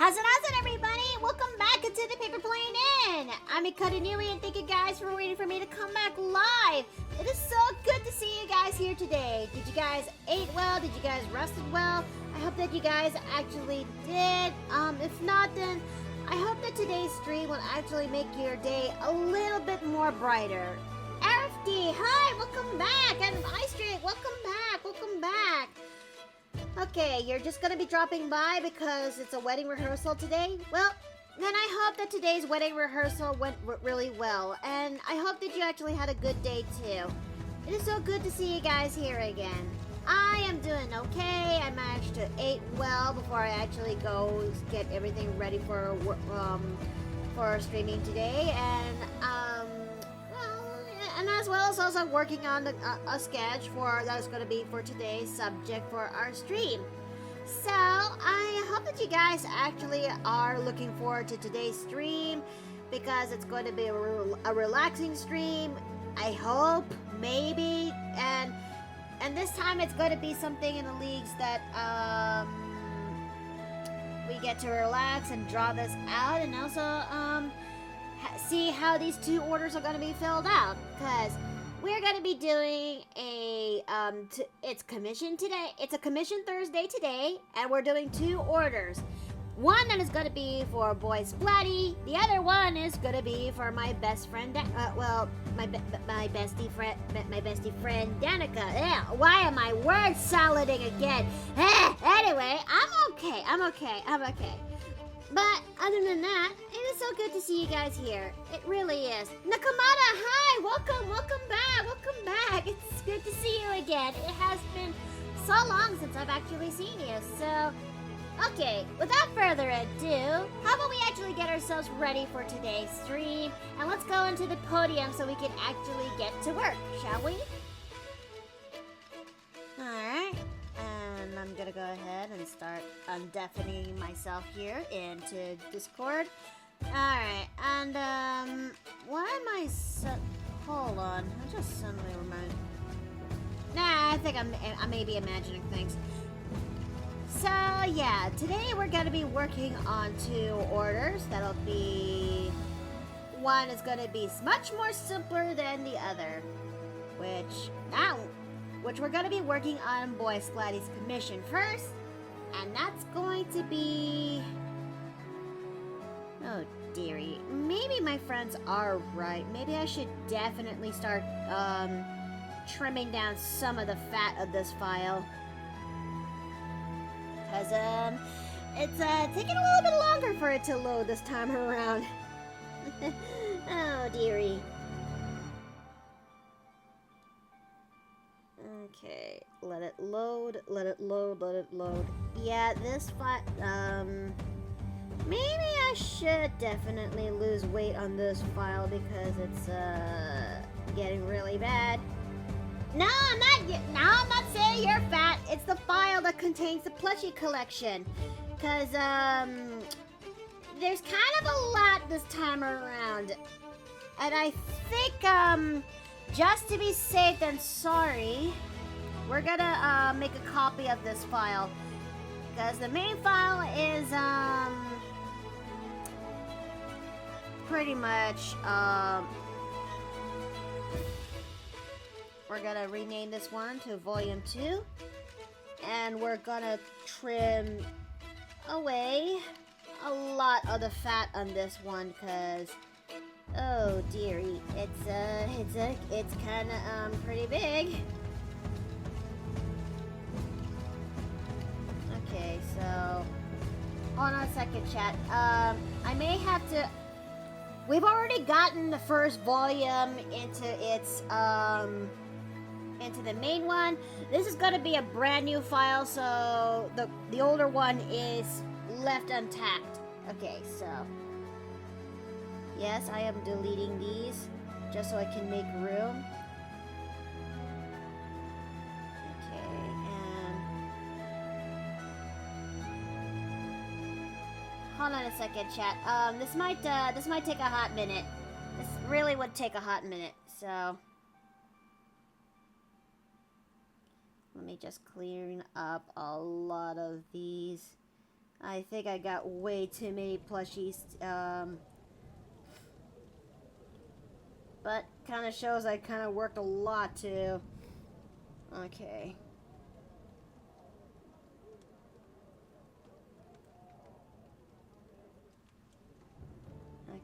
How's it, everybody? Welcome back into the Paper Plane Inn. I'm Ikadanui, and thank you guys for waiting for me to come back live. It is so good to see you guys here today. Did you guys eat well? Did you guys rested well? I hope that you guys actually did. If not, then I hope that today's stream will actually make your day a little bit more brighter. RFD, hi, welcome back. And iStreet, welcome back, welcome back. Okay, you're just gonna be dropping by because it's a wedding rehearsal today? Well, then I hope that today's wedding rehearsal went really well, and I hope that you actually had a good day too. It is so good to see you guys here again. I am doing okay. I managed to eat well before I actually go get everything ready for streaming today, and and as well as also working on a sketch that is going to be for today's subject for our stream. So I hope that you guys actually are looking forward to today's stream because it's going to be a relaxing stream. I hope, maybe, and this time it's going to be something in the leagues that we get to relax and draw this out, and also see how these two orders are going to be filled out, because we're going to be doing it's commission today. It's a commission Thursday today, and we're doing two orders. One that is going to be for BoySplatty. The other one is going to be for my best friend, my bestie friend Danica. Yeah, why am I word salading again? Anyway, I'm okay. But other than that, it is so good to see you guys here. It really is. Nakamata, hi! Welcome back. It's good to see you again. It has been so long since I've actually seen you. So, okay, without further ado, how about we actually get ourselves ready for today's stream, and let's go into the podium so we can actually get to work, shall we? Alright. And I'm gonna go ahead and start undeafening myself here into Discord. Alright, and why am I hold on, I just suddenly remembered. Nah, I think I may be imagining things. So yeah, today we're gonna be working on two orders. That'll be, one is gonna be much more simpler than the other, which we're going to be working on BoySplatty's commission first, and that's going to be, oh dearie, maybe my friends are right. Maybe I should definitely start trimming down some of the fat of this file, because it's taking a little bit longer for it to load this time around. Oh dearie. Okay, let it load. Yeah, this file, maybe I should definitely lose weight on this file because it's, getting really bad. No, I'm not saying you're fat. It's the file that contains the plushie collection. Because, there's kind of a lot this time around. And I think, just to be safe than sorry, we're gonna make a copy of this file, because the main file is pretty much we're gonna rename this one to Volume 2, and we're gonna trim away a lot of the fat on this one, because oh dearie, it's kind of pretty big. Okay, so hold on a second, chat. I may have to. We've already gotten the first volume into its into the main one. This is going to be a brand new file, so the older one is left untapped. Okay, so yes, I am deleting these just so I can make room. Hold on a second, chat. This might take a hot minute. This really would take a hot minute, so let me just clean up a lot of these I think I got way too many plushies. But kind of shows I kind of worked a lot too. Okay.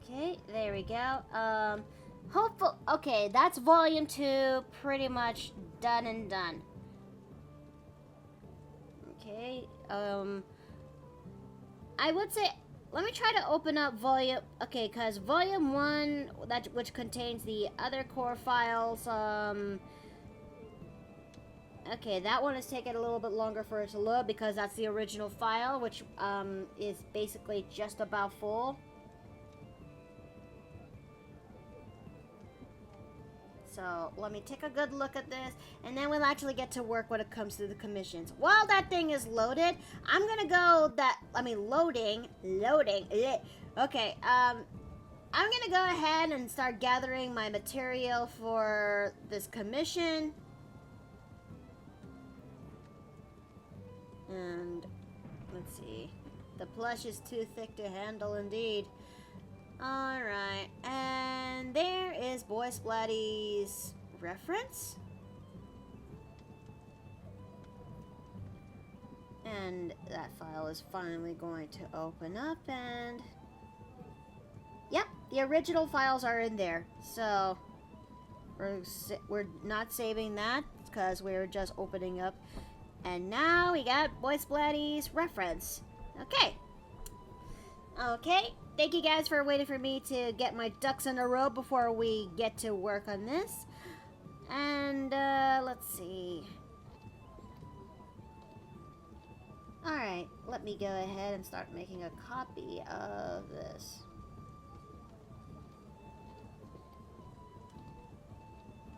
Okay, there we go. Okay, that's volume 2 pretty much done and done. Okay, I would say, let me try to open up volume, okay, because volume 1, which contains the other core files, okay, that one is taking a little bit longer for it to load because that's the original file, which, is basically just about full. So let me take a good look at this, and then we'll actually get to work when it comes to the commissions. While that thing is loaded, I'm gonna go loading. Okay, I'm gonna go ahead and start gathering my material for this commission. And let's see, the plush is too thick to handle indeed. Alright, and there is BoySplatty's reference. And that file is finally going to open up, and yep, the original files are in there. So we're not saving that because we're just opening up. And now we got BoySplatty's reference. Okay. Okay. Thank you guys for waiting for me to get my ducks in a row before we get to work on this. And, let's see. Alright, let me go ahead and start making a copy of this.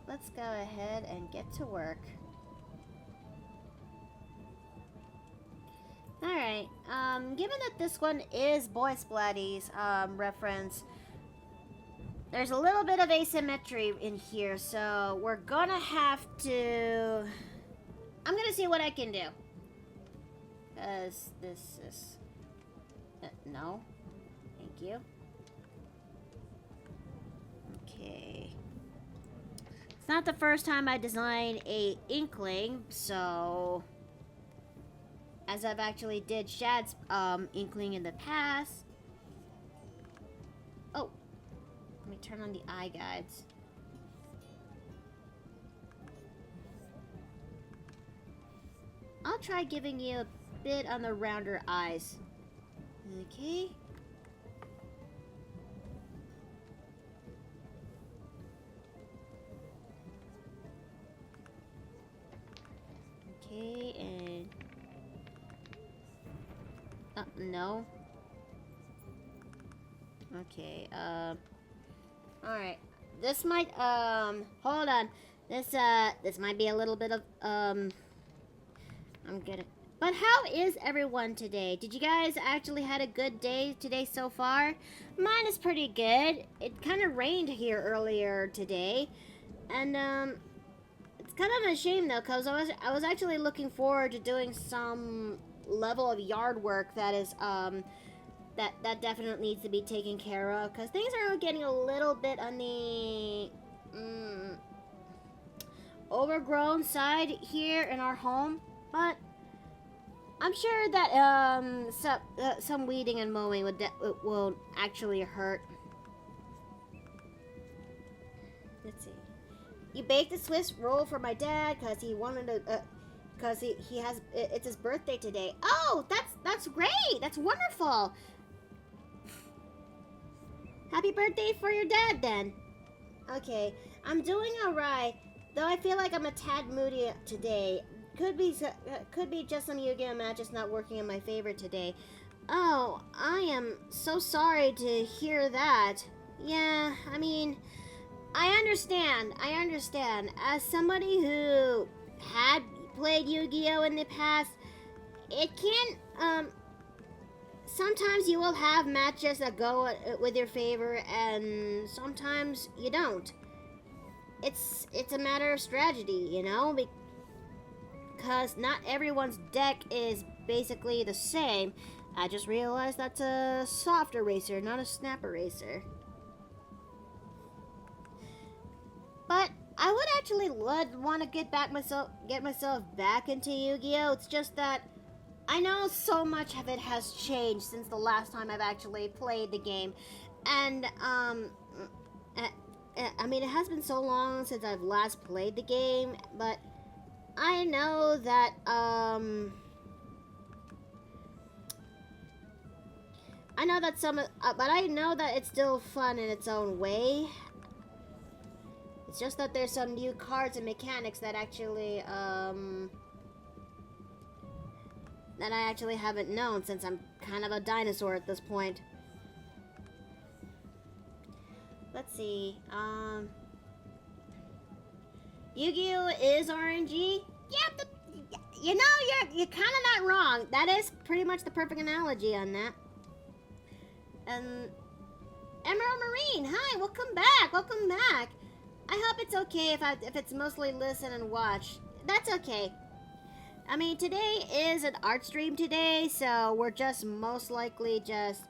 Let's go ahead and get to work. Alright, given that this one is BoySplatty's reference, there's a little bit of asymmetry in here, so we're gonna have to... I'm gonna see what I can do. Because this is... no. Thank you. Okay. It's not the first time I design a Inkling, so... as I've actually did Shad's Inkling in the past. Oh, let me turn on the eye guides. I'll try giving you a bit on the rounder eyes. Okay. Okay, and... no. Okay, alright. This might, hold on. This might be a little bit of, I'm gonna... But how is everyone today? Did you guys actually had a good day today so far? Mine is pretty good. It kind of rained here earlier today. And, it's kind of a shame, though, because I was actually looking forward to doing some level of yard work that is that definitely needs to be taken care of, because things are getting a little bit on the overgrown side here in our home, but I'm sure that some weeding and mowing will actually hurt. Let's see. You baked a Swiss roll for my dad because he wanted to because he has, it's his birthday today. Oh, that's great. That's wonderful. Happy birthday for your dad, then. Okay, I'm doing all right, though I feel like I'm a tad moody today. Could be just some Yu-Gi-Oh matches not working in my favor today. Oh, I am so sorry to hear that. Yeah, I mean, I understand. As somebody who had played Yu-Gi-Oh in the past, it can, sometimes you will have matches that go with your favor, and sometimes you don't. It's a matter of strategy, you know, because not everyone's deck is basically the same. I just realized that's a soft eraser, not a snap eraser. But I would actually want to get myself back into Yu-Gi-Oh! It's just that I know so much of it has changed since the last time I've actually played the game. And, I mean, it has been so long since I've last played the game, but I know that, but I know that it's still fun in its own way. It's just that there's some new cards and mechanics that actually, that I actually haven't known since I'm kind of a dinosaur at this point. Let's see, Yu-Gi-Oh! Is RNG? Yeah, you know, you're kind of not wrong. That is pretty much the perfect analogy on that. And Emerald Marine, hi, welcome back, welcome back. I hope it's okay if it's mostly listen and watch. That's okay. I mean, today is an art stream today, so we're just most likely just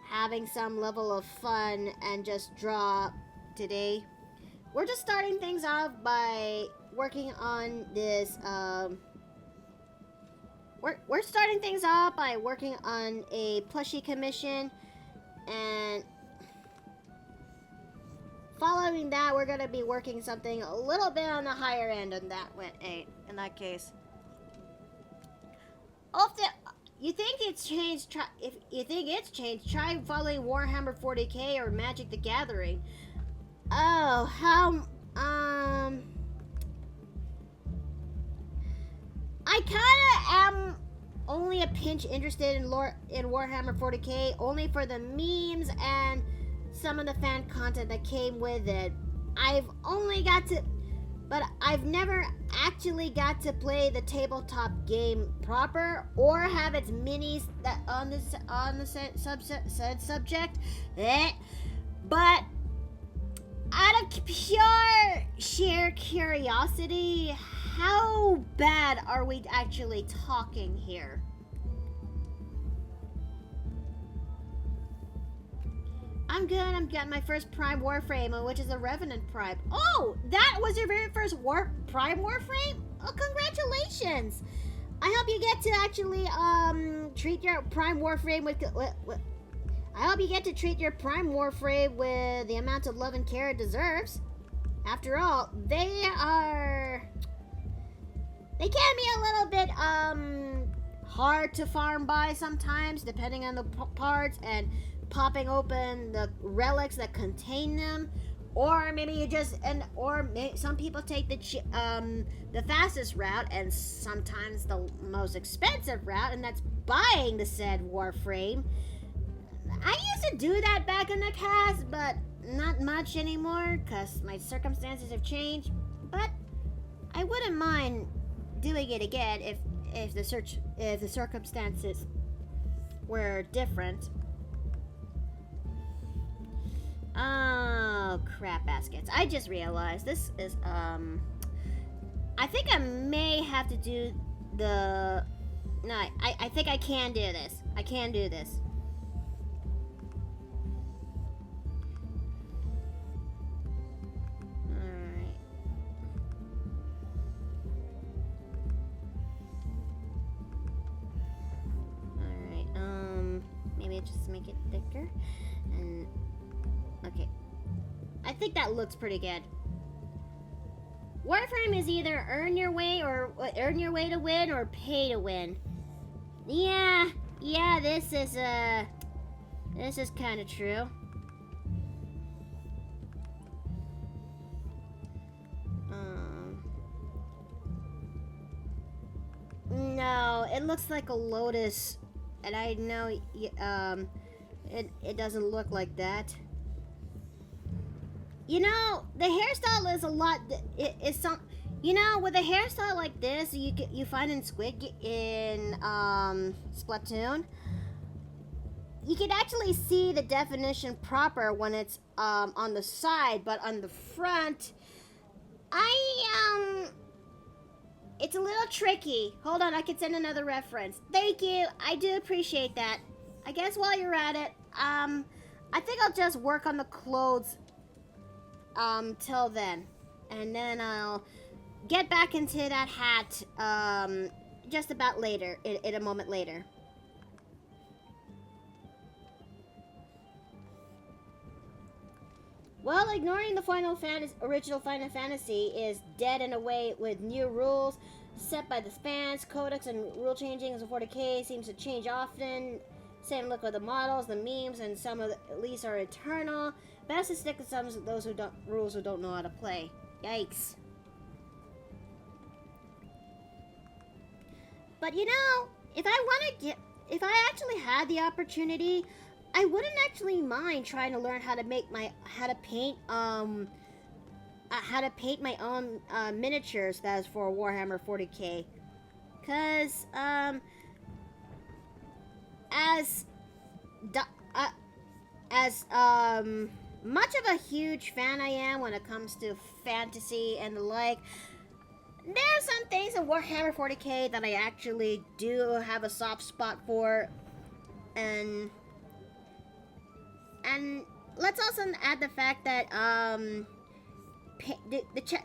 having some level of fun and just draw today. We're just starting things off by working on this, we're starting things off by working on a plushie commission, and following that, we're gonna be working something a little bit on the higher end on that in that case. You think it's changed? If you think it's changed, try following Warhammer 40K or Magic the Gathering. Oh, I kinda am only a pinch interested in Warhammer 40K, only for the memes and some of the fan content that came with it. But I've never actually got to play the tabletop game proper or have its minis that on the said subject. But out of pure sheer curiosity, how bad are we actually talking here? I'm good. I'm getting my first Prime Warframe, which is a Revenant Prime. Oh, that was your very first Prime Warframe? Oh, congratulations! I hope you get to actually treat your Prime Warframe with I hope you get to treat your Prime Warframe with the amount of love and care it deserves. After all, they can be a little bit hard to farm by sometimes, depending on the parts and popping open the relics that contain them, or maybe you just some people take the fastest route and sometimes the most expensive route, and that's buying the said Warframe. I used to do that back in the past, but not much anymore because my circumstances have changed. But I wouldn't mind doing it again if the circumstances were different. Oh, crap baskets. I just realized this is, I think I may have to do the... No, I think I can do this. I can do this. Alright. Alright, maybe just make it thicker. And... Okay. I think that looks pretty good. Warframe is either earn your way to win or pay to win. Yeah, this is kind of true. No, it looks like a lotus, and I know it doesn't look like that. You know, the hairstyle is a lot. You know, with a hairstyle like this, you find in Splatoon, you can actually see the definition proper when it's on the side, but on the front, it's a little tricky. Hold on, I can send another reference. Thank you, I do appreciate that. I guess while you're at it, I think I'll just work on the clothes, till then. And then I'll get back into that hat, just about later, in a moment later. Well, ignoring the original Final Fantasy is dead in a way with new rules set by the spans, codex, and rule changing as a 40k seems to change often. Same look with the models, the memes, and some of the at least are eternal. Best to stick to some of those rules who don't know how to play. Yikes. But you know, if I actually had the opportunity, I wouldn't actually mind trying to learn how to paint my own miniatures that is for Warhammer 40k. Cause as much of a huge fan I am when it comes to fantasy and the like, there are some things in Warhammer 40k that I actually do have a soft spot for, and let's also add the fact that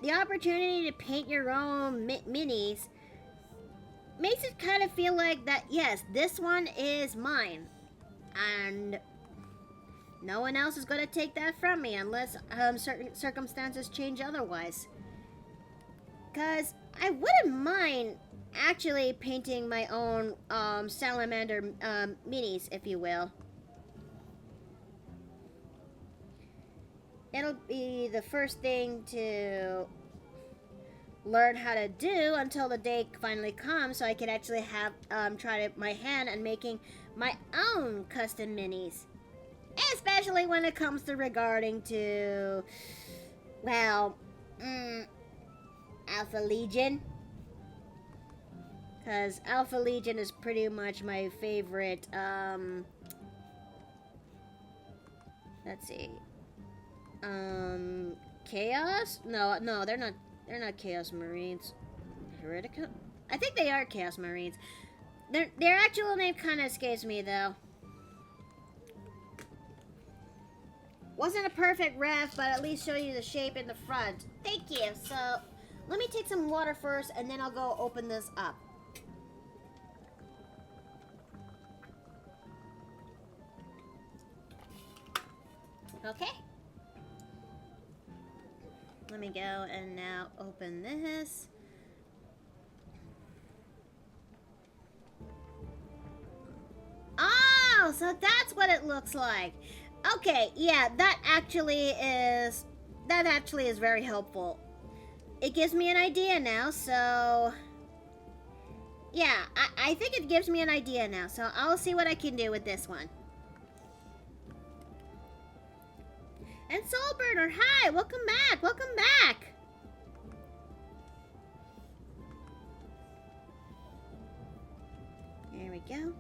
the opportunity to paint your own minis makes it kind of feel like that, yes, this one is mine, and no one else is going to take that from me unless certain circumstances change otherwise. Because I wouldn't mind actually painting my own salamander minis, if you will. It'll be the first thing to learn how to do until the day finally comes, so I can actually have try my hand at making my own custom minis. Especially when it comes to regarding to, well, Alpha Legion. Because Alpha Legion is pretty much my favorite, let's see. Chaos? No, they're not Chaos Marines. Heretica? I think they are Chaos Marines. Their actual name kind of escapes me, though. Wasn't a perfect ref, but at least show you the shape in the front. Thank you. So, let me take some water first, and then I'll go open this up. Okay. Let me go and now open this. Oh, so that's what it looks like. Okay, yeah, that actually is very helpful. It gives me an idea now, so yeah, I think it gives me an idea now, so I'll see what I can do with this one. And Soulburner, hi, welcome back, welcome back. There we go.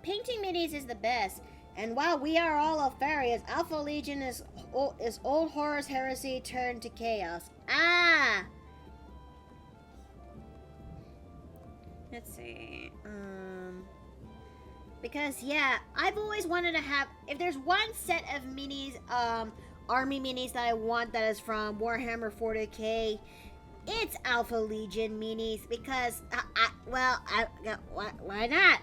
Painting minis is the best, and while we are all Alpharius, Alpha Legion is old Horus heresy turned to chaos. Ah! Let's see, because, yeah, I've always wanted to have, if there's one set of minis, army minis that I want that is from Warhammer 40k, it's Alpha Legion minis, because, why not?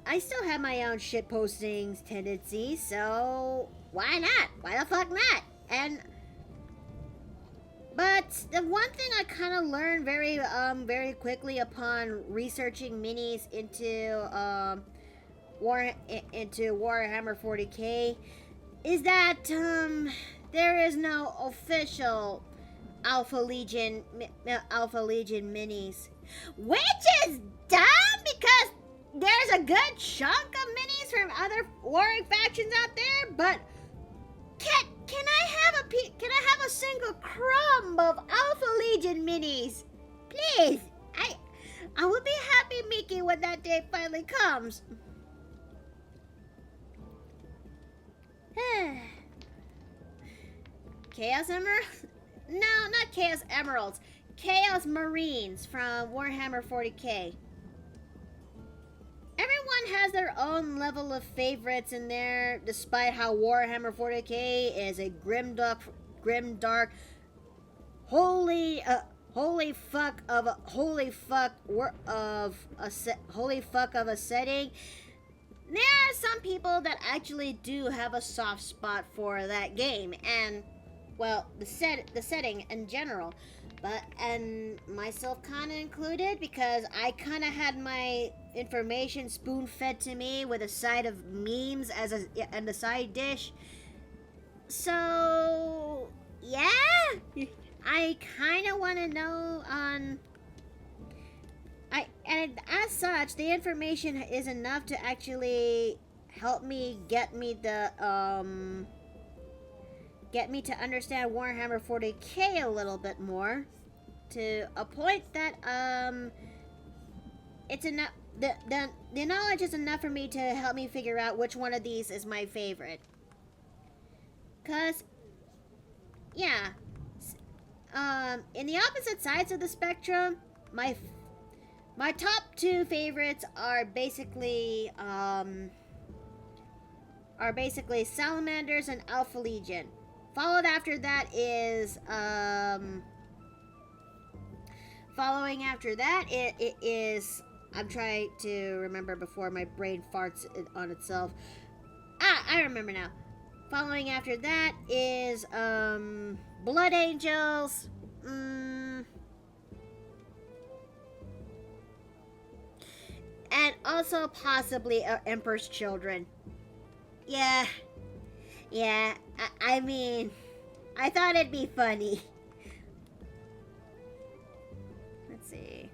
I still have my own shit postings tendencies, so why not? Why the fuck not? But the one thing I kind of learned very quickly upon researching minis into Warhammer 40k is that there is no official Alpha Legion minis, which is dumb because there's a good chunk of minis from other warring factions out there, but can I have a single crumb of Alpha Legion minis? Please. I will be happy, Mickey, when that day finally comes. Chaos Emeralds? No, not Chaos Emeralds. Chaos Marines from Warhammer 40k. has their own level of favorites in there, despite how Warhammer 40k is a grimdark, holy fuck of a setting. There are some people that actually do have a soft spot for that game, and well, the setting in general, and myself kind of included, because I kind of had my information spoon fed to me with a side of memes and a side dish. So yeah, I kind of want to know on. And as such, the information is enough to actually help me get me to understand Warhammer 40k a little bit more, to a point that it's enough. The knowledge is enough for me to help me figure out which one of these is my favorite. 'Cause yeah, in the opposite sides of the spectrum, my top two favorites are basically Salamanders and Alpha Legion. Followed after that is it is, I'm trying to remember before my brain farts on itself. I remember now. Following after that is Blood Angels. And also possibly Emperor's Children. Yeah. I mean, I thought it'd be funny. Let's see.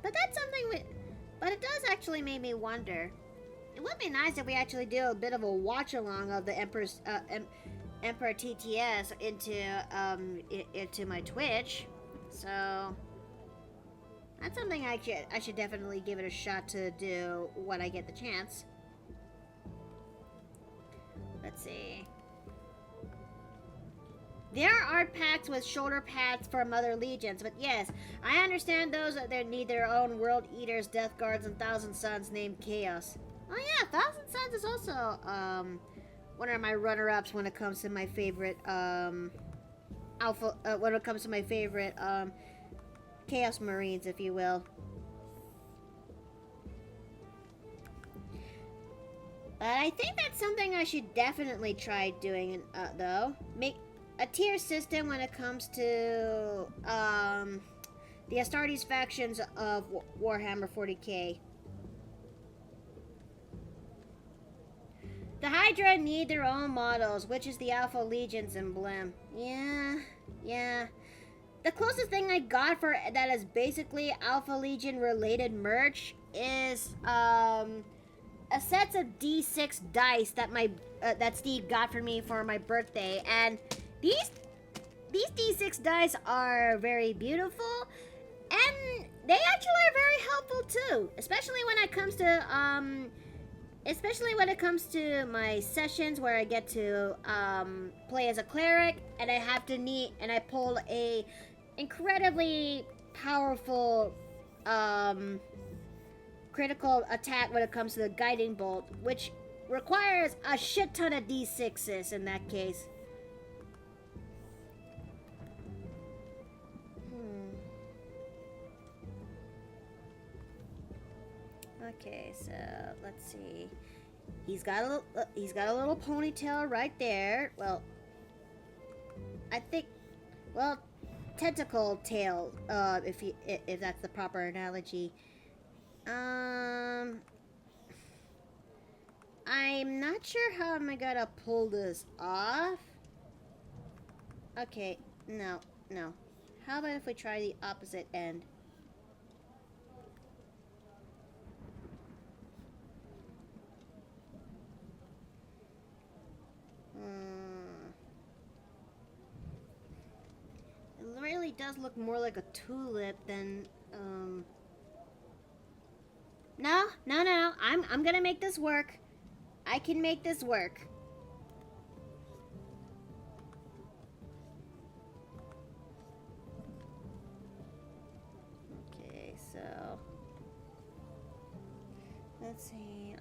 But that's something but it does actually make me wonder. It would be nice if we actually do a bit of a watch along of the Emperor TTS into my Twitch. So that's something I should definitely give it a shot to do when I get the chance. Let's see. There are art packs with shoulder pads from other legions, but yes, I understand those that they need their own World Eaters, Death Guards, and Thousand Suns named Chaos. Oh yeah, Thousand Suns is also one of my runner-ups when it comes to my favorite Chaos Marines, if you will. But I think that's something I should definitely try doing, though. Make a tier system when it comes to the Astartes factions of Warhammer 40k. The Hydra need their own models, which is the Alpha Legion's emblem. Yeah. The closest thing I got for that is basically Alpha Legion related merch is a set of D6 dice that Steve got for me for my birthday, and these D6 dice are very beautiful, and they actually are very helpful too, especially when it comes to my sessions where I get to play as a cleric, and I pull a incredibly powerful critical attack when it comes to the guiding bolt, which requires a shit ton of D6s in that case. Okay, so let's see. He's got a little ponytail right there. Well, I think, well, tentacle tail, if that's the proper analogy. I'm not sure how I'm gonna pull this off. Okay, no. How about if we try the opposite end? It really does look more like a tulip than, No. I'm gonna make this work. I can make this work. Okay, let's see,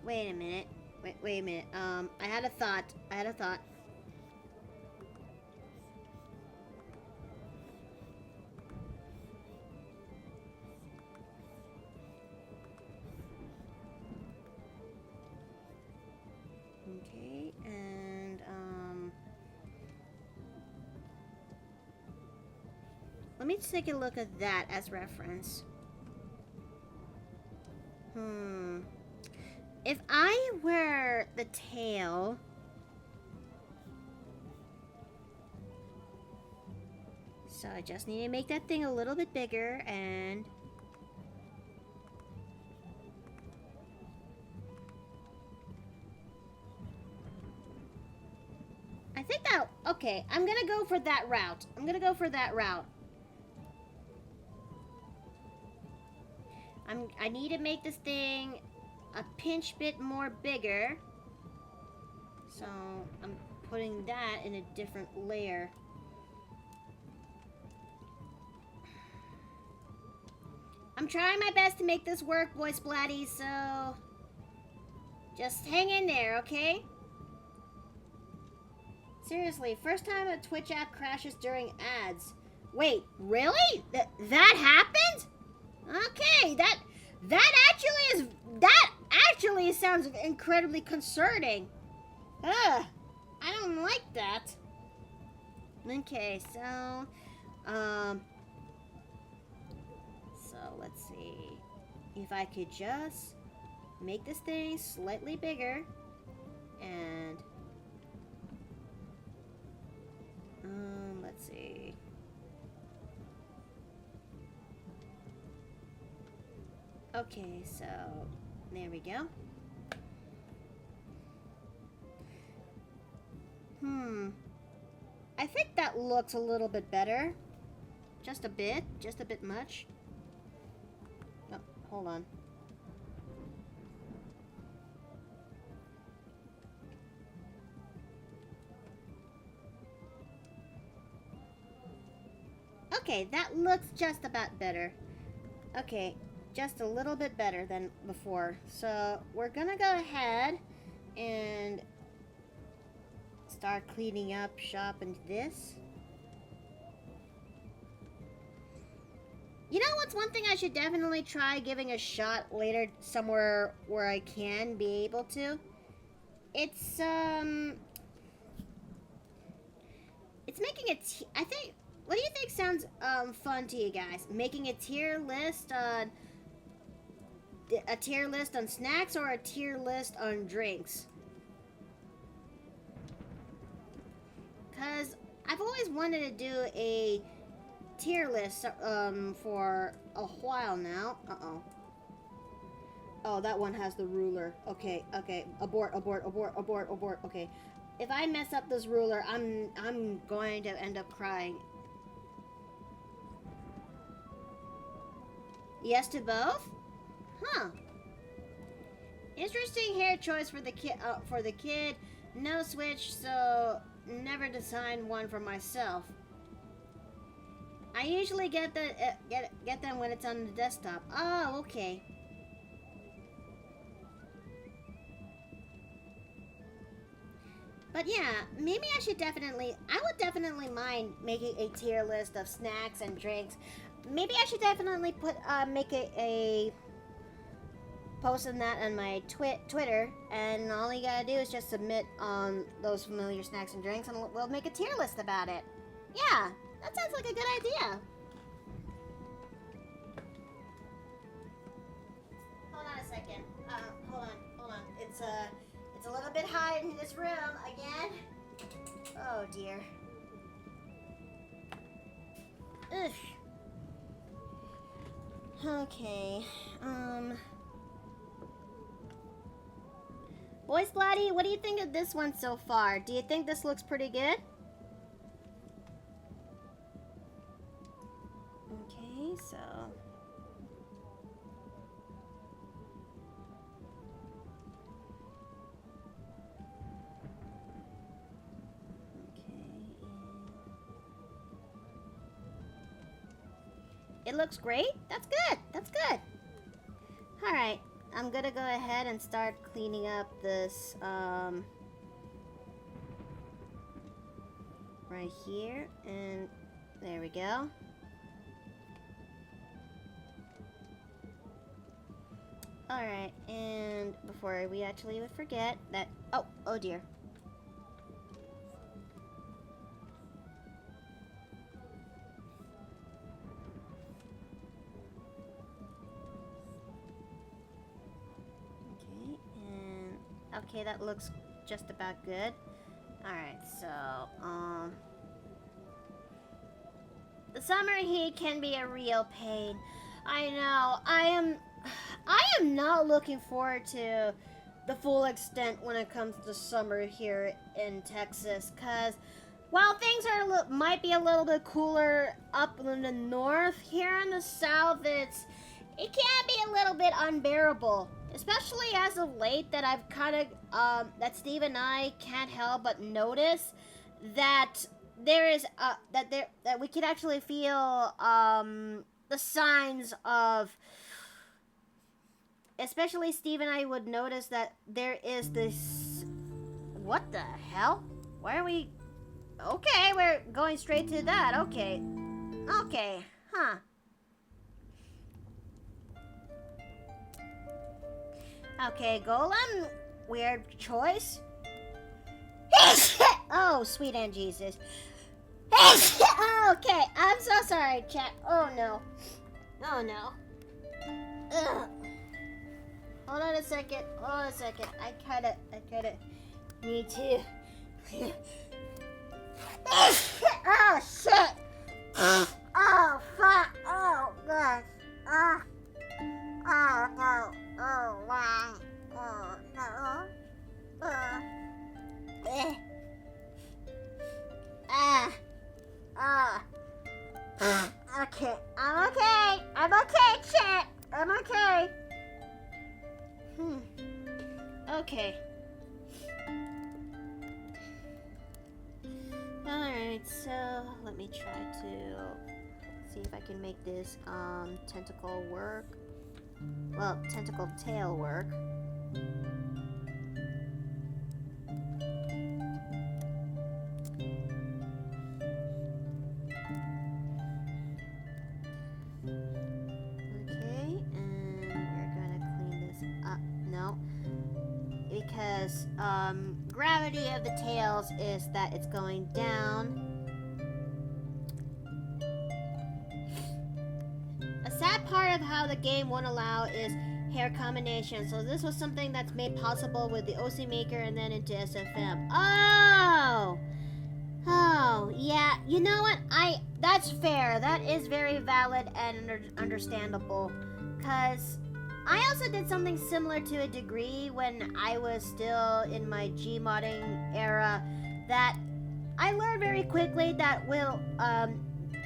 wait a minute. Wait a minute. I had a thought. Okay, and, let me take a look at that as reference. If I wear the tail... So I just need to make that thing a little bit bigger, and... I think that... Okay, I'm gonna go for that route. I need to make this thing a pinch bit more bigger. So I'm putting that in a different layer. I'm trying my best to make this work, BoySplatty, so just hang in there, okay? Seriously, first time a Twitch app crashes during ads. Wait, really? That happened? Okay, that actually sounds incredibly concerning. Ugh, I don't like that. Okay, so let's see if I could just make this thing slightly bigger, and let's see. Okay, so there we go. I think that looks a little bit better. Just a bit much. Oh, hold on. Okay, that looks just about better. Okay, just a little bit better than before. So we're gonna go ahead and start cleaning up shop into this. You know what's one thing I should definitely try giving a shot later somewhere where I can be able to? It's making a I think, what do you think sounds fun to you guys? Making a tier list on snacks or a tier list on drinks? Cause I've always wanted to do a tier list for a while now. Oh, that one has the ruler. Okay. Abort. Okay. If I mess up this ruler, I'm going to end up crying. Yes to both? Huh. Interesting hair choice for the kid. No switch, so never design one for myself. I usually get them when it's on the desktop. Oh, okay. But yeah, maybe I would definitely mind making a tier list of snacks and drinks. Maybe I should definitely make a post on that on my Twitter, and all you gotta do is just submit those familiar snacks and drinks, and we'll make a tier list about it. Yeah, that sounds like a good idea. Hold on a second. Hold on. It's a little bit high in this room again. Oh dear. Ugh. Okay. BoySplatty, what do you think of this one so far? Do you think this looks pretty good? Okay, so... It looks great. That's good. That's good. All right. I'm gonna go ahead and start cleaning up this, right here, and there we go. Alright, and before we actually would forget that, oh dear. Okay, that looks just about good. Alright, so, the summer heat can be a real pain. I know. I am not looking forward to the full extent when it comes to summer here in Texas, cause while things are might be a little bit cooler up in the north, here in the south it can be a little bit unbearable. Especially as of late, that I've kind of that Steve and I can't help but notice that there is that we can actually feel the signs of. Especially Steve and I would notice that there is this. What the hell? Why are we? Okay, we're going straight to that. Okay, huh? Okay, Golem, weird choice. Oh, sweet and Jesus. Okay, I'm so sorry, chat. Oh no. Ugh. Hold on a second. I kinda need to. Oh shit. Oh fuck. Oh gosh. Oh no. Oh wow. Oh no. Okay. I'm okay, chat. I'm okay. Okay. Alright, so let me try to see if I can make this tentacle work. Well, tentacle tail work. Okay, and we're gonna clean this up. No, because gravity of the tails is that it's going down. A sad part of how the game won't allow is hair combination. So this was something that's made possible with the OC Maker and then into SFM. Oh, yeah. You know what? That's fair. That is very valid and understandable. Cause I also did something similar to a degree when I was still in my Gmodding era. That I learned very quickly that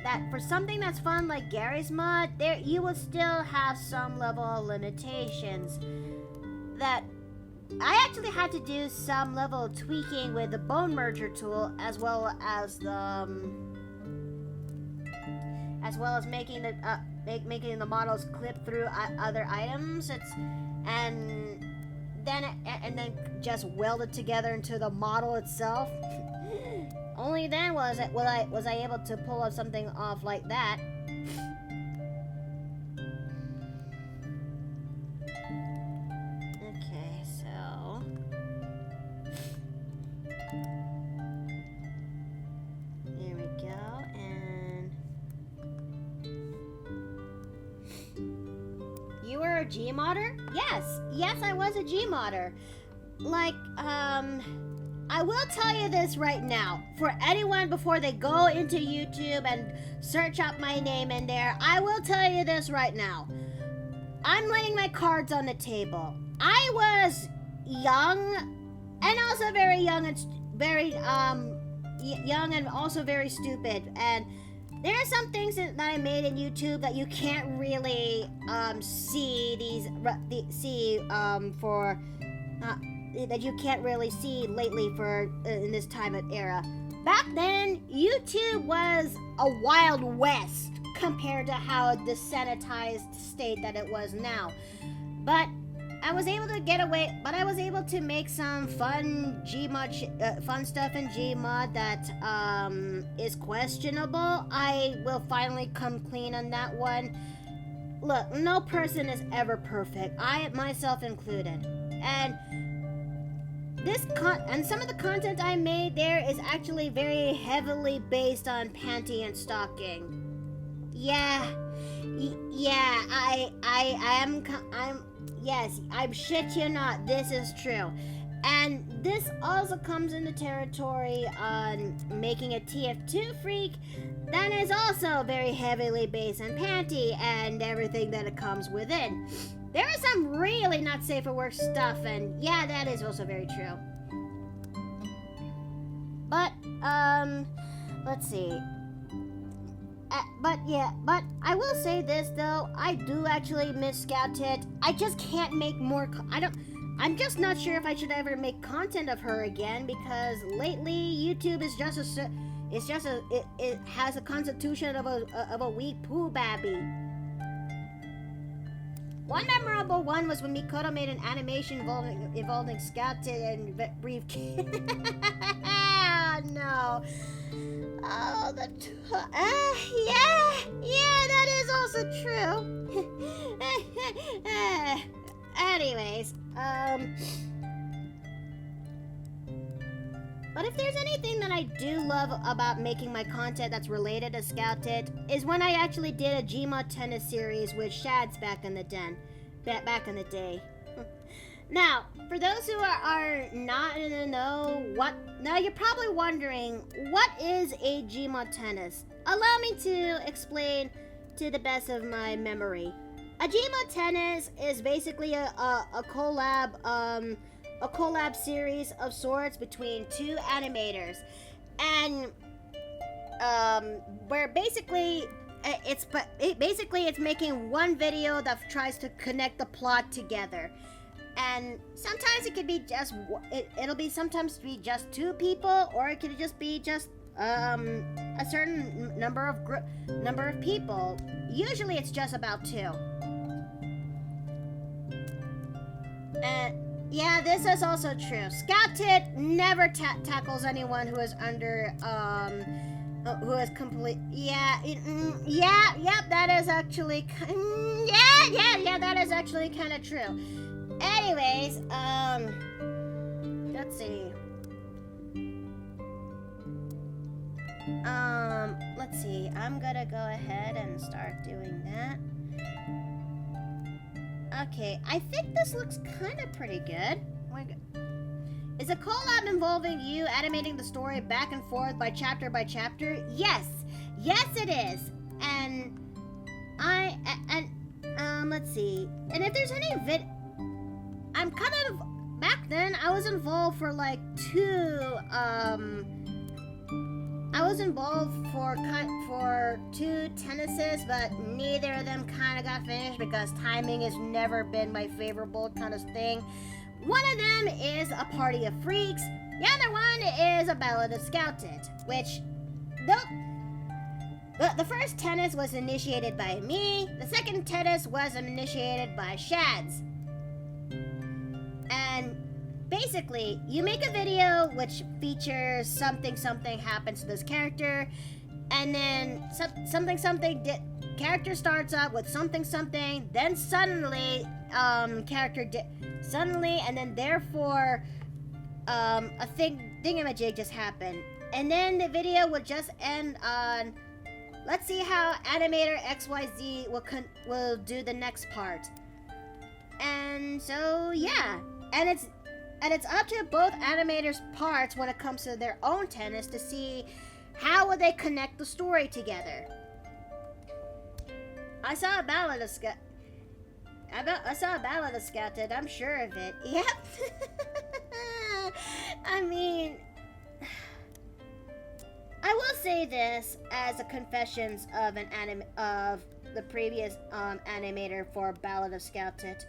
that for something that's fun like Gary's mod, there you will still have some level of limitations. That I actually had to do some level of tweaking with the bone merger tool, as well as making the models clip through other items. And then just weld it together into the model itself. Only then was I able to pull up something off like that. Okay, so there we go. And you were a Gmodder? Yes, I was a Gmodder. Like, I will tell you this right now. For anyone before they go into YouTube and search up my name in there, I will tell you this right now. I'm laying my cards on the table. I was young, and also very young and young and also very stupid. And there are some things that I made in YouTube that you can't really that you can't really see lately for in this time of era. Back then, YouTube was a wild west, cause compared to how the sanitized state that it was now. But I was able to get away, but I was able to make some fun Gmod, fun stuff in Gmod that is questionable. I will finally come clean on that one. Look, no person is ever perfect, I myself included. And some of the content I made there is actually very heavily based on panty and stocking. Yeah, yes, I'm shit you not, this is true. And this also comes in the territory on making a TF2 freak that is also very heavily based on panty and everything that it comes within. There is some really not safe for work stuff, and yeah, that is also very true. But, let's see. But I will say this though, I do actually miss Scouted. I just can't make more, I'm just not sure if I should ever make content of her again, because lately YouTube is it has a constitution of a weak poo babby. One memorable one was when Mikoto made an animation involving Scouted and Briefcase. Oh no. Oh, yeah, that is also true. Anyways, but if there's anything that I do love about making my content that's related to Scouted, is when I actually did a Gmod tennis series with Shads back in the day. Now, for those who are not in the know, now you're probably wondering, what is a Gmod tennis? Allow me to explain to the best of my memory. A Gmod tennis is basically a collab series of sorts between two animators, and where basically it's making one video that tries to connect the plot together. And sometimes it could be sometimes be just two people, or it could just be just a certain number of people. Usually it's just about two. And yeah, this is also true. Scouted never tackles anyone who is under who is complete. That is actually that is actually kind of true. Anyways, let's see. Let's see. I'm gonna go ahead and start doing that. Okay, I think this looks kind of pretty good. Is a collab involving you animating the story back and forth by chapter? Yes, it is. And let's see. And if there's any I'm kind of, back then, I was involved for like for two tennises, but neither of them kind of got finished because timing has never been my favorable kind of thing. One of them is A Party of Freaks. The other one is A Ballad of Scouted, which, the first tennis was initiated by me. The second tennis was initiated by Shads. And basically, you make a video which features something happens to this character, and then character starts up with something, then suddenly and then therefore a thingamajig just happened, and then the video would just end on, let's see how animator XYZ will do the next part. And so yeah, and it's up to both animators' parts when it comes to their own tennis to see how would they connect the story together. I saw a ballad of Scouted, I'm sure of it. Yep. I mean, I will say this as a confessions of the previous animator for Ballad of Scouted.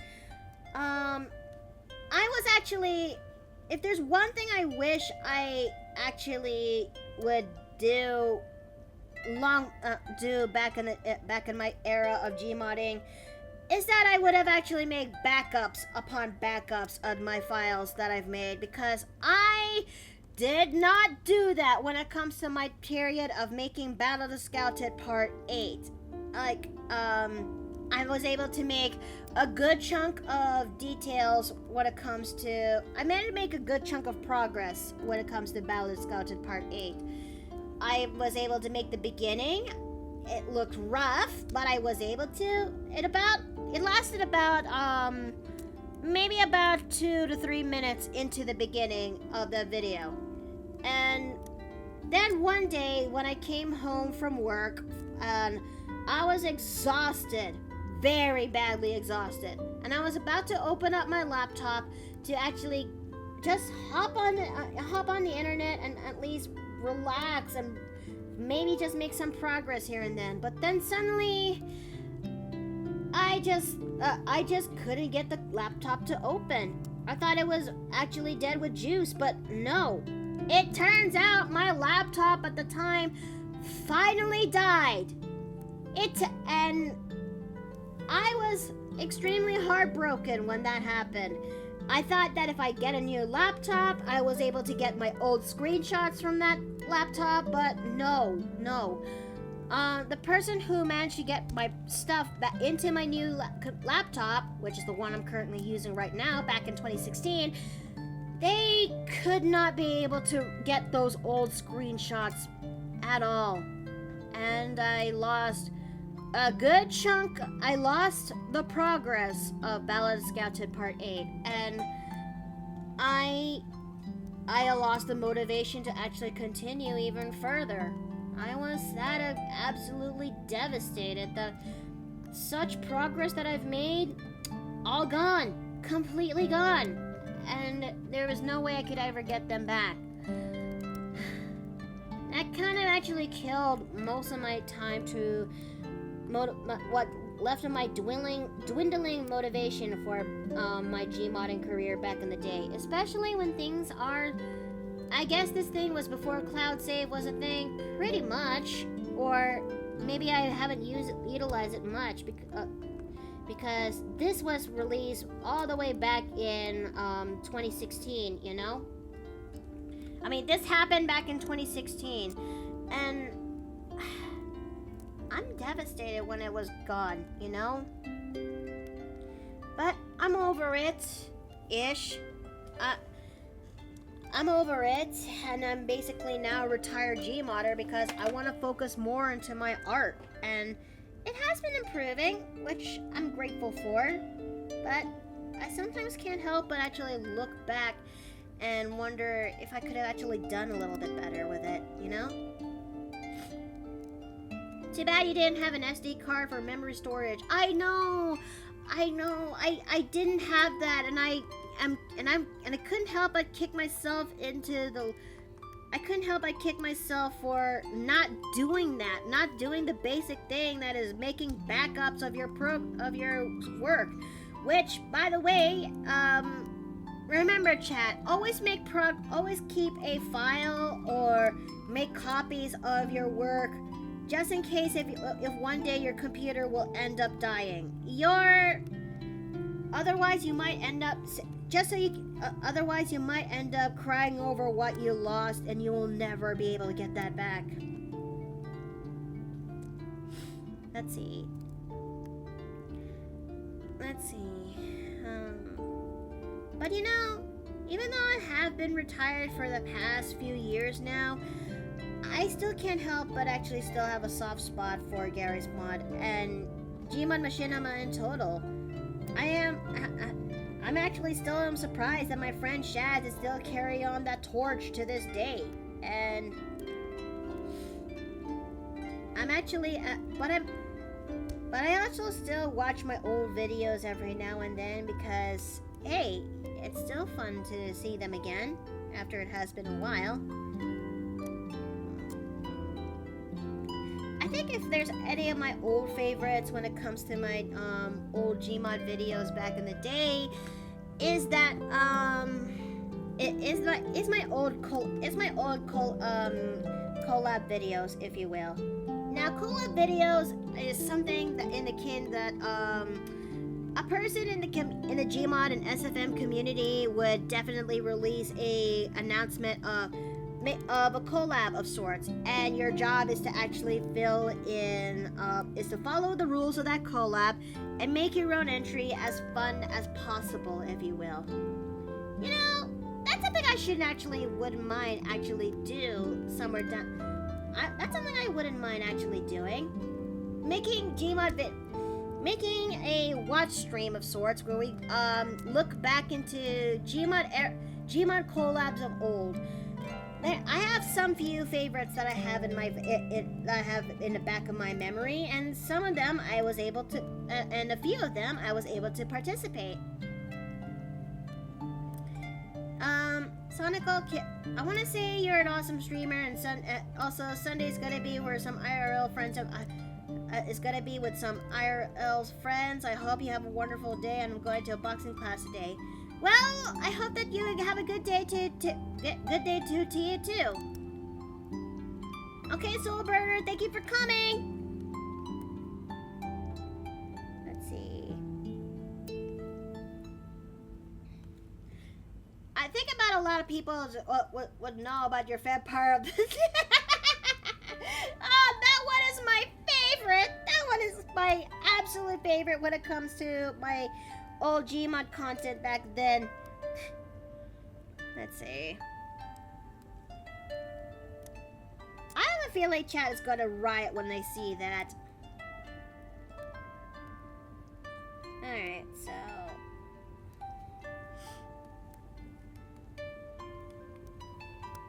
I was actually, if there's one thing I wish I actually would do do back in my era of Gmodding is that I would have actually made backups upon backups of my files that I've made, because I did not do that when it comes to my period of making Battle of the Scouted Part 8. Like, I was able to make a good chunk of details when it comes to... I managed to make a good chunk of progress when it comes to Battle of the Scouted Part 8. I was able to make the beginning. It looked rough, but I was able to. It lasted about, maybe about 2 to 3 minutes into the beginning of the video. And then one day when I came home from work, and I was exhausted, very badly exhausted, and I was about to open up my laptop to actually just hop on the internet and at least relax and maybe just make some progress here and then. But then suddenly I just couldn't get the laptop to open. I thought it was actually dead with juice, but no. It turns out my laptop at the time finally died. And I was extremely heartbroken when that happened. I thought that if I get a new laptop, I was able to get my old screenshots from that laptop, but no. The person who managed to get my stuff back into my new laptop, which is the one I'm currently using right now, back in 2016, they could not be able to get those old screenshots at all. And I lost a good chunk. I lost the progress of Ballad of Scouted Part 8, and I lost the motivation to actually continue even further. I was absolutely devastated that such progress that I've made, all gone, completely gone, and there was no way I could ever get them back. That kind of actually killed most of my time to what left of my dwindling motivation for my Gmodding career back in the day, especially when things are... I guess this thing was before cloud save was a thing, pretty much, or maybe I haven't utilized it much because this was released all the way back in 2016, you know? I mean, this happened back in 2016, and I'm devastated when it was gone, you know? But I'm over it-ish. I'm over it, and I'm basically now a retired Gmodder because I want to focus more into my art, and it has been improving, which I'm grateful for, but I sometimes can't help but actually look back and wonder if I could have actually done a little bit better with it, you know? Too bad you didn't have an SD card for memory storage. I know, I didn't have that, and I couldn't help but kick myself for not doing that, not doing the basic thing that is making backups of your work. Which, by the way, remember, chat, always keep a file or make copies of your work, just in case if one day your computer will end up dying. Otherwise you might end up crying over what you lost, and you will never be able to get that back. Let's see. But you know, even though I have been retired for the past few years now, I still can't help but actually still have a soft spot for Gary's Mod and Gmod Machinima in total. I'm actually still surprised that my friend Shaz is still carrying on that torch to this day. And but I also still watch my old videos every now and then because, hey, it's still fun to see them again after it has been a while. I think if there's any of my old favorites when it comes to my old Gmod videos back in the day, is that my old collab videos, if you will. Now, collab videos is something that in the kin that a person in the Gmod and SFM community would definitely release a announcement of a collab of sorts, and your job is to actually fill in, is to follow the rules of that collab and make your own entry as fun as possible, if you will. You know, that's something I wouldn't mind actually do somewhere down. That's something I wouldn't mind actually doing. Making a watch stream of sorts where we look back into Gmod collabs of old. I have some few favorites that I have in the back of my memory, and some of them I was able to, and a few of them I was able to participate. Sonical Kid, I want to say you're an awesome streamer, and also Sunday's gonna be where some IRL friends is gonna be with some IRL's friends. I hope you have a wonderful day, and I'm going to a boxing class today. Well, I hope that you have a good day to you too. Okay, Soulburner, thank you for coming. Let's see. I think about a lot of people would know about your vampire. Oh, that one is my favorite. That one is my absolute favorite when it comes to my old Gmod content back then. Let's see. I have a feeling chat is gonna riot when they see that. Alright, so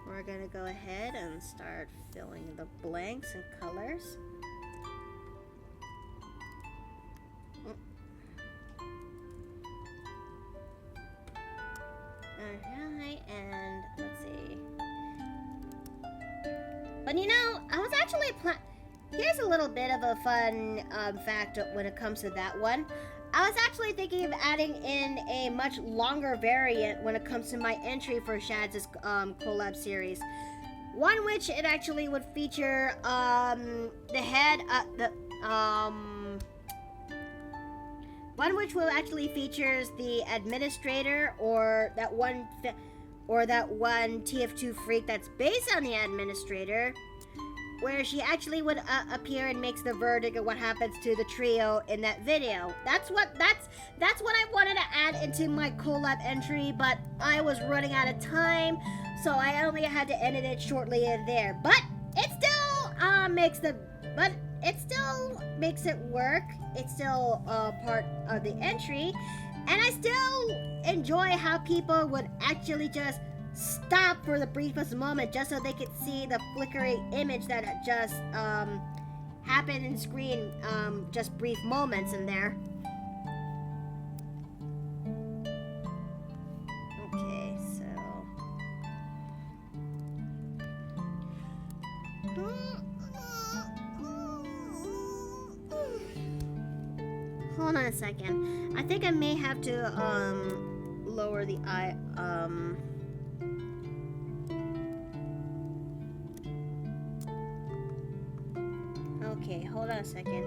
we're gonna go ahead and start filling the blanks and colors. Alright, and let's see. But you know, I was actually here's a little bit of a fun fact when it comes to that one. I was actually thinking of adding in a much longer variant when it comes to my entry for Shad's collab series. One which it actually would feature the head, one which will actually features the administrator, or that one TF2 freak that's based on the administrator, where she actually would appear and makes the verdict of what happens to the trio in that video. That's what I wanted to add into my collab entry, but I was running out of time, so I only had to edit it shortly in there. But it still makes it work. It's still part of the entry, and I still enjoy how people would actually just stop for the briefest moment just so they could see the flickering image that had just happened in screen, just brief moments in there. Okay, so hold on a second. I think I may have to lower the Okay, hold on a second.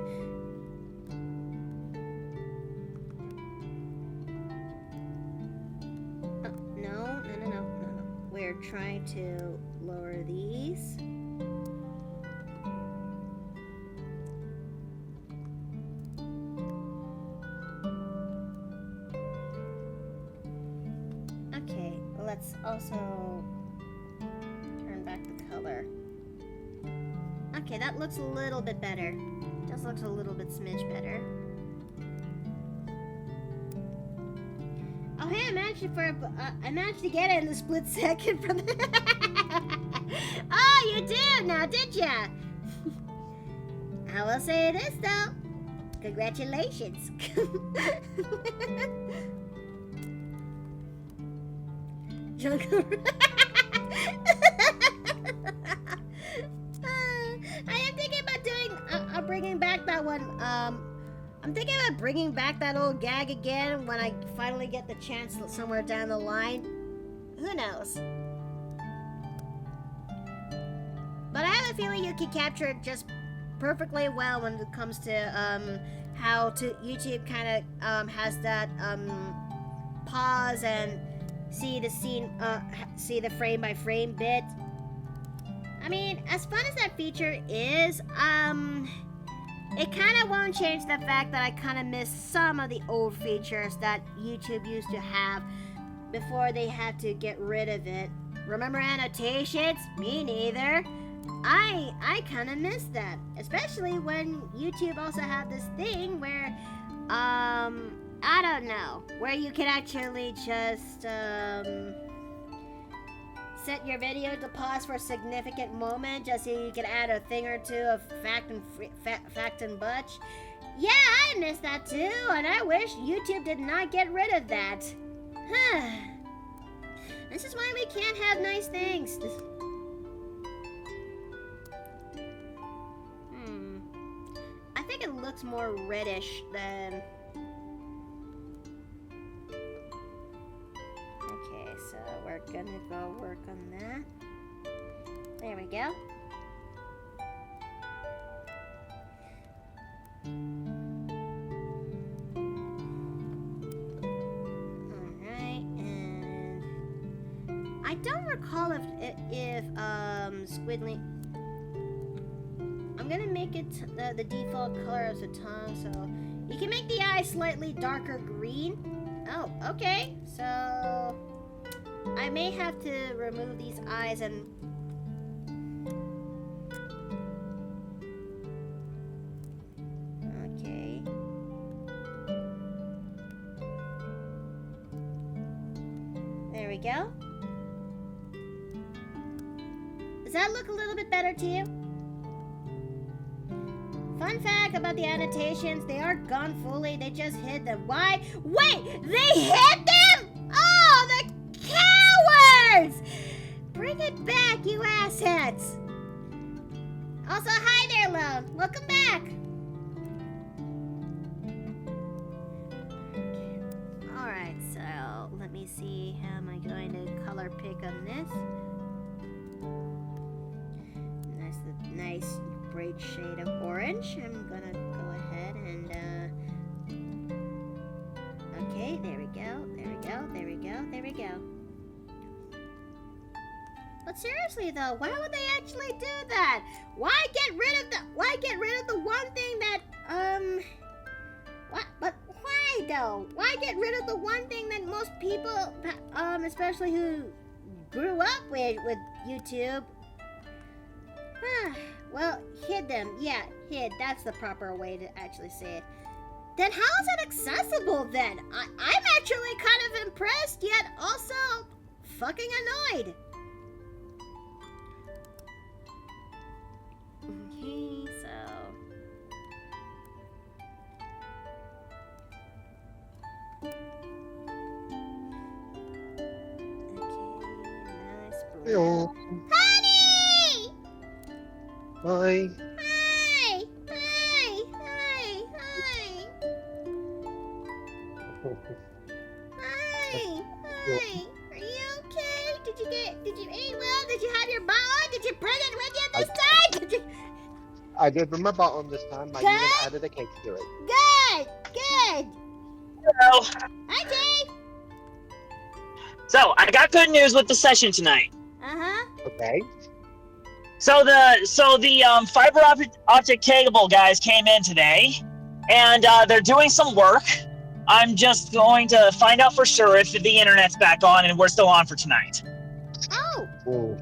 No. We're trying to lower these. Okay, let's also turn back the color. Okay, that looks a little bit better. Just looks a little bit smidge better. Oh hey, I managed to get it in a split second from Oh, you did now, did ya? I will say this though. Congratulations. Bringing back that one. I'm thinking about bringing back that old gag again when I finally get the chance somewhere down the line. Who knows? But I have a feeling you can capture it just perfectly well when it comes to how to YouTube kind of has that pause and see the scene, see the frame by frame bit. I mean, as fun as that feature is, it kind of won't change the fact that I kind of miss some of the old features that YouTube used to have before they had to get rid of it. Remember annotations? Me neither. I kind of miss that, especially when YouTube also had this thing where, I don't know, where you can actually just, set your video to pause for a significant moment just so you can add a thing or two of fact and butch. Yeah, I miss that too, and I wish YouTube did not get rid of that. This is why we can't have nice things. I think it looks more reddish than... Okay, so we're gonna go work on that. There we go. Alright, and I don't recall if Squidly... I'm gonna make it the default color of the tongue, so you can make the eyes slightly darker green. Oh, okay. So I may have to remove these eyes and okay. There we go. Does that look a little bit better to you? Fun fact about the annotations, they aren't gone fully, they just hid them. Why? Wait, they hid them? Oh, the cowards! Bring it back, you assheads. Also, hi there, Lone. Welcome back. Alright, so let me see, how am I going to color pick on this? Nice bright shade of orange. I'm gonna go ahead and okay, there we go, there we go, there we go, there we go. But seriously though, why would they actually do that? Why get rid of the one thing that why though? Why get rid of the one thing that most people especially who grew up with YouTube, well, hid them. Yeah, hid. That's the proper way to actually say it. Then how is it accessible then? I'm actually kind of impressed, yet also fucking annoyed. Okay, so... Okay, nice. Hello. Honey! Hi. Hi! Hi! Hi! Hi! Hi! Hi! Are you okay? Did you eat well? Did you have your bottle? Did you bring it with you this time? Did you... I did bring my bottle this time. I even added a cake to it. Good! Good! Hello. Hi, Jay! So, I got good news with the session tonight. Uh-huh. Okay. So the fiber optic cable guys came in today, and they're doing some work. I'm just going to find out for sure if the internet's back on and we're still on for tonight. Oh! Ooh.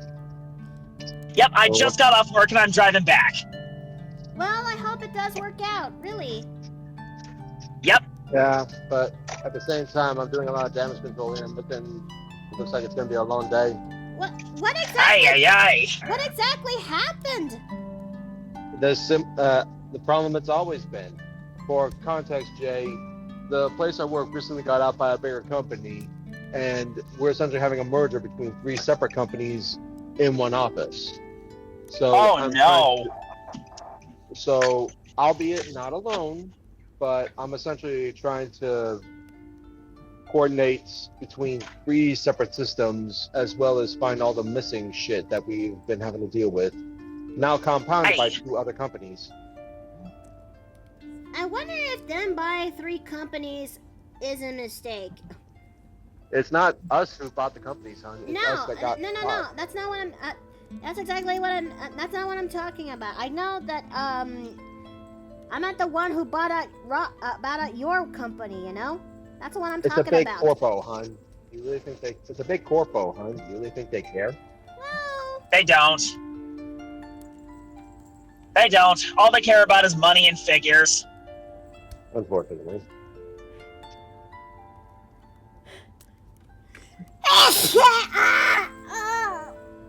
Yep, I just got off work and I'm driving back. Well, I hope it does work out, really. Yep. Yeah, but at the same time, I'm doing a lot of damage control here, but then it looks like it's going to be a long day. What exactly? What exactly happened? The problem it's always been. For context, Jay, the place I work recently got out by a bigger company, and we're essentially having a merger between 3 separate companies in one office. So So, albeit not alone, but I'm essentially trying to coordinate between 3 separate systems, as well as find all the missing shit that we've been having to deal with. Now compounded by 2 other companies. I wonder if them buying 3 companies is a mistake. It's not us who bought the company, son. It's us No, that got no. bought. That's not what I'm. That's exactly what I'm. That's not what I'm talking about. I know that I'm not the one who bought out your company. You know, that's what I'm It's a talking big about. corpo, hon. You really think it's a big corpo, hon? You really think they care? Well, They don't. They don't. All they care about is money and figures. Unfortunately. bless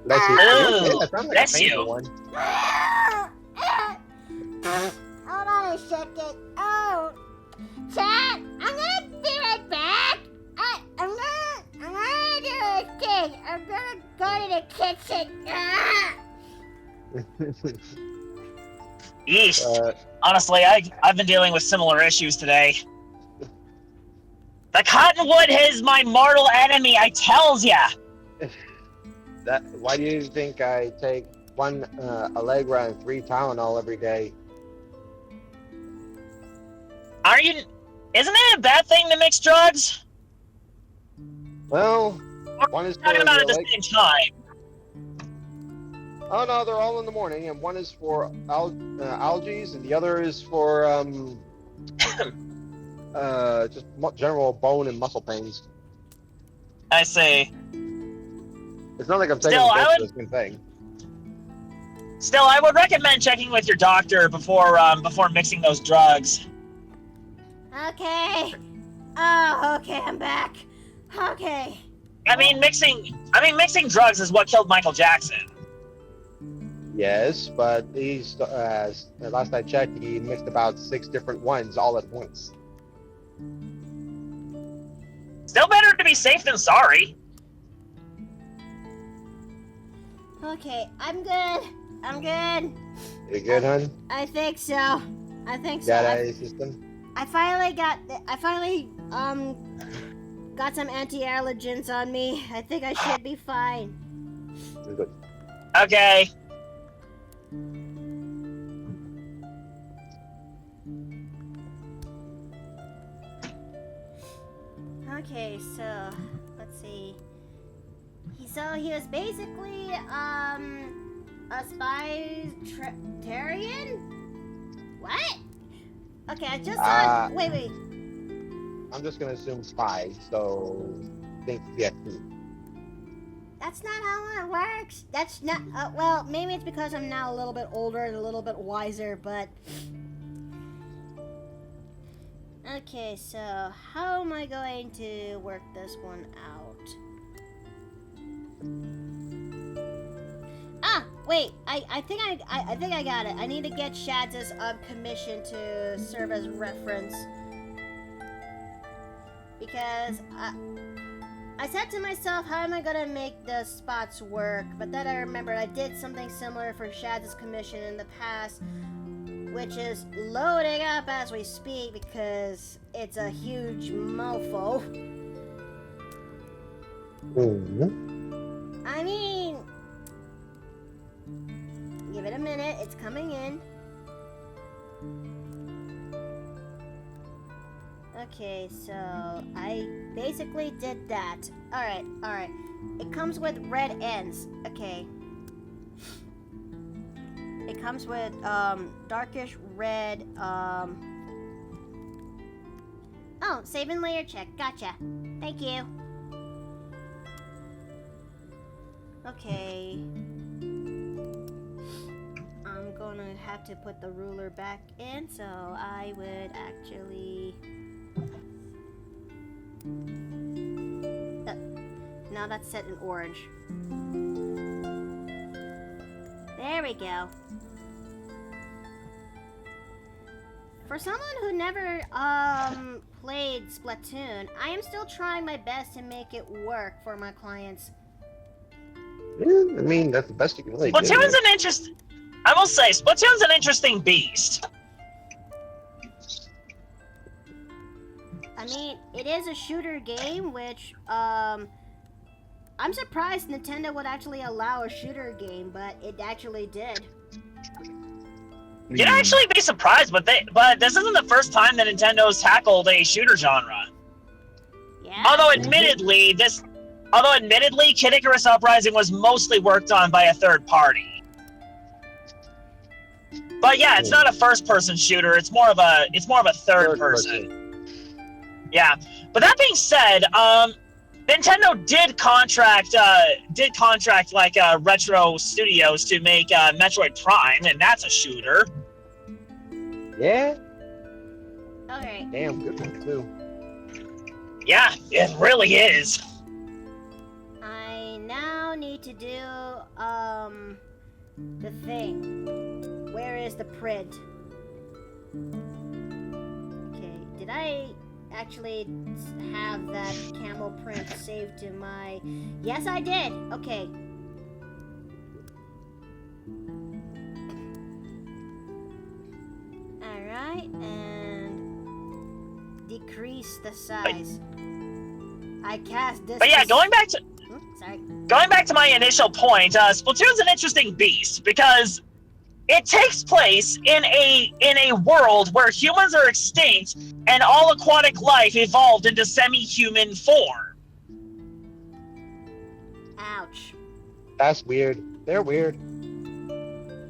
Bless you. Ooh, Okay, that sounds like bless a painful you. one. Hold on a second. Oh, Chad, I'm gonna be right back. I'm gonna do a thing. I'm gonna go to the kitchen. Yeesh. Honestly, I've been dealing with similar issues today. The cottonwood is my mortal enemy, I tells ya! Why do you think I take 1 Allegra and 3 Tylenol every day? Isn't it a bad thing to mix drugs? Well, one is for Talking about the it at the same time. Oh no, they're all in the morning, and one is for algae, and the other is for just general bone and muscle pains. I see. It's not like I'm taking Still, both for the same thing. Still, I would recommend checking with your doctor before mixing those drugs. Okay. Oh, okay, I'm back. Okay. I mean, mixing drugs is what killed Michael Jackson. Yes, but he's last I checked, he mixed about 6 different ones all at once. Still better to be safe than sorry. Okay, I'm good. I'm good. You good, hon? I think so. I think so. Got out of your system? I finally got some anti-allergens on me. I think I should be fine. Good. Okay. Okay, so let's see. He was basically a spy-tarian? What? Okay, I just saw. Wait. I'm just gonna assume spy, so think yes. That's not how it works. That's not. Well, maybe it's because I'm now a little bit older and a little bit wiser, but. Okay, so how am I going to work this one out? Ah, wait. I think I got it. I need to get Shadz's commission to serve as reference because I said to myself, how am I gonna make the spots work? But then I remembered I did something similar for Shadz's commission in the past, which is loading up as we speak because it's a huge mofo. Mm-hmm. I mean, give it a minute, it's coming in. Okay, so I basically did that. Alright. It comes with red ends. Okay. It comes with darkish red. Oh, save and layer check. Gotcha. Thank you. Okay. I'm gonna have to put the ruler back in, so I would actually. Now that's set in orange. There we go. For someone who never played Splatoon, I am still trying my best to make it work for my clients. Yeah, I mean, that's the best you can really do. Splatoon's an interesting. I will say, Splatoon's an interesting beast. I mean, it is a shooter game, which I'm surprised Nintendo would actually allow a shooter game, but it actually did. You'd actually be surprised, but this isn't the first time that Nintendo's tackled a shooter genre. Yeah. Although admittedly, Kid Icarus Uprising was mostly worked on by a third party. But yeah, it's not a first-person shooter. It's more of a third person. Yeah. But that being said, Nintendo did contract like Retro Studios to make Metroid Prime, and that's a shooter. Yeah. Okay. Damn, good one too. Yeah, it really is. I now need to do the thing. Where is the print? Okay, did I actually have that camel print saved to my... Yes, I did! Okay. Alright, and decrease the size. I cast this... But yeah, going back to my initial point, Splatoon's an interesting beast because it takes place in a world where humans are extinct and all aquatic life evolved into semi-human form. Ouch. That's weird. They're weird.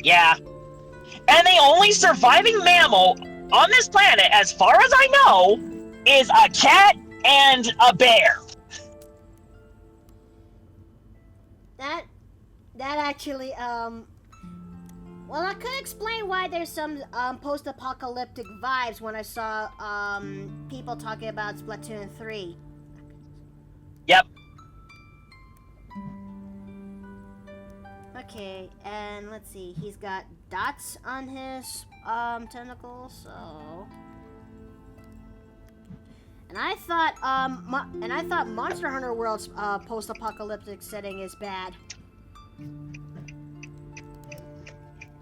Yeah. And the only surviving mammal on this planet, as far as I know, is a cat and a bear. That actually, well, I could explain why there's some post-apocalyptic vibes when I saw people talking about Splatoon 3. Yep. Okay, and let's see. He's got dots on his tentacles, so. And I thought Monster Hunter World's post-apocalyptic setting is bad.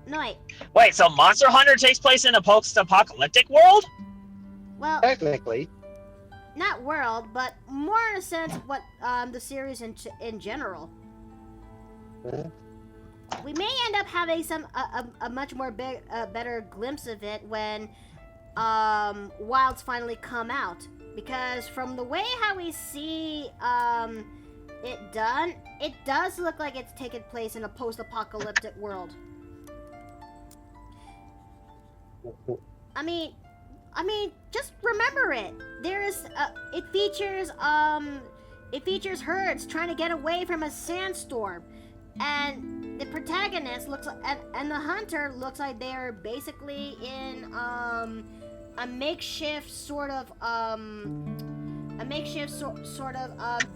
No, wait. Wait, so Monster Hunter takes place in a post-apocalyptic world? Well, Technically. not world, but more in a sense of what the series in general. We may end up having a much more better glimpse of it when Wilds finally come out, because from the way how we see it done, it does look like it's taken place in a post-apocalyptic world. I mean, just remember it. It features herds trying to get away from a sandstorm, and the protagonist looks like, and the hunter looks like they're basically in a makeshift sort of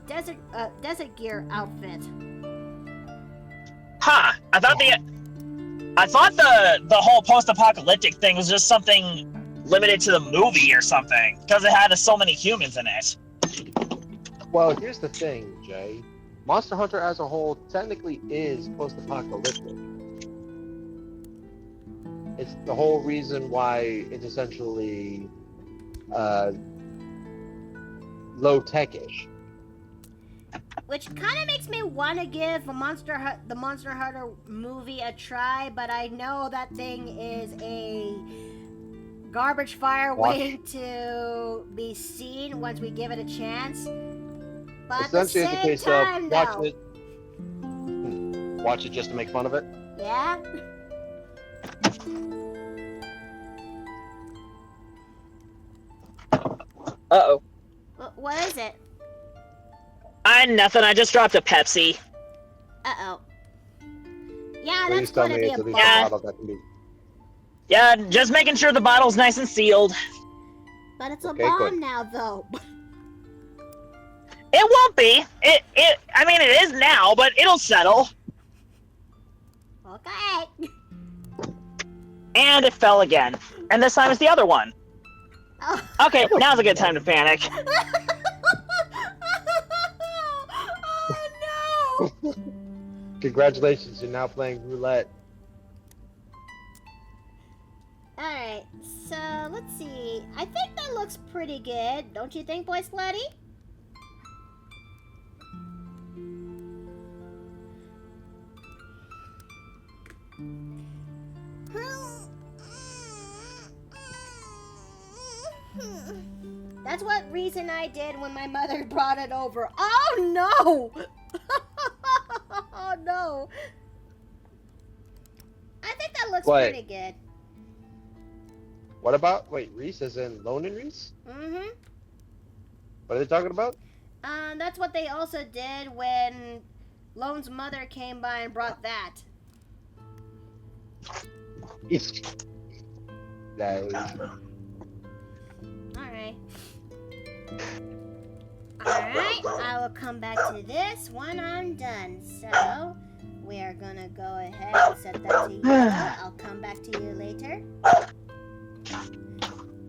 desert gear outfit. Huh. I thought the whole post-apocalyptic thing was just something limited to the movie or something, because it had so many humans in it. Well, here's the thing, Jay. Monster Hunter as a whole technically is post-apocalyptic. It's the whole reason why it's essentially low-tech-ish. Which kind of makes me want to give the Monster Hunter movie a try, but I know that thing is a garbage fire waiting to be seen once we give it a chance. But at the same time, watch it just to make fun of it. Yeah. Uh-oh. What is it? Nothing. I just dropped a Pepsi. Uh-oh. Yeah, that's going to be a bomb. Yeah, just making sure the bottle's nice and sealed. But it's a bomb now, though. It won't be. I mean, it is now, but it'll settle. Okay. And it fell again. And this time it's the other one. Oh. Okay, now's a good time to panic. Oh, no! Congratulations, you're now playing roulette. Alright, so let's see. I think that looks pretty good. Don't you think, BoySplatty? That's what Reese and I did when my mother brought it over. Oh no! Oh no! I think that looks What? pretty good. What about? Wait, Reese as in Lone and Reese? Mm-hmm. What are they talking about? That's what they also did when Lone's mother came by and brought that. Nice. Alright. Alright, I will come back to this when I'm done. So, we are gonna go ahead and set that to yellow. I'll come back to you later.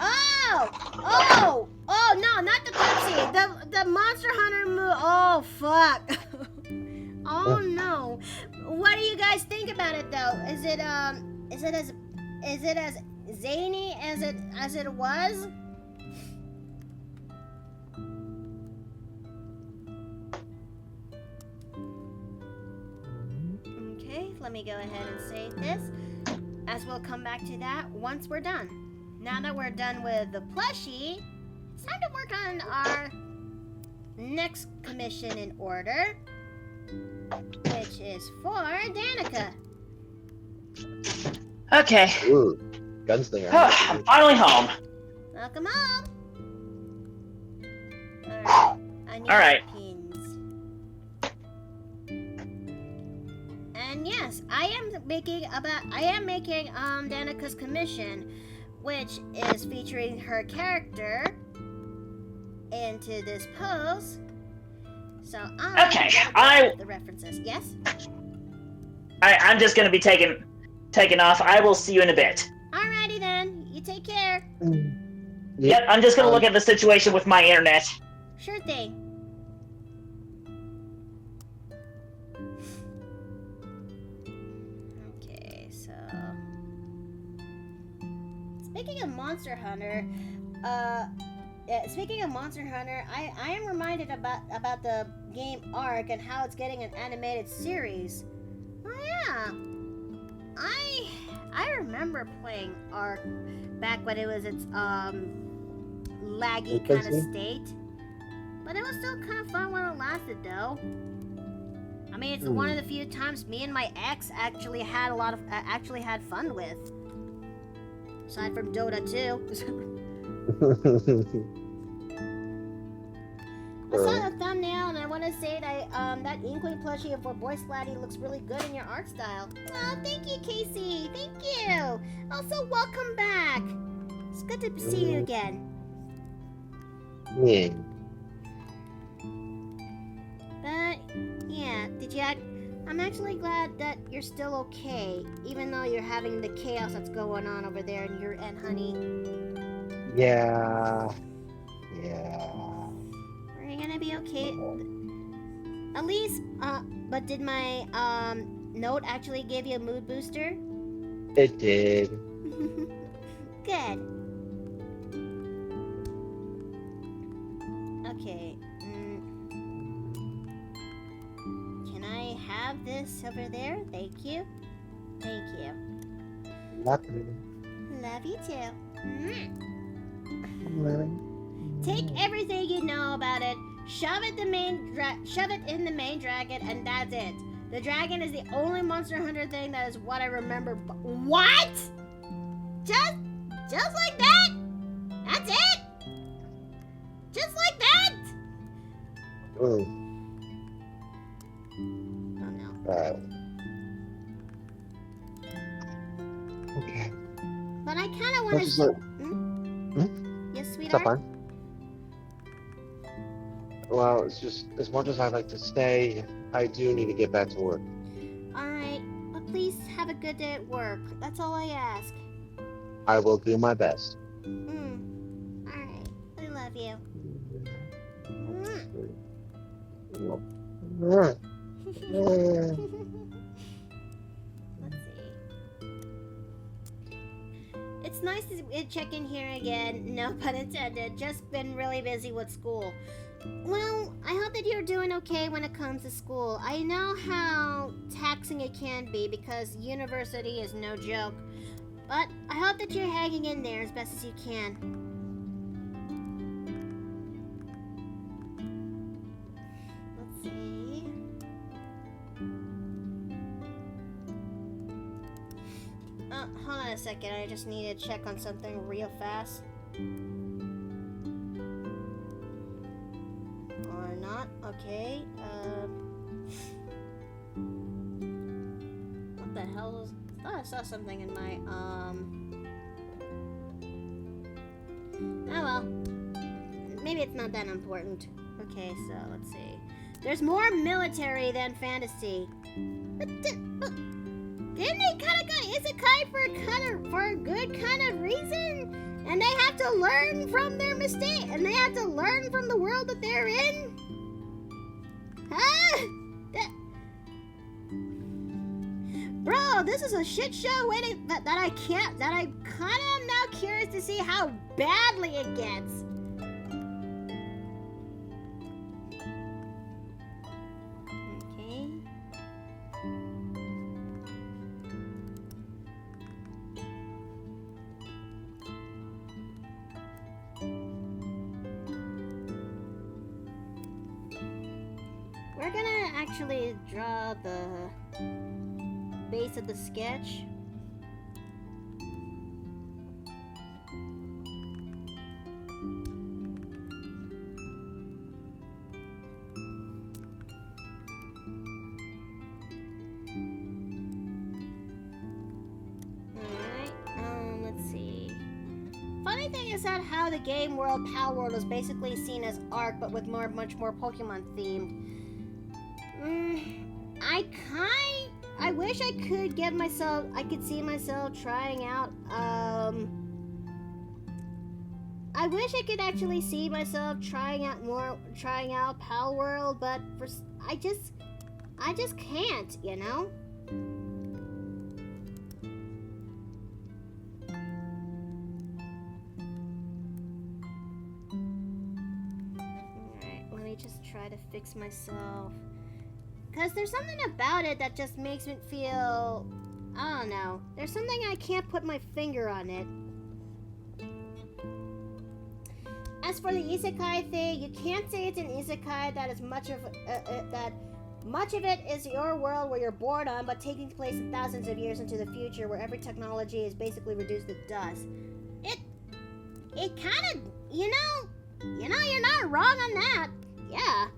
Oh! Oh, no, not the Pepsi. The Monster Hunter move. Oh, fuck. Oh, no. What do you guys think about it, though? Is it as zany as it was? Okay, let me go ahead and save this, as we'll come back to that once we're done. Now that we're done with the plushie, it's time to work on our next commission in order, which is for Danica. Okay. Ooh, gunslinger. I'm finally home. Welcome home. Alright, I need Alright. pins. And yes, I am making Danica's commission, which is featuring her character into this pose. So Okay, the references. Yes? I'm just gonna be taking off. I will see you in a bit. Alrighty then. You take care. Yep, I'm just gonna look at the situation with my internet. Sure thing. Okay, so speaking of Monster Hunter, I am reminded about the game Ark and how it's getting an animated series. Oh yeah, I remember playing Ark back when it was its laggy kind of state, but it was still kind of fun while it lasted, though. I mean, it's one of the few times me and my ex actually had fun with, aside from Dota 2. I saw the thumbnail and I want to say that that Inkling plushie for BoySplatty looks really good in your art style. Oh, thank you, Casey. Thank you. Also, welcome back. It's good to see you again. Yeah. But yeah, I'm actually glad that you're still okay, even though you're having the chaos that's going on over there in your end, honey. Yeah. We're gonna be okay. At least, but did my note actually give you a mood booster? It did. Good. Okay. Can I have this over there? Thank you. Thank you. Love you. Love you too. Take everything you know about it, shove it in the main dragon, and that's it. The dragon is the only Monster Hunter thing that is what I remember. What? Just like that? That's it? Just like that? Oh no. Okay. But I kind of want to. Yes, It's sweetheart. fine. Well, it's just as much as I'd like to stay, I do need to get back to work. All right, but please have a good day at work. That's all I ask. I will do my best. All right, I love you. Let's see. It's nice to check in here again. No pun intended. Just been really busy with school. Well, I hope that you're doing okay when it comes to school. I know how taxing it can be because university is no joke. But I hope that you're hanging in there as best as you can. second. I just need to check on something real fast. Or not. Okay. What the hell was... I thought I saw something in my, Oh well. Maybe it's not that important. Okay, so let's see. There's more military than fantasy. But didn't they kind of go isekai for a good kind of reason? And they have to learn from their mistake, and they have to learn from the world that they're in? Huh? Bro, this is a shit show waiting that I kind of am now curious to see how badly it gets. Okay. We're gonna actually draw the base of the sketch. Alright, let's see. Funny thing is that how the game world, Power World, is basically seen as Ark, but with much more Pokemon themed. I wish I could I could see myself trying out, I wish I could actually see myself trying out Power World, but I just can't, you know? Alright, let me just try to fix myself. Because there's something about it that just makes me feel... I don't know. There's something I can't put my finger on it. As for the isekai thing, you can't say it's an isekai that is much of it is your world where you're born on, but taking place in thousands of years into the future, where every technology is basically reduced to dust. It kind of, you know, you're not wrong on that. Yeah.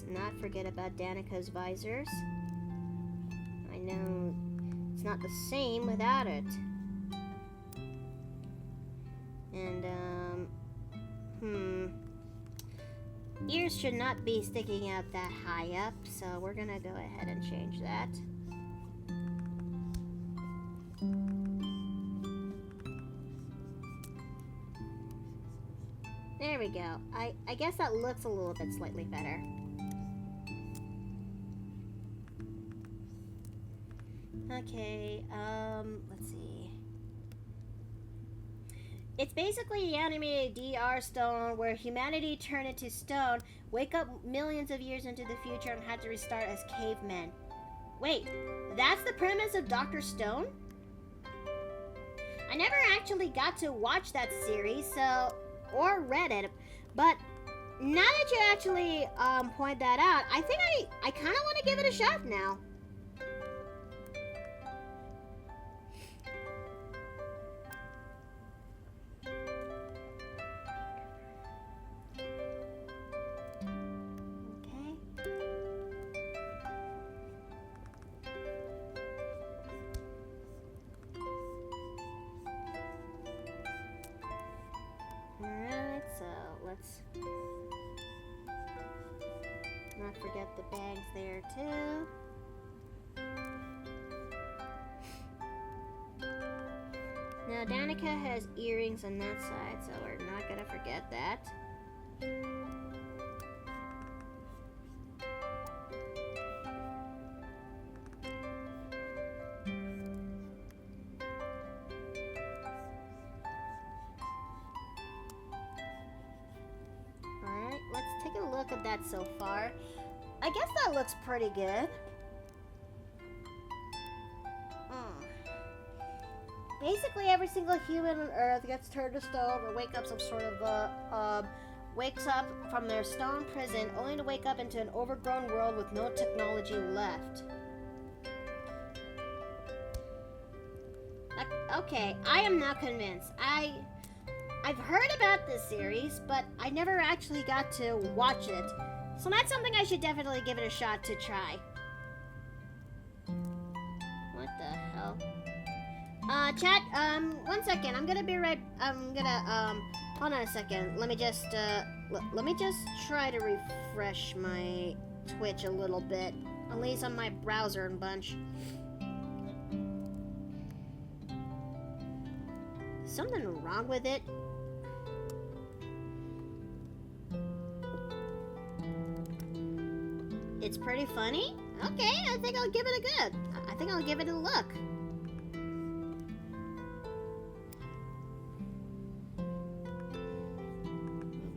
Not forget about Danica's visors. I know it's not the same without it. And, ears should not be sticking out that high up, so we're gonna go ahead and change that. There we go. I guess that looks a little bit slightly better. Okay, let's see. It's basically the animated DR Stone where humanity turned into stone, wake up millions of years into the future and had to restart as cavemen. Wait, that's the premise of Dr. Stone? I never actually got to watch that series, or read it, but now that you actually point that out, I think I kind of want to give it a shot now. Alright, so let's not forget the bags there too. Now Danica has earrings on that side, so we're not gonna forget that. Alright, let's take a look at that so far. I guess that looks pretty good. Basically, every single human on Earth gets turned to stone or wakes up from their stone prison, only to wake up into an overgrown world with no technology left. Okay, I am now convinced. I've heard about this series, but I never actually got to watch it. So that's something I should definitely give it a shot to try. What the hell? Chat, 1 second. I'm gonna, hold on a second. Let me just try to refresh my Twitch a little bit. At least on my browser and bunch. Something wrong with it? It's pretty funny? Okay, I think I'll give it a look.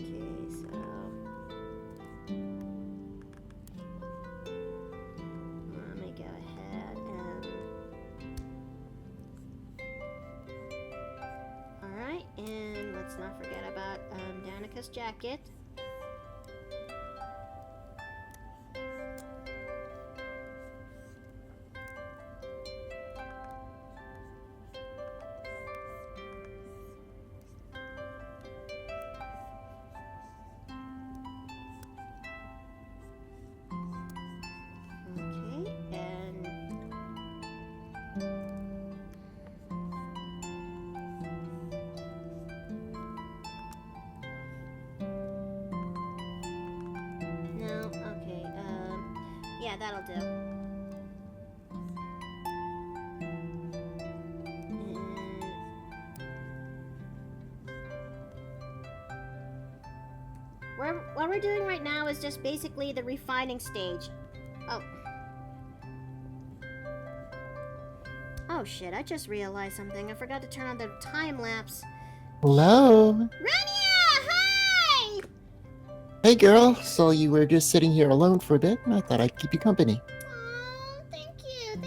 Okay, so... let me go ahead and... Alright, and let's not forget about Danica's jacket. Yeah, that'll do. What we're doing right now is just basically the refining stage. Oh shit, I just realized something. I forgot to turn on the time lapse. Hello. Rania, hi! Hey girl, so you were just sitting here alone for a bit, and I thought I'd keep you company. Oh, thank you.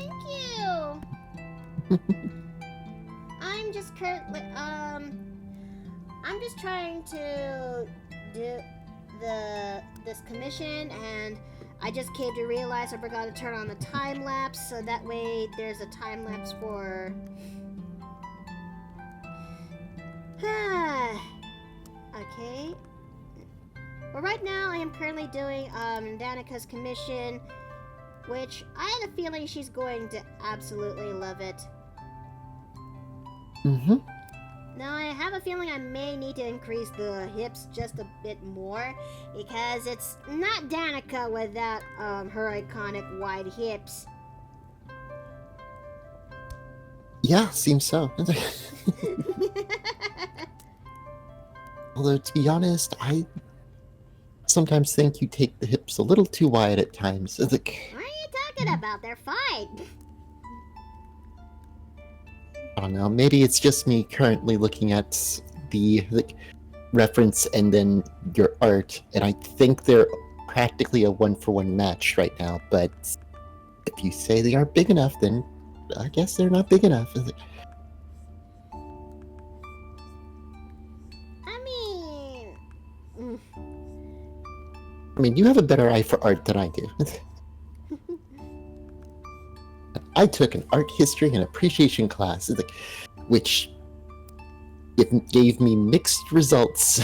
I'm just trying to do this commission, and I just came to realize I forgot to turn on the time lapse, so that way there's a time lapse for... Okay. Well, right now I am currently doing Danica's commission, which I have a feeling she's going to absolutely love it. Mm-hmm. Now, I have a feeling I may need to increase the hips just a bit more, because it's not Danica without her iconic wide hips. Yeah, seems so. Although, to be honest, I sometimes think you take the hips a little too wide at times. What are you talking about? They're fine. I don't know, maybe it's just me currently looking at the reference and then your art, and I think they're practically a one-for-one match right now, but if you say they aren't big enough, then I guess they're not big enough. I mean, you have a better eye for art than I do. I took an art history and appreciation class, which gave me mixed results.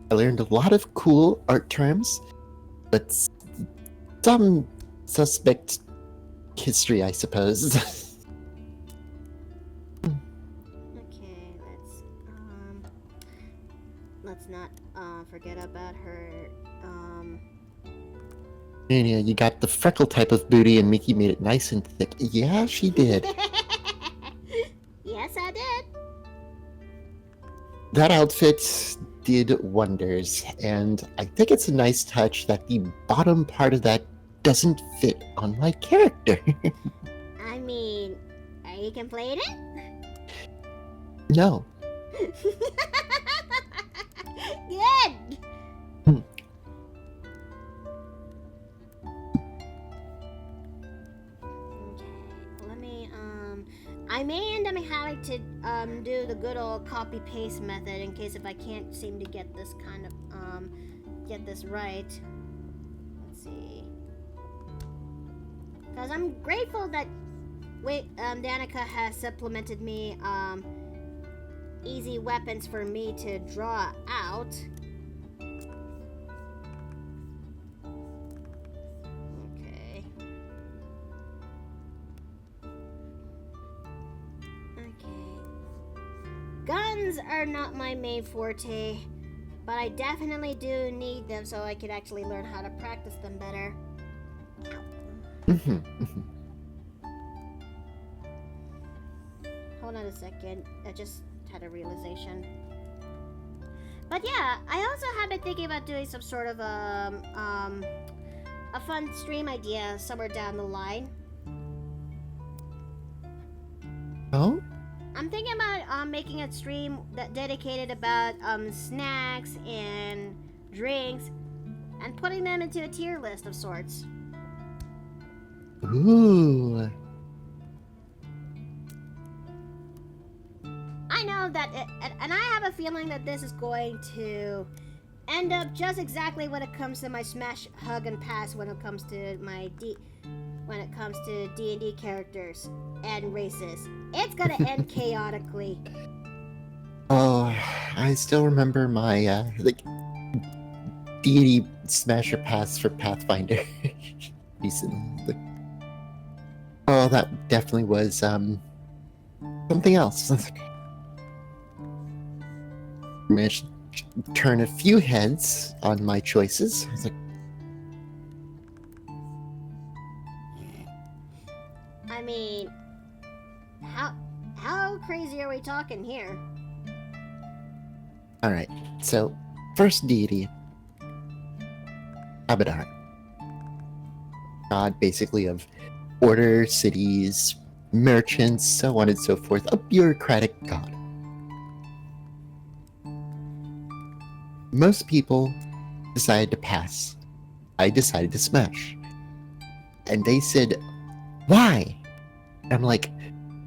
I learned a lot of cool art terms, but some suspect history, I suppose. Okay, let's not forget about her. Yeah, you got the freckle type of booty, and Mickey made it nice and thick. Yeah, she did. Yes, I did. That outfit did wonders, and I think it's a nice touch that the bottom part of that doesn't fit on my character. I mean, are you complaining? No. good. Hmm. Okay, let me I may end up having to do the good old copy paste method in case if I can't seem to get this kind of get this right. Let's see. Because I'm grateful that Danica has supplemented me easy weapons for me to draw out. Okay. Guns are not my main forte, but I definitely do need them so I could actually learn how to practice them better. Hold on a second. I just had a realization. But yeah, I also have been thinking about doing some sort of a fun stream idea somewhere down the line. Oh? I'm thinking about making a stream that dedicated about snacks and drinks and putting them into a tier list of sorts. Ooh. I know that, and I have a feeling that this is going to end up just exactly when it comes to my smash, hug, and pass when it comes to my D&D characters and races. It's gonna end chaotically. Oh, I still remember my deity smasher pass for Pathfinder recently. Oh, that definitely was something else. Managed to turn a few heads on my choices. I was like, I mean, how crazy are we talking here? all right. So, first deity, Abaddon, god basically of order, cities, merchants, so on and so forth. A bureaucratic god. Most people decided to pass. I decided to smash. And they said, why? I'm like,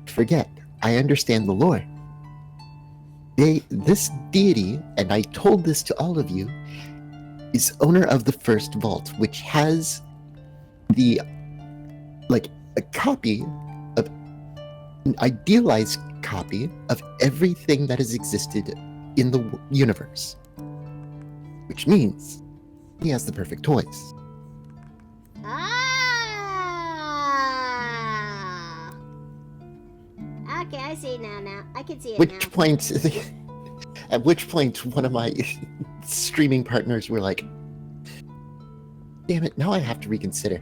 forget. I understand the lore. This deity, and I told this to all of you, is owner of the first vault, which has a copy of an idealized copy of everything that has existed in the universe. Which means he has the perfect toys. Ah! Okay, I see it now. I can see it now. At which point, one of my streaming partners were like, damn it, now I have to reconsider.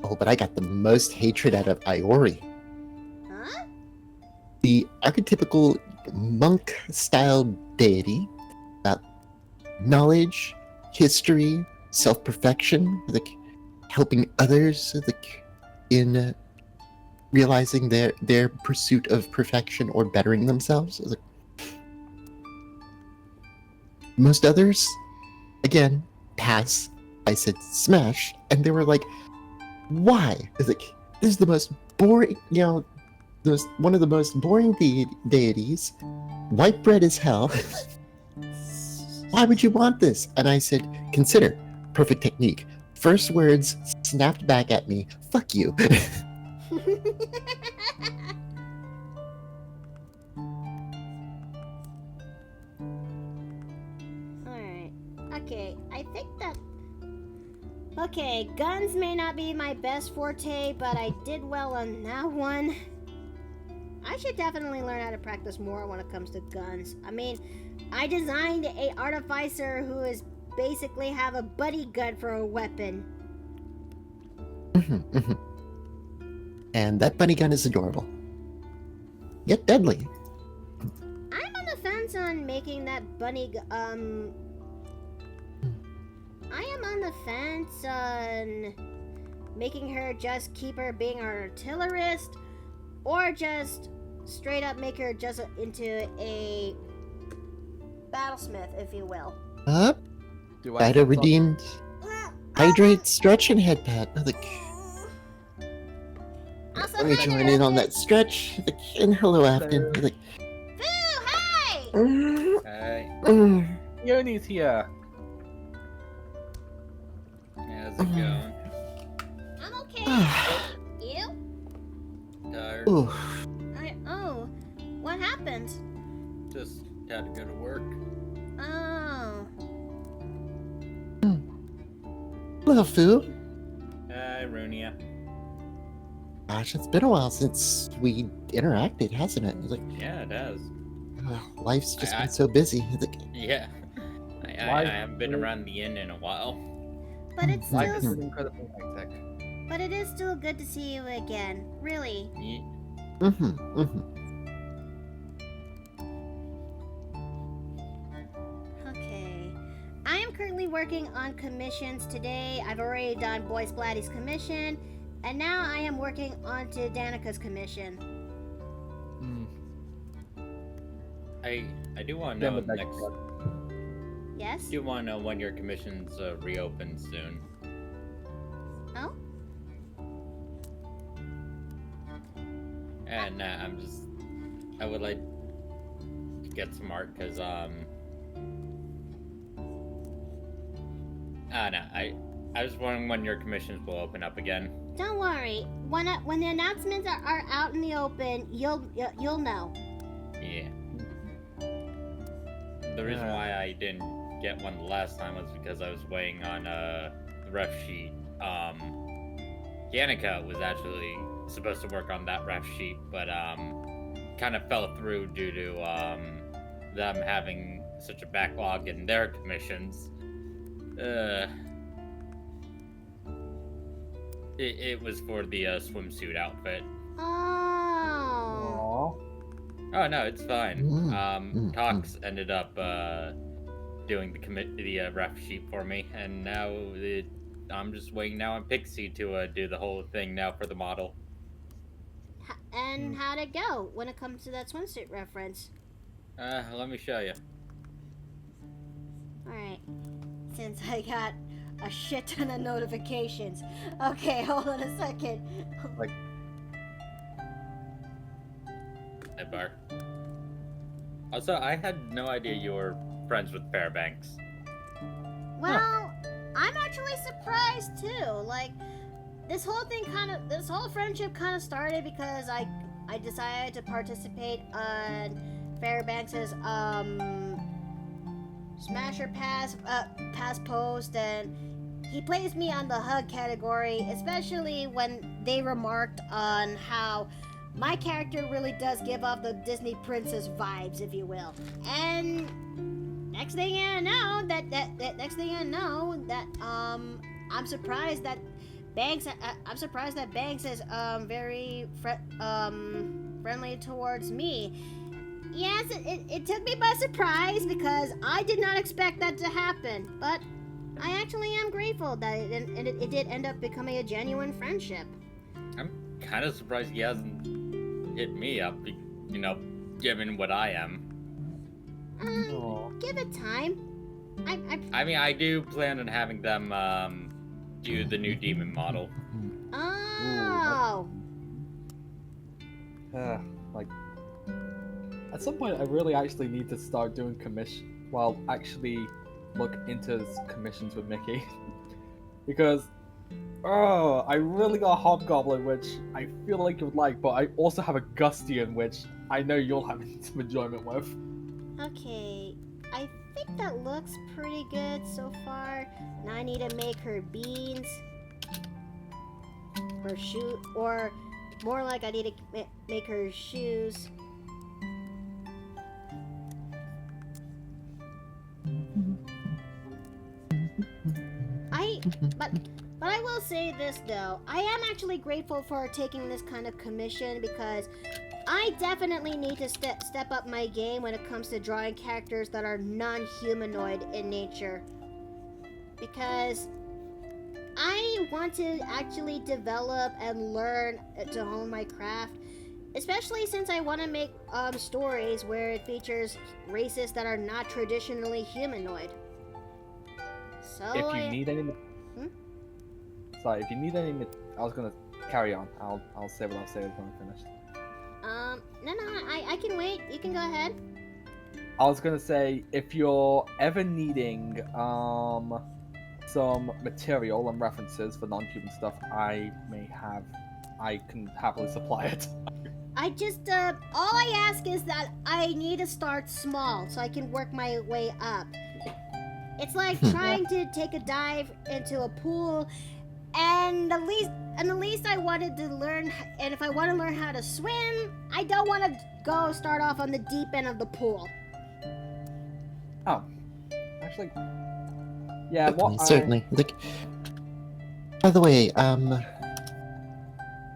Oh, but I got the most hatred out of Iori. Huh? The archetypical monk-style deity about knowledge, history, self-perfection, helping others, in realizing their pursuit of perfection or bettering themselves. Most others, again, pass. I said smash, and they were like, why? It's like, this is the most boring, one of the most boring deities, white bread as hell. Why would you want this? And I said, consider, perfect technique. First words snapped back at me, fuck you. Alright. Okay, I think that... Okay, guns may not be my best forte, but I did well on that one. I should definitely learn how to practice more when it comes to guns. I mean, I designed a artificer who is basically have a buddy gun for a weapon. And that bunny gun is adorable. Yet deadly. I'm on the fence on making that bunny I am on the fence on making her just keep her being an artillerist, or just straight up make her just into a battlesmith, if you will. Do I Ida redeemed. Hydrate, stretch, and headpad. Also, Let me hi, join in on that Nervous. stretch. And hello, Afton. Boo, hi! Hey, Yoni's here. How's it going? I'm okay. You? Tired. Ooh. Oh, what happened? Just had to go to work. Oh. Hello, Fu. Hi, Runia. Gosh, it's been a while since we interacted, hasn't it? Yeah, it has. Life's just I- been so busy. Yeah. I haven't been around the inn in a while. But it's Life is still, incredibly hectic. but it is still good to see you again. Really. Okay. I am currently working on commissions today. I've already done BoySplatty's commission, and now I am working on to Danica's commission. I do want to know next. Yes? Do want to know when your commissions reopen soon. Oh? And I would like to get some art because I don't know. I was wondering when your commissions will open up again. Don't worry. When the announcements are out in the open, you'll know. Yeah. The reason why I didn't get one the last time was because I was waiting on the ref sheet. Danica was actually supposed to work on that ref sheet, but kind of fell through due to them having such a backlog in their commissions. It was for the swimsuit outfit. Oh. Oh no, it's fine. Tox ended up doing the ref sheet for me, and now I'm just waiting now on Pixie to do the whole thing now for the model. And how'd it go when it comes to that swimsuit reference? Let me show you. Alright. Since I got a shit ton of notifications. Okay, hold on a second. Hey, Bar. Also, I had no idea you were friends with Fairbanks. Well, I'm actually surprised too. Like, this whole friendship kind of started because I decided to participate on Fairbanks's Smasher Pass post, and he placed me on the hug category, especially when they remarked on how my character really does give off the Disney princess vibes, if you will. And next thing I know, I'm surprised that Banks is very friendly towards me. Yes, it took me by surprise because I did not expect that to happen, but I actually am grateful that it did end up becoming a genuine friendship. I'm kind of surprised he hasn't hit me up, given what I am. Give it time. I mean, I do plan on having them do the new demon model. Oh. At some point, I really actually need to start doing actually look into commissions with Mickey. Because, I really got a Hobgoblin, which I feel like you would like, but I also have a Gustian, which I know you'll have some enjoyment with. Okay, I think that looks pretty good so far. Now I need to make her beans. Or more like I need to make her shoes. But I will say this though, I am actually grateful for taking this kind of commission because I definitely need to step up my game when it comes to drawing characters that are non-humanoid in nature. Because I want to actually develop and learn to hone my craft especially since I want to make stories where it features races that are not traditionally humanoid. So If you need any, sorry, if you need any, I was gonna carry on. I'll say what I'll say when I'm finished. No, I can wait. You can go ahead. I was gonna say if you're ever needing some material and references for non-human stuff, I can happily supply it. I just, all I ask is that I need to start small so I can work my way up. It's like trying to take a dive into a pool, and the least I wanted to learn, and if I want to learn how to swim, I don't want to start off on the deep end of the pool. Oh, actually, yeah. What? Certainly. Like, by the way,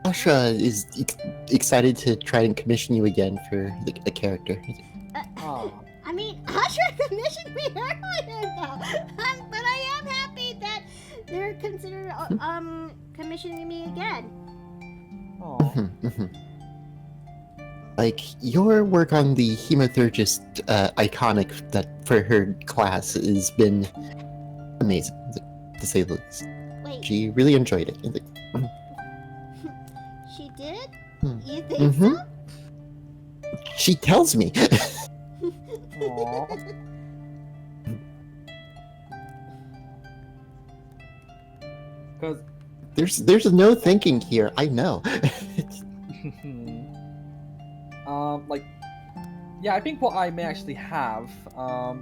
Asha is excited to try and commission you again for a character. I mean, Asha commissioned me earlier though, but I am happy that they're considering commissioning me again. Oh. Like, your work on the hemotherapist iconic that for her class has been amazing, to say the least. Wait, She really enjoyed it. she did? Hmm. You think so? She tells me. Aw. Because There's no thinking here. I know. like, yeah, I think what I may actually have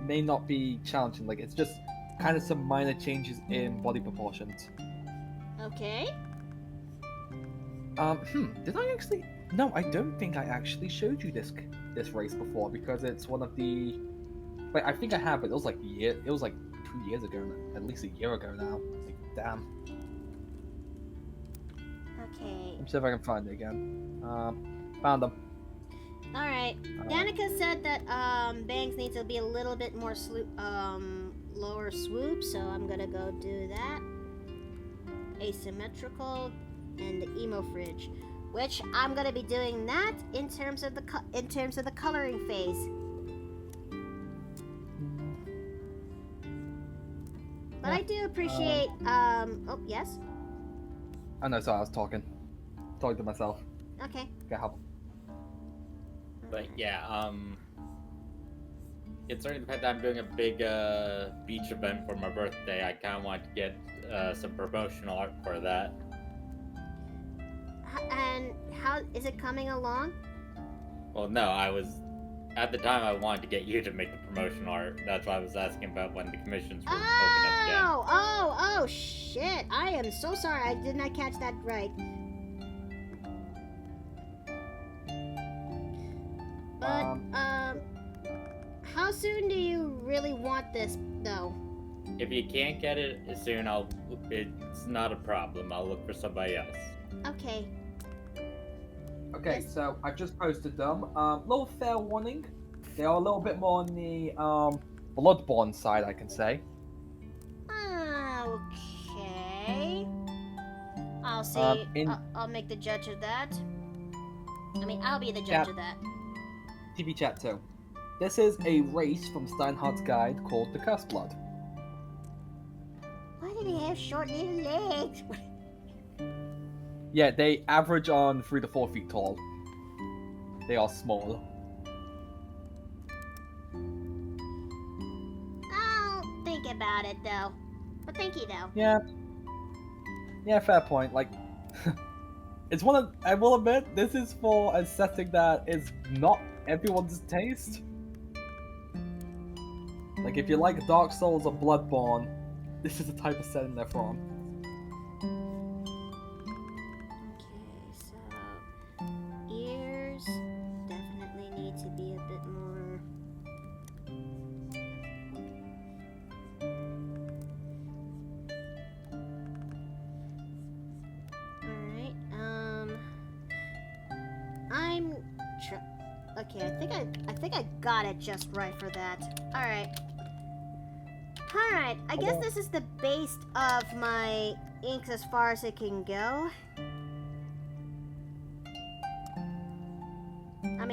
may not be challenging. Like, it's just kind of some minor changes in body proportions. Okay. Did I actually? No, I don't think I actually showed you this race before because it's one of the. Wait, I think I have, but it was like 2 years ago, at least a year ago now. Like, damn. Okay. Let me see if I can find it again. Found them. All right. Danica said that Bangs needs to be a little bit more lower swoop, so I'm gonna go do that. Asymmetrical and the emo fridge, which I'm gonna be doing that in terms of the coloring phase. But I do appreciate oh yes. Oh no, sorry, I was talking to myself. Okay. Okay, help. But yeah, considering the fact that I'm doing a big beach event for my birthday, I kind of want to get some promotional art for that. And how is it coming along? Well, no, at the time I wanted to get you to make the promotional art. That's why I was asking about when the commissions were open up again. Oh, shit. I am so sorry. I did not catch that right. But, how soon do you really want this, though? If you can't get it soon, it's not a problem. I'll look for somebody else. Okay. Okay, Yes. so I've just posted them. Little fair warning. They are a little bit more on the Bloodborne side, I can say. Okay. I'll see. I'll make the judge of that. I mean, I'll be the judge of that. TV chat too. This is a race from Steinhardt's guide called the Cursed Blood. Why do they have short little legs? Yeah, they average on 3 to 4 feet tall. They are small. I'll think about it, though. But thank you, though. Yeah. Yeah, fair point. Like, it's one of. I will admit, this is for a setting that is not everyone's taste. Like, if you like Dark Souls or Bloodborne, this is the type of setting they're from. Ears definitely need to be a bit more. Alright, okay, I think I got it just right for that. Alright. Alright, I guess this is the base of my inks as far as it can go.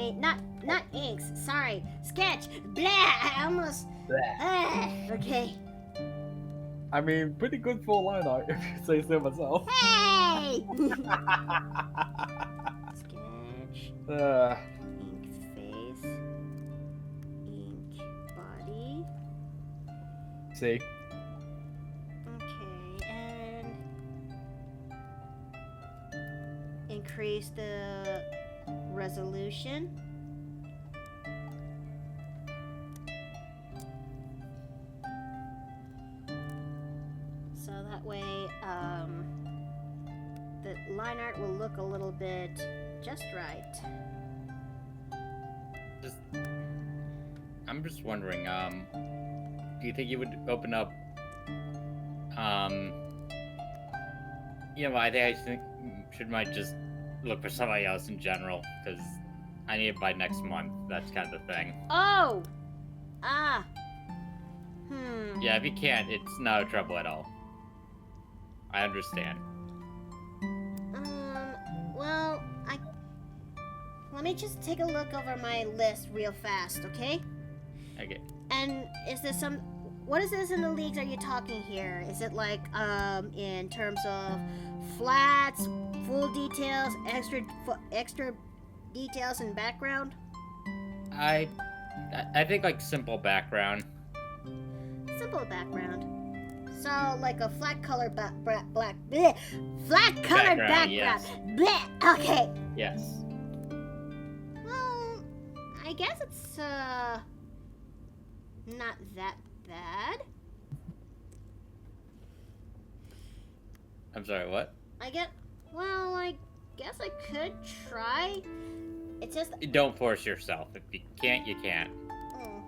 mean, not inks. Sorry, sketch. Blah. I almost. Okay. I mean, pretty good for line art, if you say so myself. Hey. Sketch. Ink face. Ink body. See. Okay, and increase the resolution. So that way, the line art will look a little bit just right. I'm just wondering, do you think you would open up, I might just look for somebody else in general, because I need it by next month. That's kind of the thing. Oh! Yeah, if you can't, it's not a trouble at all. I understand. Well, let me just take a look over my list real fast, okay? Okay. And what is this in the leagues are you talking here? Is it like, in terms of flats, full details, extra details and background? I think like simple background. Simple background. So, like a flat color flat colored background. Yes. Bleh. Okay. Yes. Well, I guess it's, not that bad. I'm sorry, what? I guess I could try. It's just... Don't force yourself. If you can't, you can't. Oh.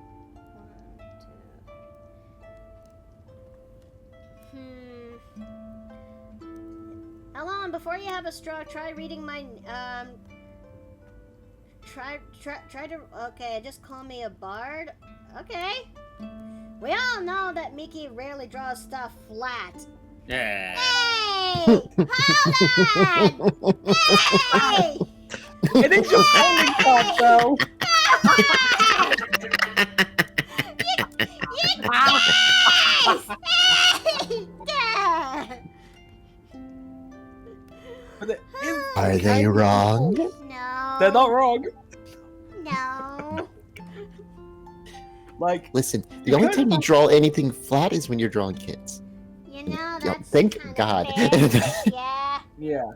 1, 2. Alon, before you have a straw, try reading my, try to, okay, just call me a bard. Okay. We all know that Mickey rarely draws stuff flat. Yeah. Hey! Hold on! Hey! It is your only part, though. You guys! But it is Are they wrong? No. They're not wrong. No. Like, Listen, the You only could- time you draw anything flat is when you're drawing kids. You know, Yeah, that's thank kinda God. fair. Yeah. yeah.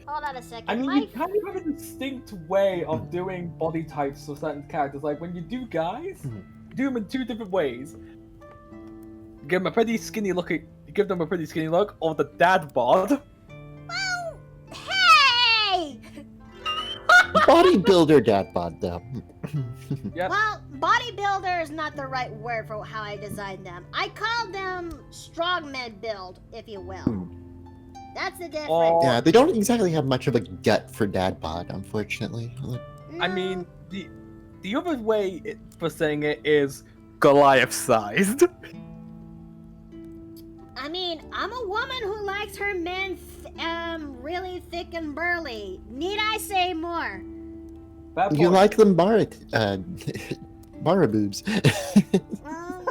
Hold on a second. I mean, My you kind of have a distinct way of doing body types for certain characters. Like, when you do guys, you do them in 2 different ways. You give them a pretty skinny look, or the dad bod. Well, hey! Bodybuilder dad bod, though. Yep. Well, bodybuilder is not the right word for how I designed them. I call them strongman build, if you will. That's the difference. Oh. Yeah, they don't exactly have much of a gut for dad bod, unfortunately. I mean, the other way for saying it is Goliath-sized. I mean, I'm a woman who likes her men really thick and burly. Need I say more? Fair You point. like them bara boobs. Well,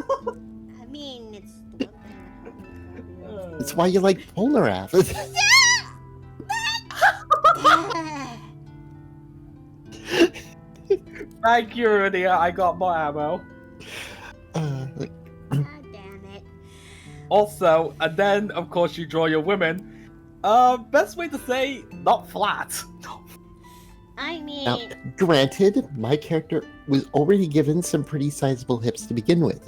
I mean, it's the one thing. That's why you like Polnareff. Thank you, Rudy. I got more ammo. God damn it. Also, and then, of course, you draw your women. Best way to say, not flat. I mean, Now, granted, my character was already given some pretty sizable hips to begin with.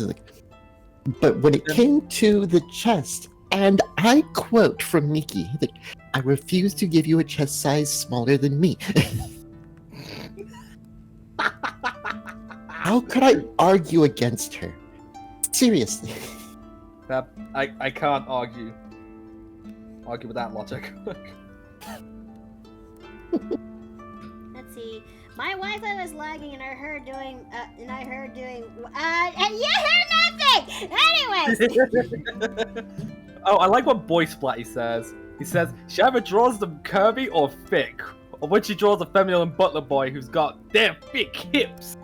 But when it came to the chest, and I quote from Nikki, I refuse to give you a chest size smaller than me. How could I argue against her? Seriously. I can't argue with that logic. let's see. My Wi-Fi was lagging, and I heard doing, and you heard nothing. Anyways, Oh, I like what BoySplatty says. He says she either draws them curvy or thick, of which he draws a feminine butler boy who's got damn thick hips.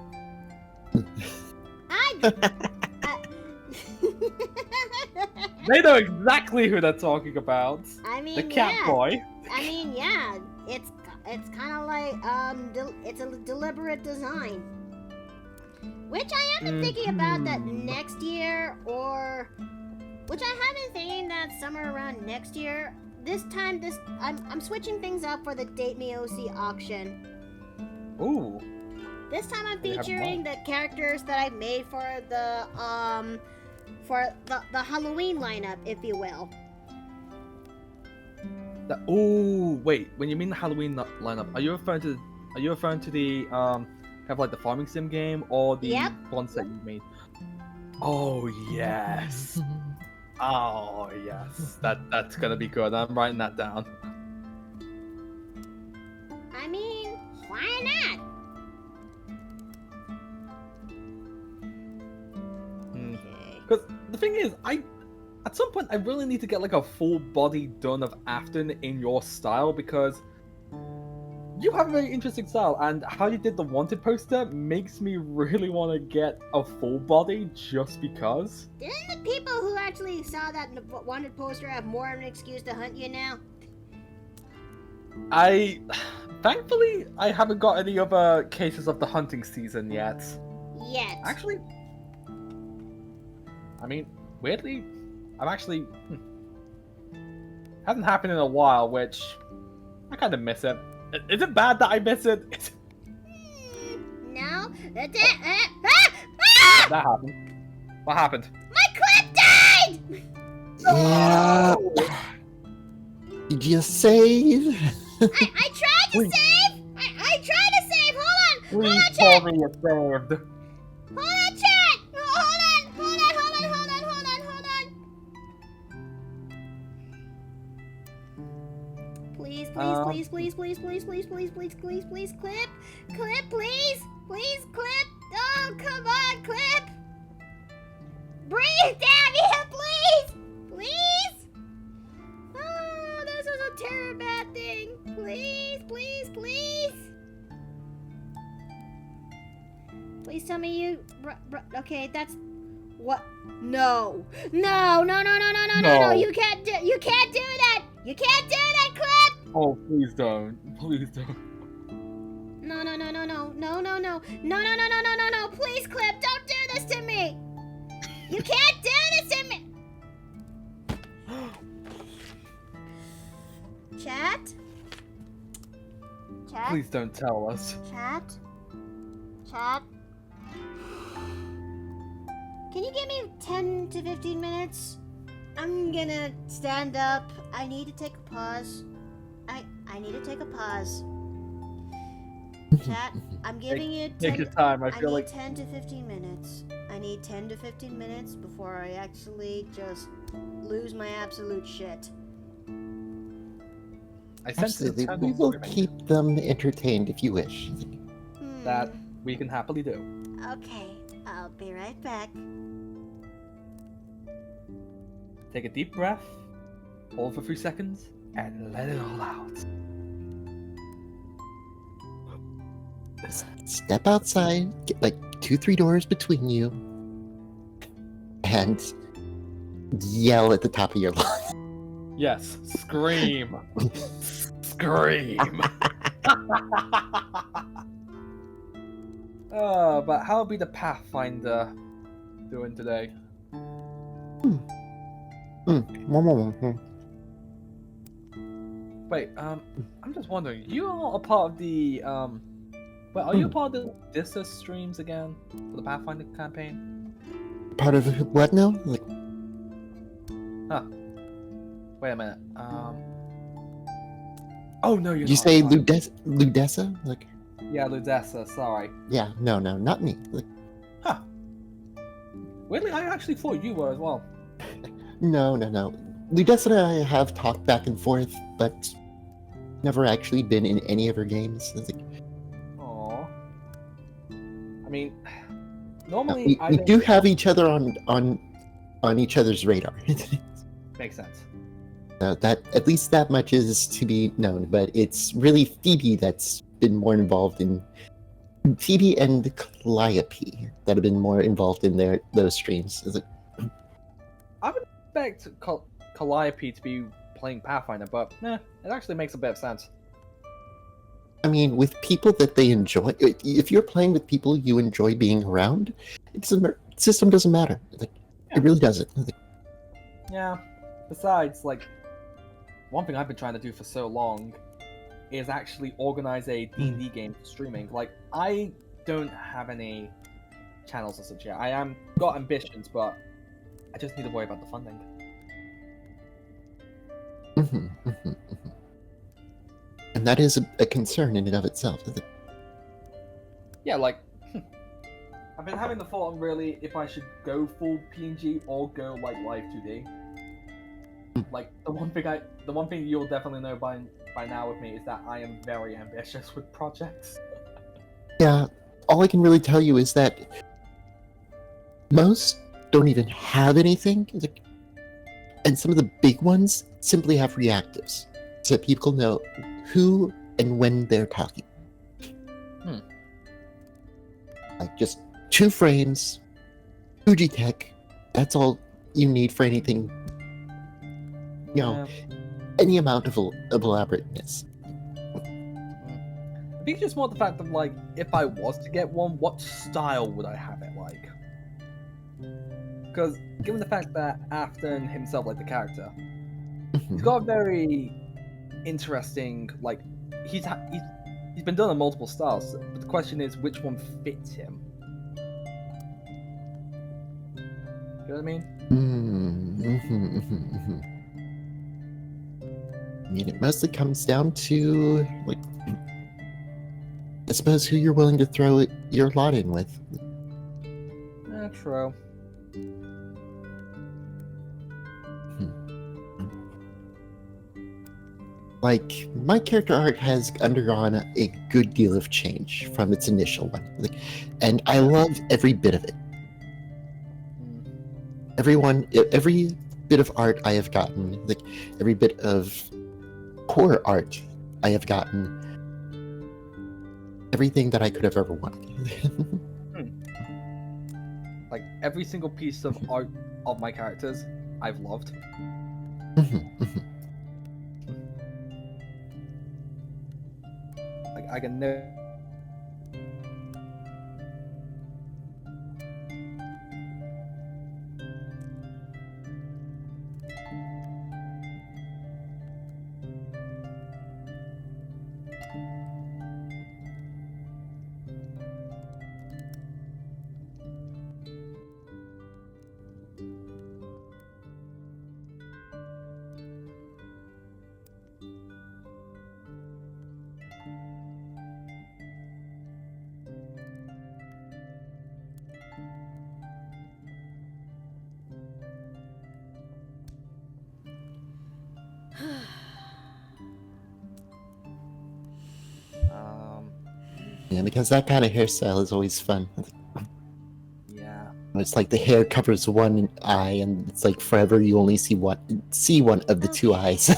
They know exactly who they're talking about. I mean, The cat yeah. boy. I mean, yeah. It's kind of like it's a deliberate design. Which I have been thinking about that next year, which I have been thinking that somewhere around next year. This time, I'm switching things up for the Date Me OC auction. Ooh. This time I'm We have featuring the characters that I made for the Halloween lineup, if you will. Ooh, wait. When you mean the Halloween lineup, are you referring to the kind of like the farming sim game or the ones that you made? Oh yes. Oh yes. That's gonna be good. I'm writing that down. I mean, why not? Because the thing is, at some point I really need to get like a full body done of Afton in your style, because you have a very interesting style, and how you did the wanted poster makes me really want to get a full body just because. Didn't the people who actually saw that wanted poster have more of an excuse to hunt you now? Thankfully, I haven't got any other cases of the hunting season yet. Yet. Actually, I mean, weirdly, I'm actually hasn't happened in a while, which I kind of miss it. Is it bad that I miss it? No. That happened. What happened? My clip died! Yeah. Did you save? I tried to save! I tried to save! Hold on, Please chat! tell me you're saved. Hold on, chat! Hold on! Please, clip! Clip, please! Please, clip! Oh, come on, clip! Breathe, damn you, please! Please! Oh, this is a terrible bad thing! Please! Please tell me you... Okay, that's... What? No! No! You can't do that! You can't do that, Clip! Oh, please don't. Please don't. No! Please, Clip, don't do this to me! You can't do this to me! Chat? Please don't tell us. Chat? Can you give me 10 to 15 minutes? I'm gonna stand up. I need to take a pause. I need to take a pause. Chat, I'm giving you 10 Take your time. I I feel need like 10 to 15 minutes. I need 10 to 15 minutes before I actually just lose my absolute shit. I sense Absolutely. eternal We will screaming. keep them entertained if you wish. That we can happily do. Okay, I'll be right back. Take a deep breath, hold for 3 seconds, and let it all out. Step outside, get like 2-3 doors between you, and yell at the top of your lungs. Yes, scream. Scream. But how will be the Pathfinder doing today? Wait, I'm just wondering, you are a part of the, wait, are you a part of the Dissa streams again for the Pathfinder campaign? Part of what now? Like, Huh. Wait a minute, oh no, you're you not. say Sorry. Ludessa? Like, Yeah, Ludessa, sorry. yeah, no, not me. Like, Huh. Weirdly, I actually thought you were as well. no. Ludessa and I have talked back and forth, but never actually been in any of her games. It's like, Aww. I mean, normally I we don't- do have each other on each other's radar. Makes sense. That at least that much is to be known, but it's really Phoebe that's been more involved in Phoebe and Calliope that have been more involved in those streams. Is it? I would expect Calliope to be playing Pathfinder, but it actually makes a bit of sense. I mean, with people that they enjoy, if you're playing with people you enjoy being around, system doesn't matter. Like, it really doesn't. Yeah. Besides, like, one thing I've been trying to do for so long is actually organize a D&D game for streaming. Like, I don't have any channels as such yet. got ambitions, but I just need to worry about the funding. And that is a concern in and of itself. Yeah, like, I've been having the thought on really if I should go full PNG or go like live 2D. Like the one thing you'll definitely know by now with me is that I am very ambitious with projects. Yeah, all I can really tell you is that most don't even have anything, and some of the big ones simply have reactives, so that people know who and when they're talking. Like just 2 frames, Fuji Tech. That's all you need for anything. You know, any amount of elaborateness. I think it's just more the fact of like, if I was to get one, what style would I have it like? Because given the fact that Afton himself, like the character, he's got a very interesting, like, he's been done in multiple styles, but the question is which one fits him. You know what I mean? I mean, it mostly comes down to, like, I suppose who you're willing to throw your lot in with. True. Like, my character art has undergone a good deal of change from its initial one. Like, and I love every bit of it. Every bit of art I have gotten, like, every bit of core art I have gotten, everything that I could have ever wanted. Like, every single piece of art of my characters, I've loved. Like, I can know. Yeah, because that kind of hairstyle is always fun. Yeah. It's like the hair covers one eye, and it's like forever you only see one of the 2 eyes.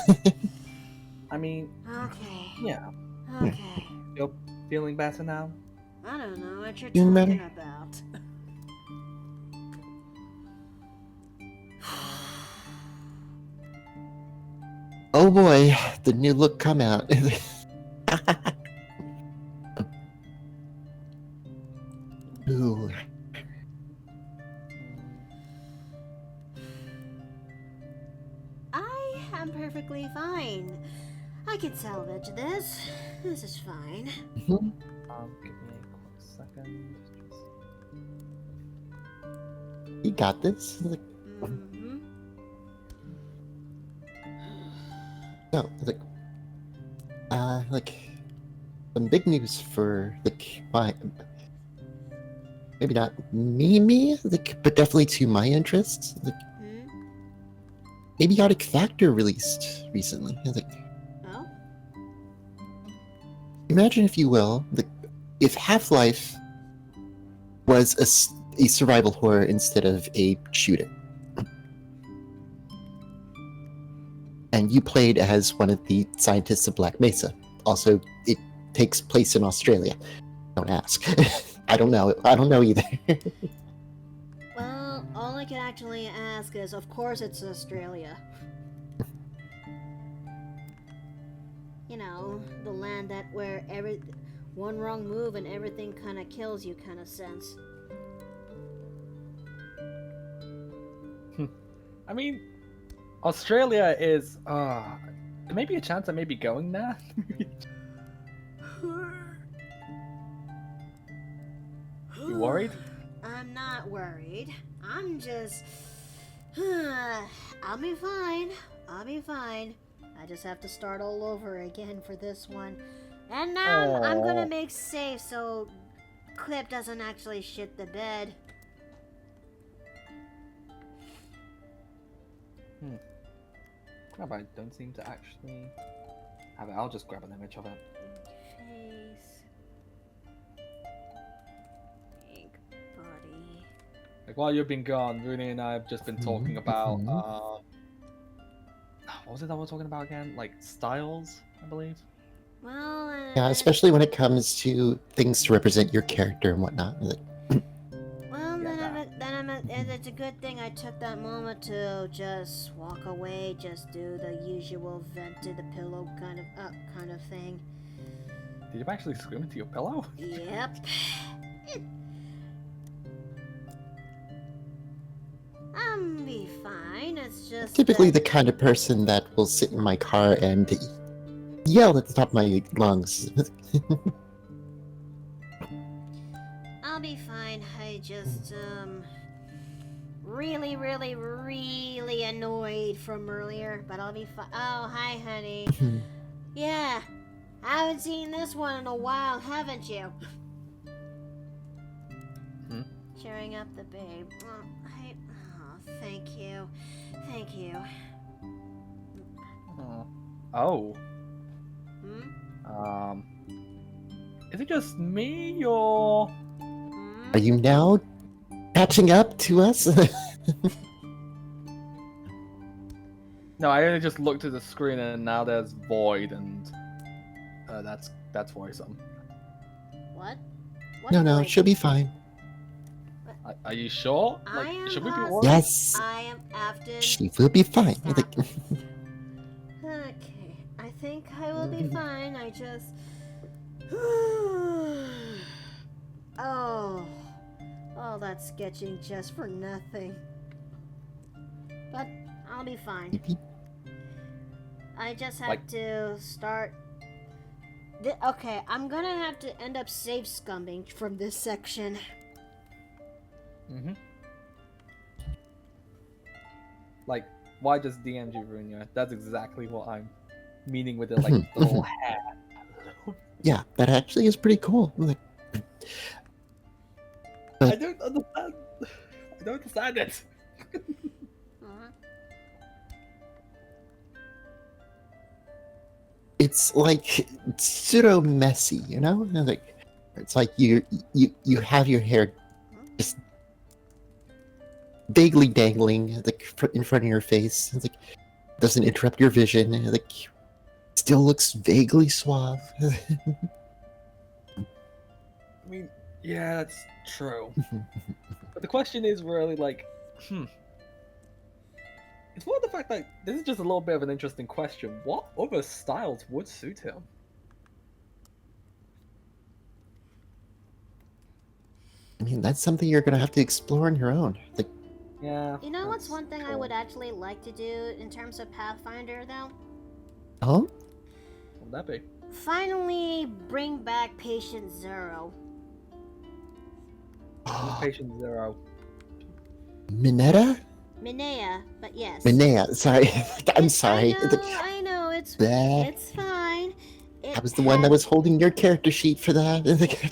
I mean, Okay. yeah. Okay. You're feeling better now? I don't know what you're Feeling talking better? about. Oh boy, the new look come out. Ooh. I am perfectly fine. I can salvage this. This is fine. Give me a quick second. You got this? Mm-hmm. No, like some big news for maybe not me, but definitely to my interests. Abiotic Factor released recently. Oh? Imagine, if you will, if Half-Life was a survival horror instead of a shooter. And you played as one of the scientists of Black Mesa. Also, it takes place in Australia. Don't ask. I don't know. I don't know either. Well, all I can actually ask is, of course it's Australia. You know, the land that where one wrong move and everything kind of kills you kind of sense. I mean, Australia is, there may be a chance I may be going there. You worried? I'm not worried. I'm just... I'll be fine. I'll be fine. I just have to start all over again for this one. And now I'm gonna make safe so Clip doesn't actually shit the bed. Grab, I don't seem to actually have it. I'll just grab an image of it. Face. Ink body. Like, while you've been gone, Rooney and I have just been talking about, what was it that we were talking about again? Like, styles, I believe? Well, Yeah, especially when it comes to things to represent your character and whatnot. Like, well, and it's a good thing I took that moment to just walk away, just do the usual vent to the pillow kind of thing. Did you actually scream into your pillow? Yep. I'll be fine. It's just typically that... the kind of person that will sit in my car and yell at the top of my lungs. I'll be fine. I just really annoyed from earlier, but I'll be fine. Oh, hi, honey. Yeah, I haven't seen this one in a while, haven't you? Cheering up the babe. Thank you. Thank you. Oh. Hmm? Is it just me, or... Are you now catching up to us? No, I only just looked at the screen and now there's void, and that's worrisome. What? No, she'll be fine. Are you sure? I am should we be positive. worried? Yes, I am after... she will be fine. Stop. Okay, I think I will be fine. I just... all that sketching just for nothing. But I'll be fine. I just have to start... Okay, I'm gonna have to end up save scumming from this section. Like, why does DMG ruin you? That's exactly what I'm meaning with it, like, the little hair. Yeah, that actually is pretty cool. Like, I don't understand. I don't understand it. it's like pseudo messy, you know? Like, it's like you have your hair just vaguely dangling like in front of your face. It's like doesn't interrupt your vision. Like still looks vaguely suave. I mean, yeah, that's true. But the question is really like, it's more the fact that this is just a little bit of an interesting question. What other styles would suit him? I mean, that's something you're gonna have to explore on your own. Like, Yeah. You know what's one thing I cool. would actually like to do in terms of Pathfinder, though? oh, What would that be? Finally bring back Patient Zero. Patient Zero. Minetta? Minea, but yes. Minea, sorry. I'm sorry. I know, it's Bleh. it's fine. I was the one that was holding your character sheet for that.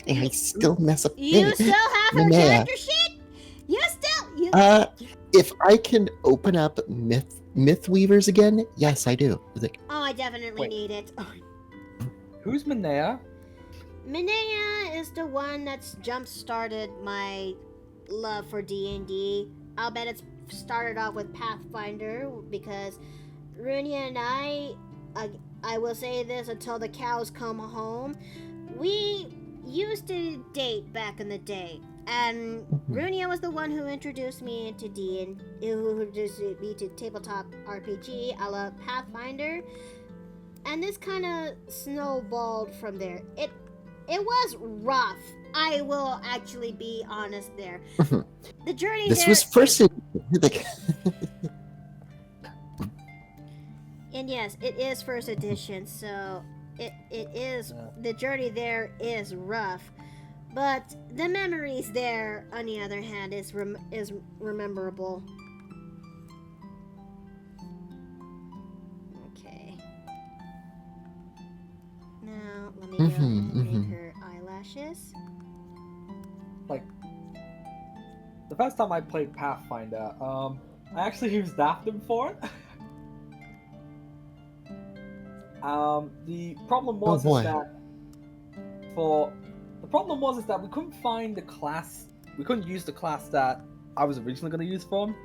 And I still mess up. You still have her Minea. character sheet? You still... If I can open up myth weavers again, yes, I do. Like, Oh, I definitely Wait. need it. Who's Minea? Minea is the one that's jump-started my love for D&D. I'll bet it's started off with Pathfinder because Runia and I will say this until the cows come home. We used to date back in the day, and Runia was the one who introduced me into who introduced me to tabletop RPG a la Pathfinder, and this kind of snowballed from there. It was rough. I will actually be honest there. The journey This there. was first. And yes, it is first edition, so it is the journey there is rough, but the memories there, on the other hand, is rememberable. Okay. Now let me go and make her eyelashes. Like, the first time I played Pathfinder, I actually used Dafton for it. The problem was is that we couldn't find the class. We couldn't use the class that I was originally going to use for him.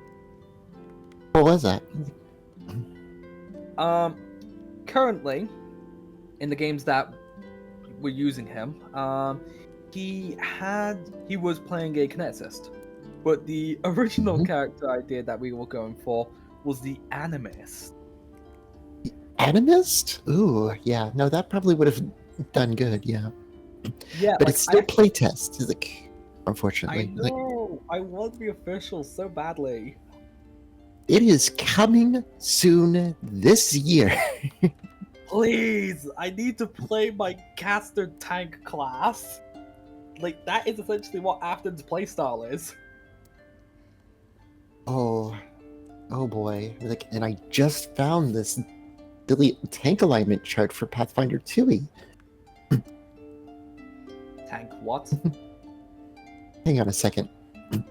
What was that? Currently, in the games that we're using him, he was playing a kineticist, but the original character idea that we were going for was the animist. Animist? Ooh, yeah. No, that probably would have done good, yeah. Yeah, but it's still playtest, like, unfortunately. I know. I want to be official so badly. It is coming soon this year. Please, I need to play my caster tank class. Like, that is essentially what Afton's playstyle is. Oh boy. Like, and I just found this tank alignment chart for Pathfinder 2e. Tank what? Hang on a second. Oh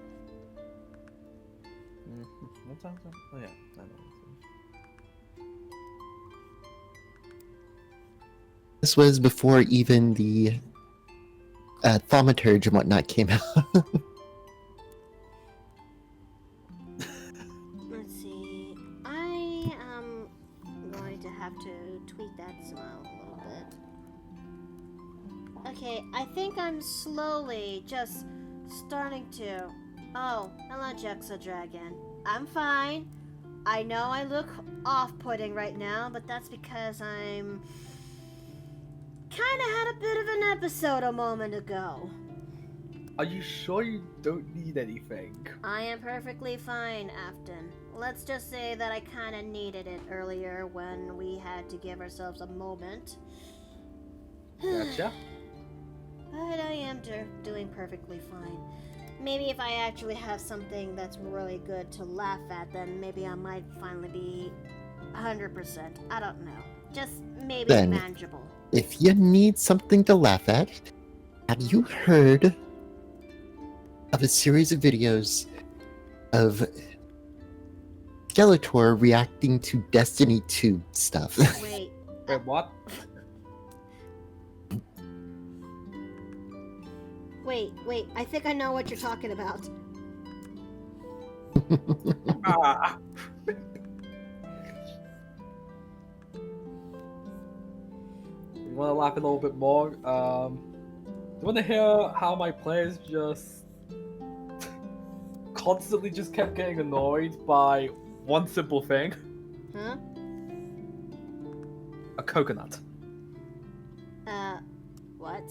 yeah, I know. This was before even the thaumaturge and whatnot came out. Let's see. I am going to have to tweak that smile a little bit. Okay, I think I'm slowly just starting to. Oh, hello, Jexa Dragon. I'm fine. I know I look off-putting right now, but that's because I'm kind of had a bit of an episode a moment ago. Are you sure you don't need anything? I am perfectly fine, Afton. Let's just say that I kind of needed it earlier when we had to give ourselves a moment. Gotcha. But I am doing perfectly fine. Maybe if I actually have something that's really good to laugh at, then maybe I might finally be 100%. I don't know. Just maybe Then, manageable. If you need something to laugh at, have you heard of a series of videos of Skeletor reacting to Destiny 2 stuff? Wait. Wait, what? Wait. I think I know what you're talking about. Ah. You want to laugh a little bit more? Do you want to hear how my players just constantly just kept getting annoyed by one simple thing? Huh? A coconut. What?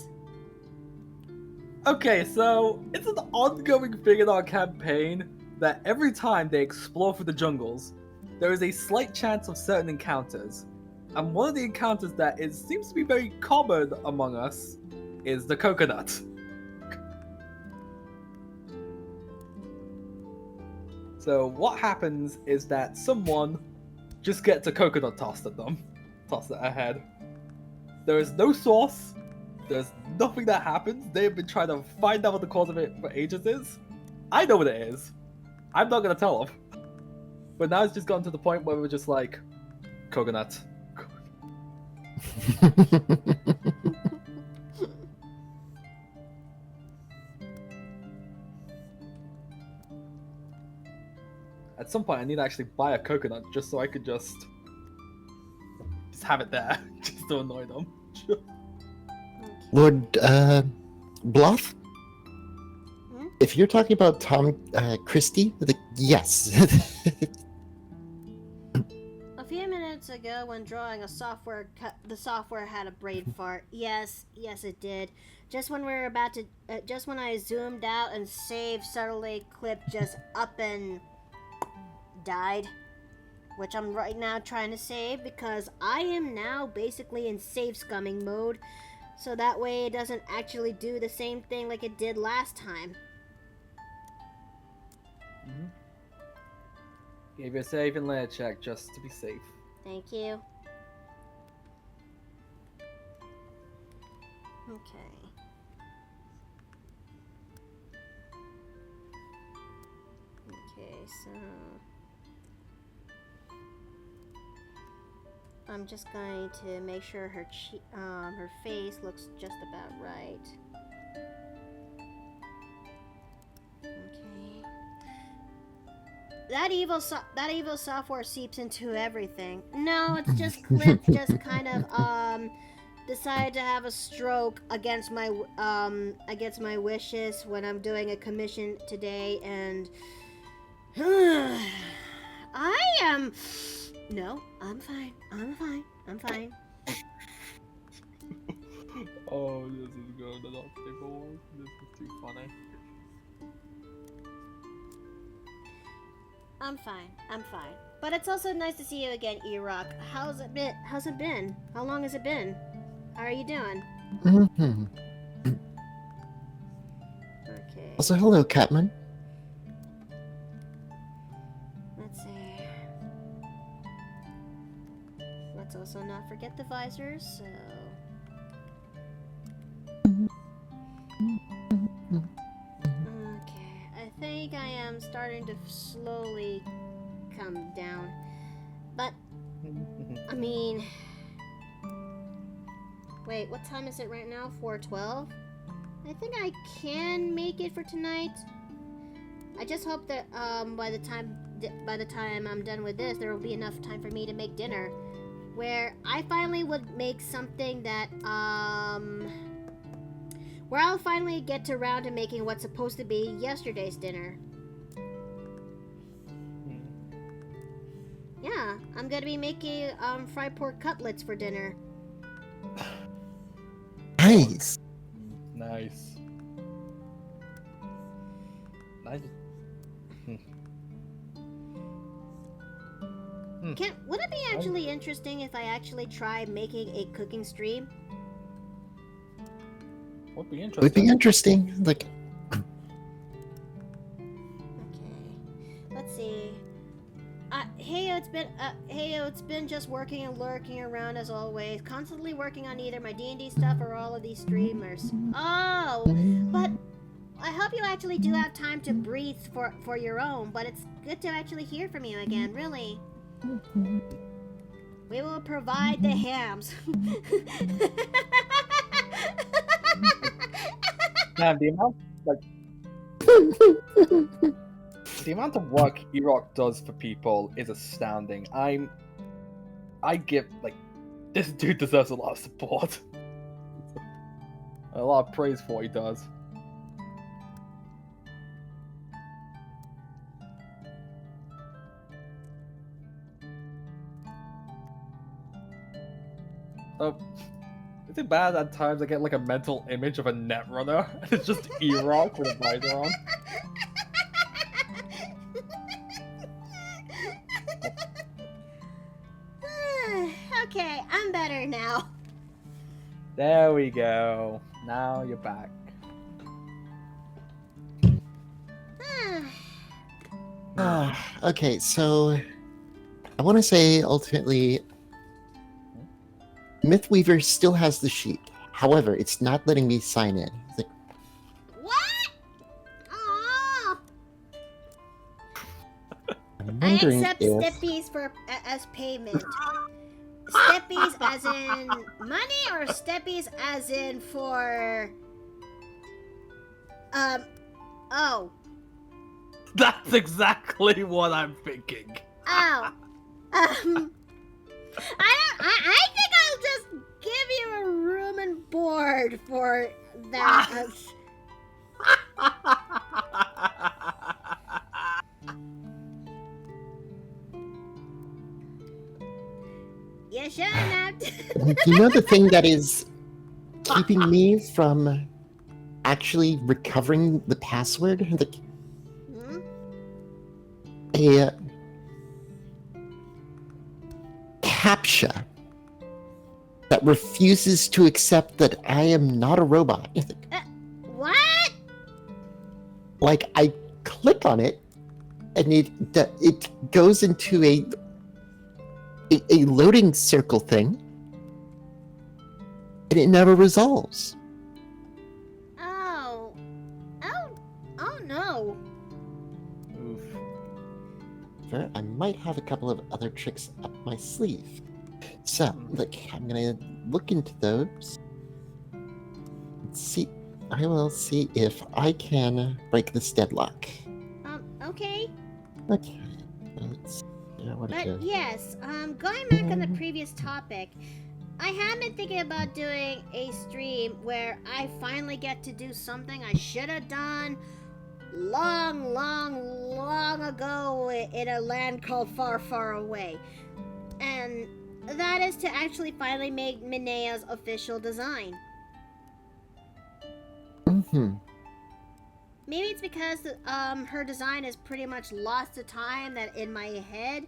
Okay, so it's an ongoing thing in our campaign that every time they explore through the jungles, there is a slight chance of certain encounters. And one of the encounters that seems to be very common among us is the coconut. So what happens is that someone just gets a coconut tossed at them. Tossed at their head. There is no source. There's nothing that happens. They have been trying to find out what the cause of it for ages is. I know what it is. I'm not gonna tell them. But now it's just gotten to the point where we're just like, coconut. At some point, I need to actually buy a coconut just so I could just just have it there, just to annoy them. Lord, Bluff? Hmm? If you're talking about Tom Christie, yes. A few minutes ago, when drawing a software, the software had a brain fart. Yes, it did. Just when we were about to, just when I zoomed out and saved, suddenly clip just up and died. Which I'm right now trying to save because I am now basically in save scumming mode. So that way it doesn't actually do the same thing like it did last time. Mm-hmm. Give you a save and layer check just to be safe. Thank you. Okay. Okay, so I'm just going to make sure her her face looks just about right. Okay. That evil software seeps into everything. No, it's just Clip just kind of decided to have a stroke against my wishes when I'm doing a commission today, and I am. No, I'm fine. I'm fine. Oh, this is good. This is too funny. I'm fine. But it's also nice to see you again, E-Rock. How's it been? How long has it been? How are you doing? Mm-hmm. Okay. Also, hello, Catman. Let's see. Let's also not forget the visors, so... Okay, I think I am starting to slowly come down. But, I mean... Wait, what time is it right now? 4:12? I think I can make it for tonight. I just hope that by the time I'm done with this, there will be enough time for me to make dinner, where I finally would make something that where I'll finally get around to making what's supposed to be yesterday's dinner. Yeah, I'm gonna be making fried pork cutlets for dinner. Nice. Nice. Would it be actually interesting if I actually try making a cooking stream? Would be interesting. Would be interesting. Like, Okay, let's see. It's been just working and lurking around as always, constantly working on either my D&D stuff or all of these streamers. Oh, but I hope you actually do have time to breathe for your own, but it's good to actually hear from you again, really. We will provide the hams. Man, the amount of work E-Rock does for people is astounding. I give, like, this dude deserves a lot of support. A lot of praise for what he does. Is it bad at times I get like a mental image of a netrunner and it's just E-Rock with a visor on? Okay, I'm better now. There we go. Now you're back. okay, so I want to say ultimately, Mythweaver still has the sheet. However, it's not letting me sign in. It's like, What? Aww. I'm I wondering accept if... steppies as payment. Steppies as in money, or steppies as in for... Oh. That's exactly what I'm thinking. Oh. I on board for that. You shouldn't have to. You know the thing that is keeping me from actually recovering the password? Hmm? A CAPTCHA that refuses to accept that I am not a robot. What? Like, I click on it, and it goes into a loading circle thing, and it never resolves. Oh no. Oof. Sure, I might have a couple of other tricks up my sleeve. So, look, I'm gonna look into those. Let's see. I will see if I can break this deadlock. Okay. Okay. Let's see what it But goes. yes, going back on the previous topic, I have been thinking about doing a stream where I finally get to do something I should have done long ago in a land called Far, Far Away. And that is to actually finally make Minea's official design. Mm-hmm. Maybe it's because her design is pretty much lost to time that in my head.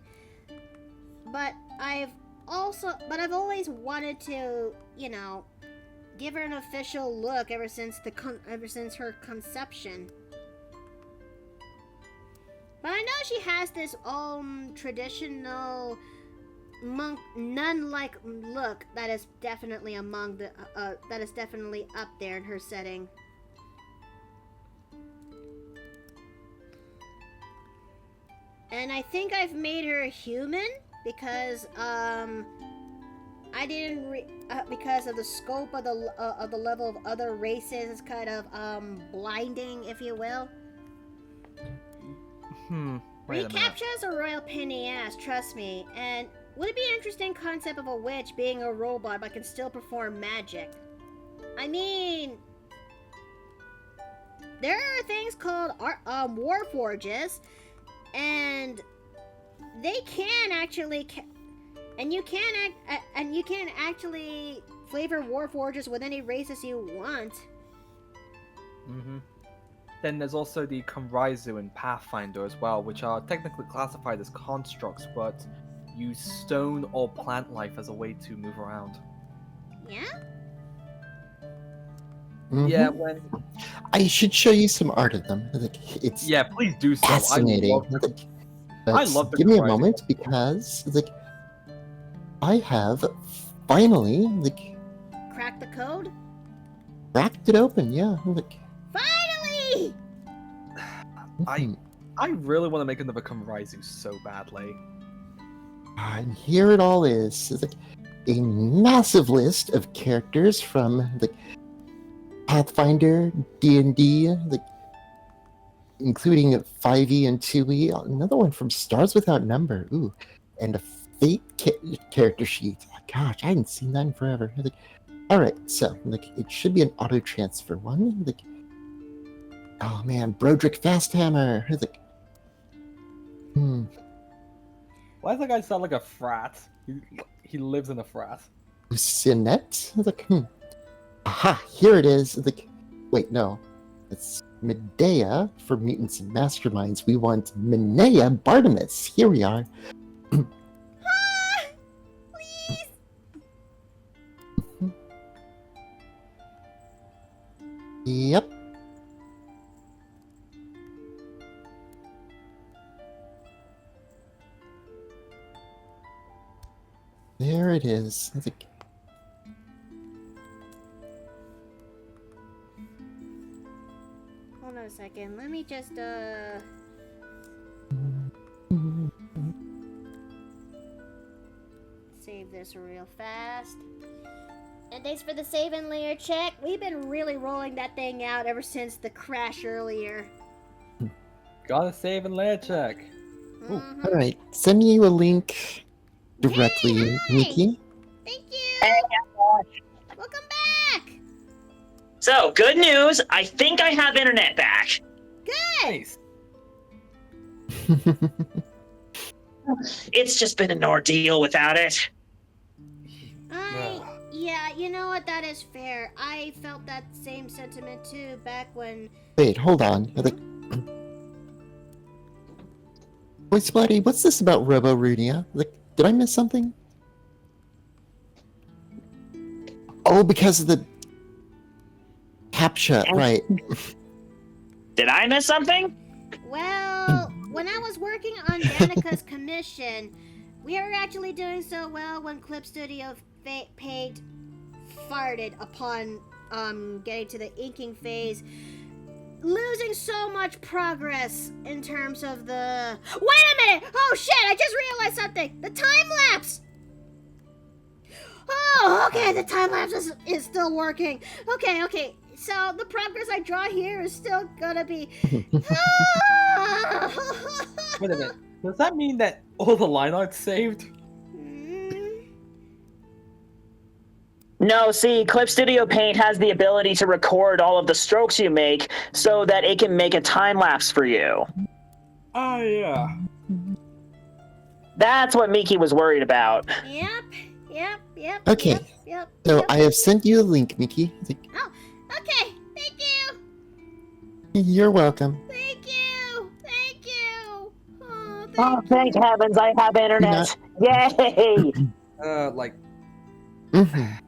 But I've always wanted to, give her an official look ever since her conception. But I know she has this traditional monk nun-like look that is definitely up there in her setting. And I think I've made her human because I didn't because of the scope of the level of other races. It's kind of blinding, if you will. Wait a minute. Recaptcha's a royal pain in the ass, trust me. And would it be an interesting concept of a witch being a robot but can still perform magic? I mean, there are things called warforges, and they can actually, and you can actually flavor warforges with any races you want. Mm-hmm. Then there's also the Konraizu and Pathfinder as well, which are technically classified as constructs, but use stone or plant life as a way to move around. Yeah? Mm-hmm. Yeah, when... I should show you some art of them. It's Yeah, please do so. fascinating. I love the give me a Konraizu. moment because I have finally Crack the code? cracked it open. Yeah. Finally! I really want to make another Konraizu so badly. And here it all is. It's a massive list of characters from the Pathfinder, D&D, including 5e and 2e. Another one from Stars Without Number. Ooh, and a Fate character sheet. Gosh, I hadn't seen that in forever. All right, so it should be an auto transfer one. Oh man, Broderick Fasthammer. Why does that guy sound like a frat? He lives in a frat. Sinette? Aha, here it is. Wait, no. It's Medea for Mutants and Masterminds. We want Minea Bartimus. Here we are. Please! Yep. There it is. Hold on a second. Let me just, save this real fast. And thanks for the save and layer check. We've been really rolling that thing out ever since the crash earlier. Gotta save and layer check. Mhm. All right, send you a link directly, Hey, hi. Nikki. Thank you! Hey, Welcome back! So, good news. I think I have internet back. Nice. It's just been an ordeal without it. Yeah, you know what? That is fair. I felt that same sentiment too back when. Wait, hold on. BoySplatty, what's this about Robo-Runia? Did I miss something? Oh, because of the CAPTCHA, right. Did I miss something? Well, when I was working on Danica's commission, we were actually doing so well when Clip Studio Paint farted upon getting to the inking phase, losing so much progress in terms of the. Wait a minute! Oh shit! I just realized something. The time lapse. Oh, okay. The time lapse is still working. Okay. So the progress I draw here is still gonna be. Wait a minute. Does that mean that all the line art's saved? No, see, Clip Studio Paint has the ability to record all of the strokes you make so that it can make a time lapse for you. Oh, yeah. That's what Miki was worried about. Yep. Okay. Yep. So I have sent you a link, Miki. Oh, okay. Thank you. You're welcome. Thank you. Oh, thank heavens, I have internet. Yay! Mhm.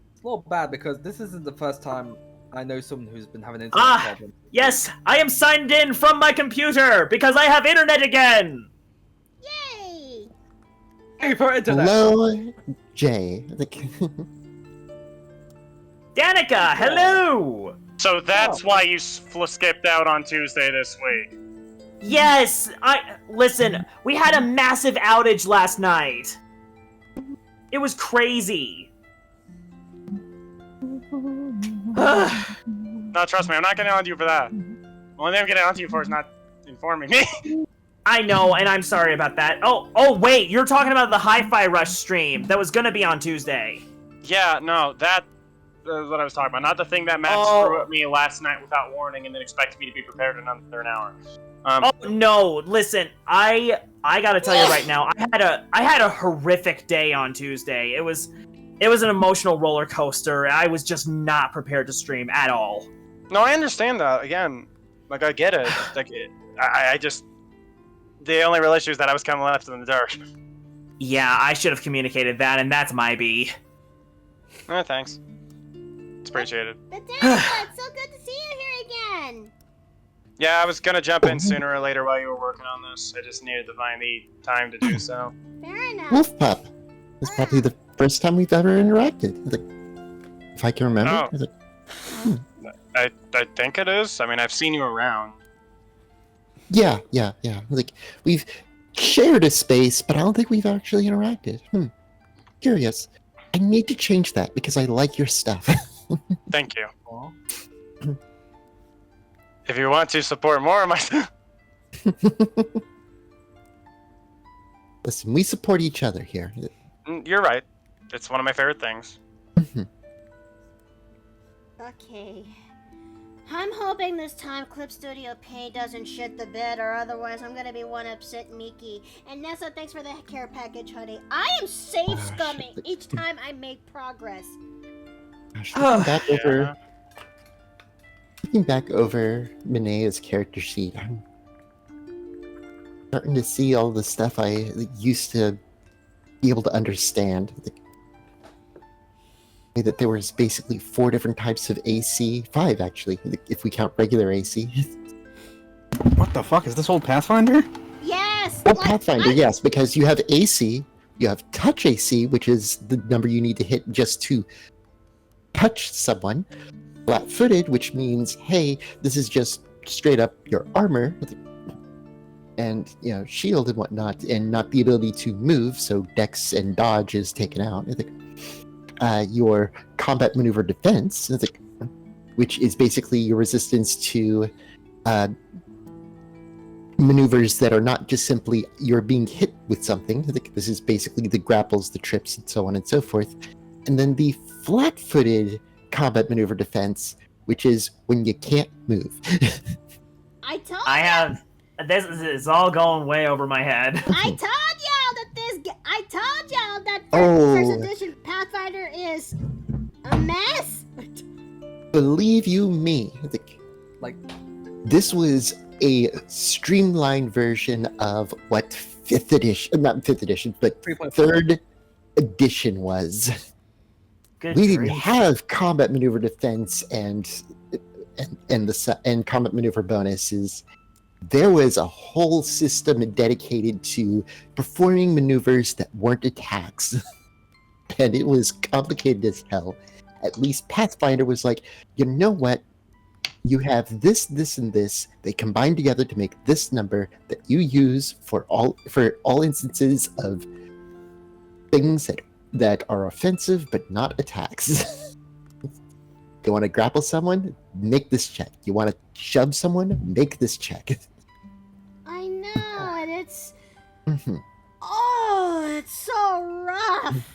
It's a little bad because this isn't the first time I know someone who's been having internet problems. Yes, I am signed in from my computer because I have internet again. Yay! Hey, for internet! Hello, Jay. Danica, hello! So that's why you skipped out on Tuesday this week. Yes, listen, we had a massive outage last night. It was crazy. No, trust me, I'm not getting on to you for that. The only thing I'm getting on to you for is not informing me. I know, and I'm sorry about that. Oh, wait, you're talking about the Hi-Fi Rush stream that was gonna be on Tuesday. Yeah, no, that is what I was talking about. Not the thing that Matt threw at me last night without warning and then expected me to be prepared in under an hour. No, listen, I gotta tell you right now, I had a horrific day on Tuesday. It was an emotional roller coaster. I was just not prepared to stream at all. No, I understand that. Again, like, I get it. Like, I just... The only real issue is that I was kind of left in the dark. Yeah, I should have communicated that, and that's my B. Thanks. It's appreciated. But Danica, it's so good to see you here again. Yeah, I was gonna jump in sooner or later while you were working on this. I just needed to find the time to do so. Fair enough. WolfPup. It's probably the first time we've ever interacted. If I can remember. Oh. I think it is. I mean, I've seen you around. Yeah. We've shared a space, but I don't think we've actually interacted. Curious. I need to change that because I like your stuff. Thank you. If you want to support more of my stuff. Listen, we support each other here. You're right. It's one of my favorite things. Okay. I'm hoping this time Clip Studio Paint doesn't shit the bed, or otherwise I'm gonna be one upset Mickey. And Nessa, thanks for the care package, honey. I am safe scumming each time I make progress. Gosh, looking back over Minea's character sheet, I'm starting to see all the stuff I used to be able to understand. That there was basically 4 different types of AC, 5 actually, if we count regular AC. What the fuck? Is this old Pathfinder? Yes! Well, Pathfinder, yes, because you have AC, you have touch AC, which is the number you need to hit just to touch someone. Flat-footed, which means, hey, this is just straight up your armor, and, shield and whatnot, and not the ability to move, so dex and dodge is taken out. Your combat maneuver defense, which is basically your resistance to maneuvers that are not just simply you're being hit with something. This is basically the grapples, the trips, and so on and so forth. And then the flat-footed combat maneuver defense, which is when you can't move. I told I have. This is all going way over my head. I told y'all that I told y'all that Oh. first edition Pathfinder is a mess. Believe you me, Like, this was a streamlined version of what 5th edition, not 5th edition, but 3.5. 3rd edition was. Good We didn't grief. have combat maneuver defense and combat maneuver bonuses. There was a whole system dedicated to performing maneuvers that weren't attacks. And it was complicated as hell. At least Pathfinder was like, you know what? You have this, this, and this. They combine together to make this number that you use for all instances of things that are offensive but not attacks. You want to grapple someone? Make this check. You want to shove someone? Make this check. I know, and it's Mhm. it's so rough.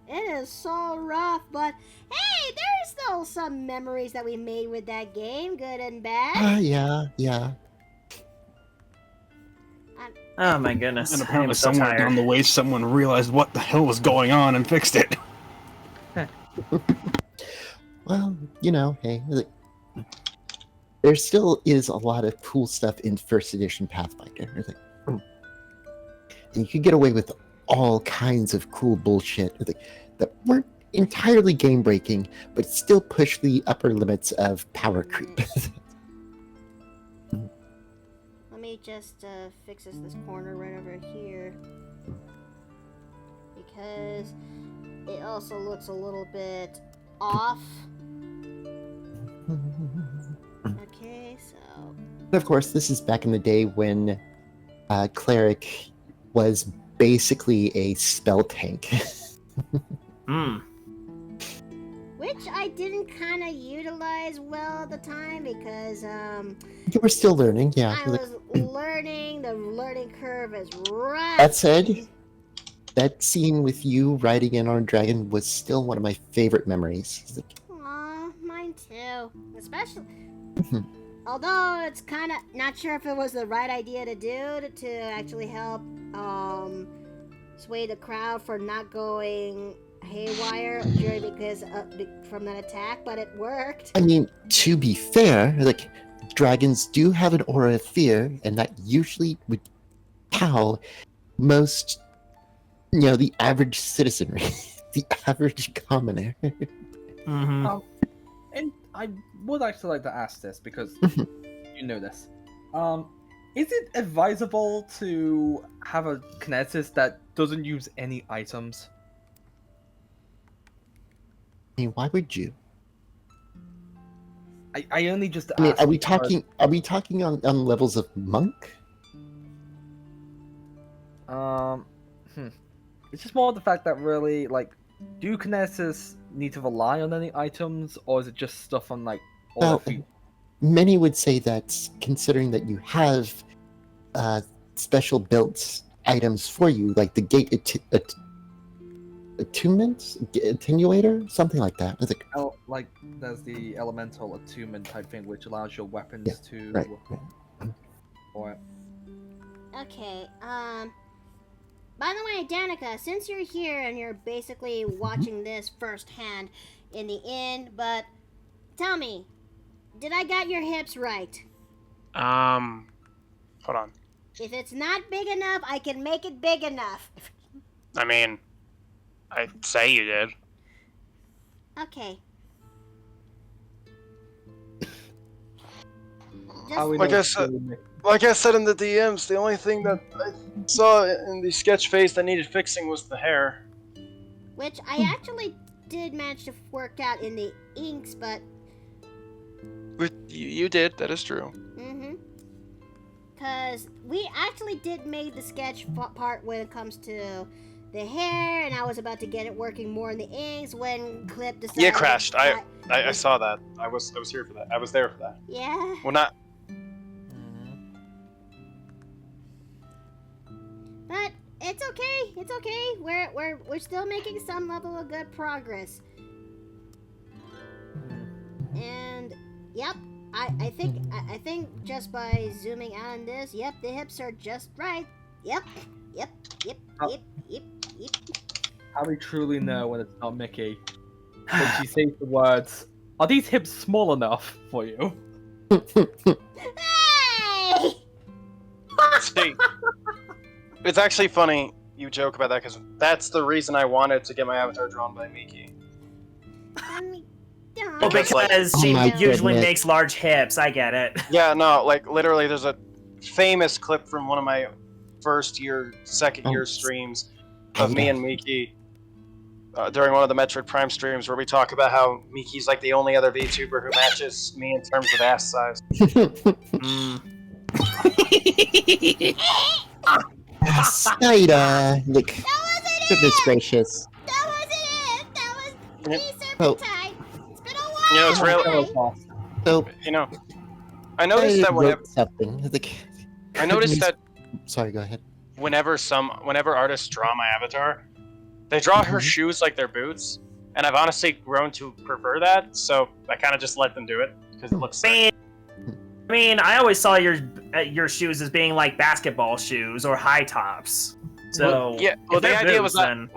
It is so rough, but hey, there's still some memories that we made with that game, good and bad. Yeah. Oh my goodness. And I apparently am so somewhere down tired. the way, someone realized what the hell was going on and fixed it. Well, hey, there still is a lot of cool stuff in 1st edition Pathfinder. And you could get away with all kinds of cool bullshit that weren't entirely game breaking, but still push the upper limits of power creep. Let me just fix this corner right over here, because it also looks a little bit off. Okay, so Of course, this is back in the day when Cleric was basically a spell tank. which I didn't kind of utilize well at the time because You were still learning, yeah. I was learning. The learning curve is rough. That said, that scene with you riding in on a dragon was still one of my favorite memories. Aw, mine too. Especially. Although it's kind of not sure if it was the right idea to do to actually help sway the crowd for not going haywire because from that attack, but it worked. I mean, to be fair, dragons do have an aura of fear, and that usually would cow most, the average citizenry, the average commoner. And I would actually like to ask this because you know this. Is it advisable to have a kineticist that doesn't use any items? I mean, why would you? I only just I mean, ask are we because, talking on levels of monk? It's just more the fact that really, do kineticists need to rely on any items, or is it just stuff on, all Well, their feet? many would say that considering that you have special built items for you, like the gate attunement, attenuator, something like that. It's There's the elemental attunement type thing, which allows your weapons to... right. Or, Okay, by the way, Danica, since you're here and you're basically watching this firsthand in the inn, but tell me, did I got your hips right? Hold on. If it's not big enough, I can make it big enough. I mean, I'd say you did. Okay. how we Like know I it's said- really- Like I said in the DMs, the only thing that I saw in the sketch phase that needed fixing was the hair. Which I actually did manage to work out in the inks, but... You did, that is true. Because we actually did make the sketch part when it comes to the hair, and I was about to get it working more in the inks when Clip decided... Yeah, it crashed. I I saw that. I was here for that. I was there for that. Yeah. Well, not. But it's okay. It's okay. We're still making some level of good progress. I think just by zooming out on this, yep, the hips are just right. Yep. How we truly know when it's not Mickey? When she says the words, "Are these hips small enough for you?" Hey! See, it's actually funny you joke about that because that's the reason I wanted to get my avatar drawn by Miki. Well, Because, like- because Oh she my usually goodness. makes large hips. I get it. Yeah, no, like literally, there's a famous clip from one of my first year, second year streams of me and Miki during one of the Metroid Prime streams where we talk about how Miki's like the only other VTuber who matches me in terms of ass size. Snyder, look, goodness gracious. That wasn't it. That was me, Oh. Serpentine. It's been a while. You know, it's real. So, You know, I noticed that wrote something. Like, I noticed that Sorry, go ahead. whenever artists draw my avatar, they draw her shoes like they're boots, and I've honestly grown to prefer that. So I kind of just let them do it because it looks sick. I mean, I always saw your shoes as being like basketball shoes or high tops. So yeah, well if the they're idea was boots, that then-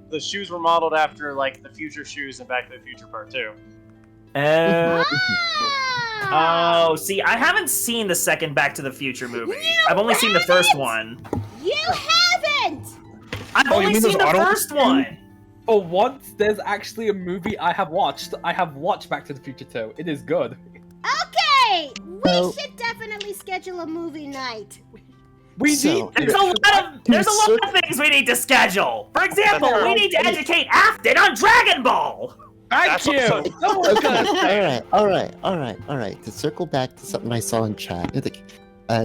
the shoes were modeled after like the future shoes in Back to the Future Part 2. Oh, see, I haven't seen the second Back to the Future movie. I've only seen the first one. You haven't. I've Oh, you only mean seen those the auto- first one. For once, there's actually a movie I have watched. I have watched Back to the Future 2. It is good. Okay, we Well- should definitely schedule a movie night. We So- need. There's a lot of things we need to schedule. For example, we need to educate Afton on Dragon Ball. Thank That's you. also- Someone's gonna All right. To circle back to something I saw in chat, like,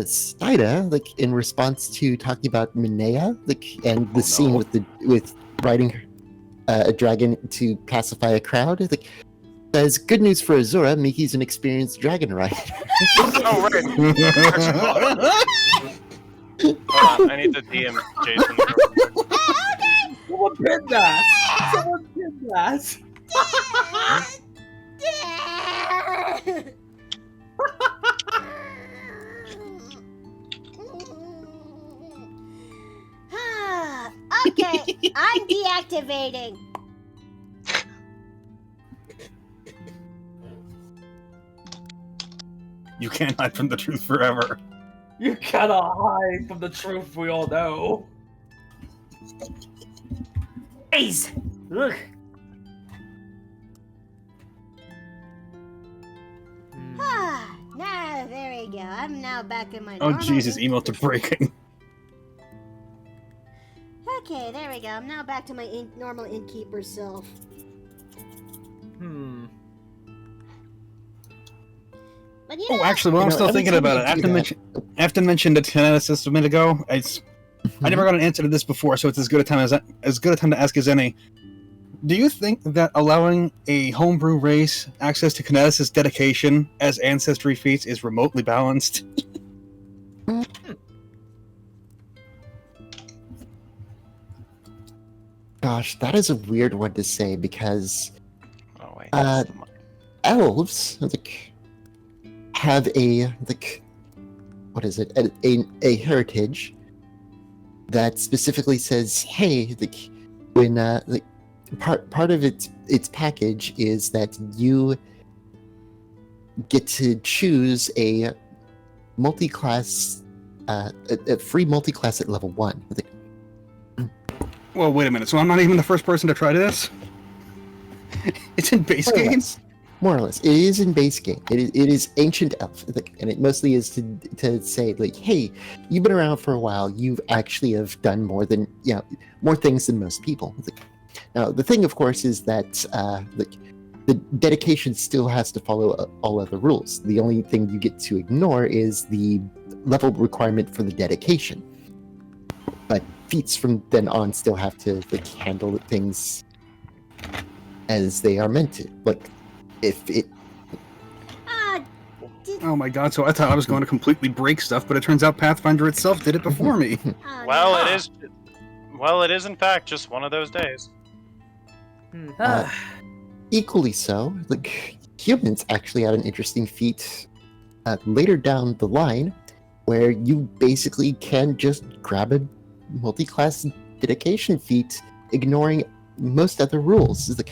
Snyder, like, in response to talking about Minea, like, and the scene with riding a dragon to pacify a crowd, like, says, good news for Azura, Miki's an experienced dragon rider. Oh right. Hold on, I need to DM Jason. Someone pinned that. Someone pinned that. Okay, I'm deactivating. You can't hide from the truth forever. You cannot hide from the truth we all know. Please. Ugh. Now, there we go. I'm now back in my Oh normal Jesus, email to breaking. Okay, there we go. I'm now back to my normal innkeeper self. But you know, Oh, actually, while I'm know, still every thinking time about you it, do Afton mentioned the Kineticist a minute ago. I never got an answer to this before, so it's as good a time to ask as any. Do you think that allowing a homebrew race access to Kineticist dedication as ancestry feats is remotely balanced? Gosh, that is a weird one to say because Oh wait. elves like have a like what is it a heritage that specifically says, hey, like when like part of its package is that you get to choose a multi-class a free multi-class at level 1. Like, Well, wait a minute. So I'm not even the first person to try this? It's in base games? more or less, it is in base game. It is ancient elf, like, and it mostly is to say like, hey, you've been around for a while. You've actually have done more things than most people. Like, now the thing, of course, is that like the dedication still has to follow all other rules. The only thing you get to ignore is the level requirement for the dedication. But feats from then on still have to like handle things as they are meant to. Like, if it Oh my god, so I thought I was going to completely break stuff, but it turns out Pathfinder itself did it before me. oh, Well, no. it is. Well, it is in fact just one of those days. equally so, like humans actually had an interesting feat later down the line, where you basically can just grab a multi-class dedication feat, ignoring most other rules. It's like,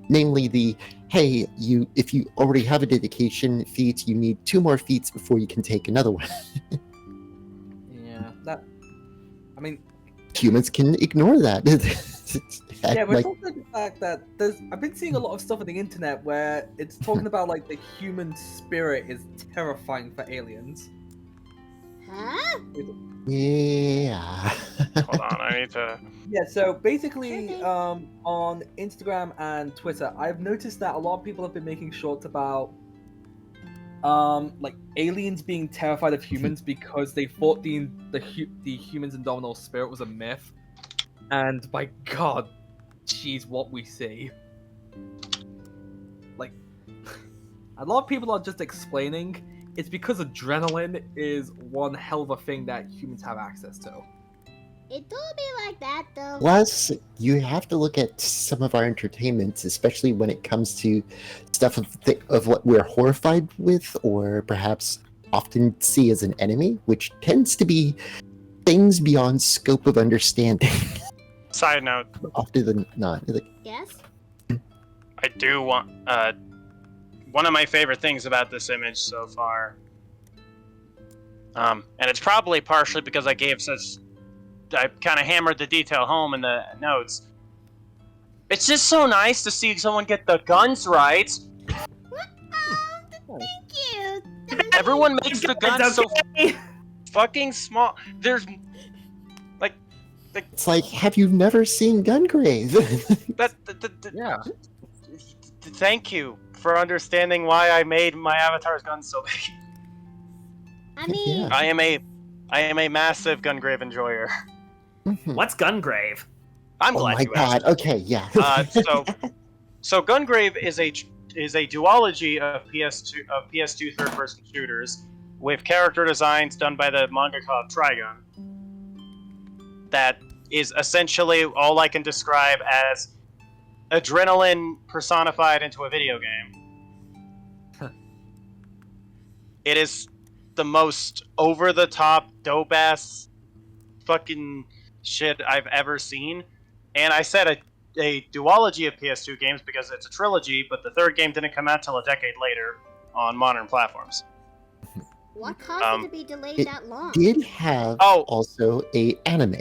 namely the, hey, if you already have a dedication feat, you need 2 more feats before you can take another one. Yeah, I mean, humans can ignore that. yeah, but it's also the fact that I've been seeing a lot of stuff on the internet where it's talking about like the human spirit is terrifying for aliens. Huh? Yeah. Hold on, I need to. Yeah, so basically, Sure thing. on Instagram and Twitter, I've noticed that a lot of people have been making shorts about, like aliens being terrified of humans because they thought the humans' indomitable spirit was a myth, and by God, jeez, what we see. Like, a lot of people are just explaining it's because adrenaline is one hell of a thing that humans have access to. It don't be like that though. Plus, you have to look at some of our entertainments, especially when it comes to stuff of what we're horrified with, or perhaps often see as an enemy, which tends to be things beyond scope of understanding. Side note, Often than not. Like, Yes? I do want one of my favorite things about this image so far, and it's probably partially because I kind of hammered the detail home in the notes. It's just so nice to see someone get the guns right. What? Thank you. Everyone makes the guns so okay. fucking small. There's it's like, have you never seen Gungrave? Yeah. Thank you for understanding why I made my avatar's guns so big. I mean, Yeah. I am a massive Gungrave enjoyer. What's Gungrave? I'm Oh glad my you asked. god, okay, yeah. So Gungrave is a duology of PS2 third-person shooters with character designs done by the mangaka Trigun. That is essentially all I can describe as adrenaline personified into a video game. It is the most over-the-top, dope-ass fucking shit I've ever seen. And I said a duology of PS2 games because it's a trilogy, but the third game didn't come out till a decade later on modern platforms. what caused it to be delayed it that long? Did have Oh. also a anime.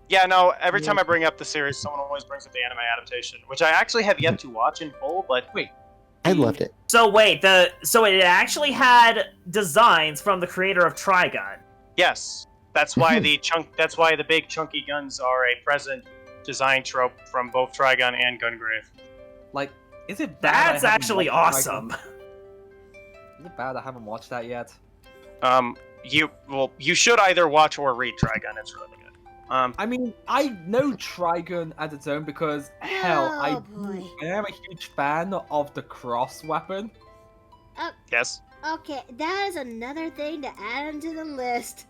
Yeah, no, every time I bring up the series, someone always brings up the anime adaptation, which I actually have yet to watch in full, but Wait. I loved it. So wait, so it actually had designs from the creator of Trigun. yes. That's why the big chunky guns are a present design trope from both Trigun and Gungrave. Like, is it bad? I That's haven't actually watched awesome. Trigun? Is it bad I haven't watched that yet? You should either watch or read Trigun. It's really good. I mean, I know Trigun as its own because, hell, Oh, boy. I am a huge fan of the cross weapon. Yes. Okay, that is another thing to add into the list.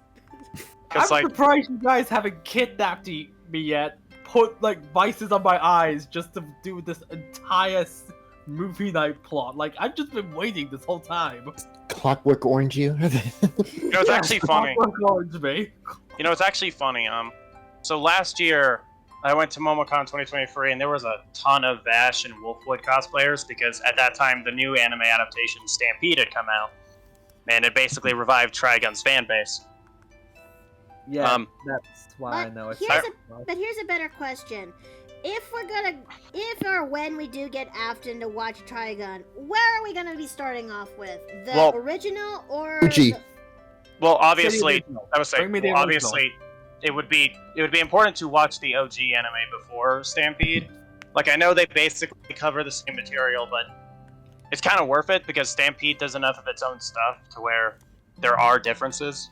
I'm surprised you guys haven't kidnapped me yet. Put like vices on my eyes just to do this entire movie night plot. Like I've just been waiting this whole time. Clockwork Orange you? You know, it's actually funny. Orange me. You know, it's actually funny. So last year I went to MomoCon 2023, and there was a ton of Vash and Wolfwood cosplayers because at that time the new anime adaptation Stampede had come out, and it basically revived Trigun's fan base. Yeah, that's why I know it's. But here's a better question. If or when we do get Afton to watch Trigun, where are we gonna be starting off with? The original or OG. Well, obviously, I would say, Bring me the obviously, it would be important to watch the OG anime before Stampede. Like, I know they basically cover the same material, but it's kind of worth it because Stampede does enough of its own stuff to where there are differences.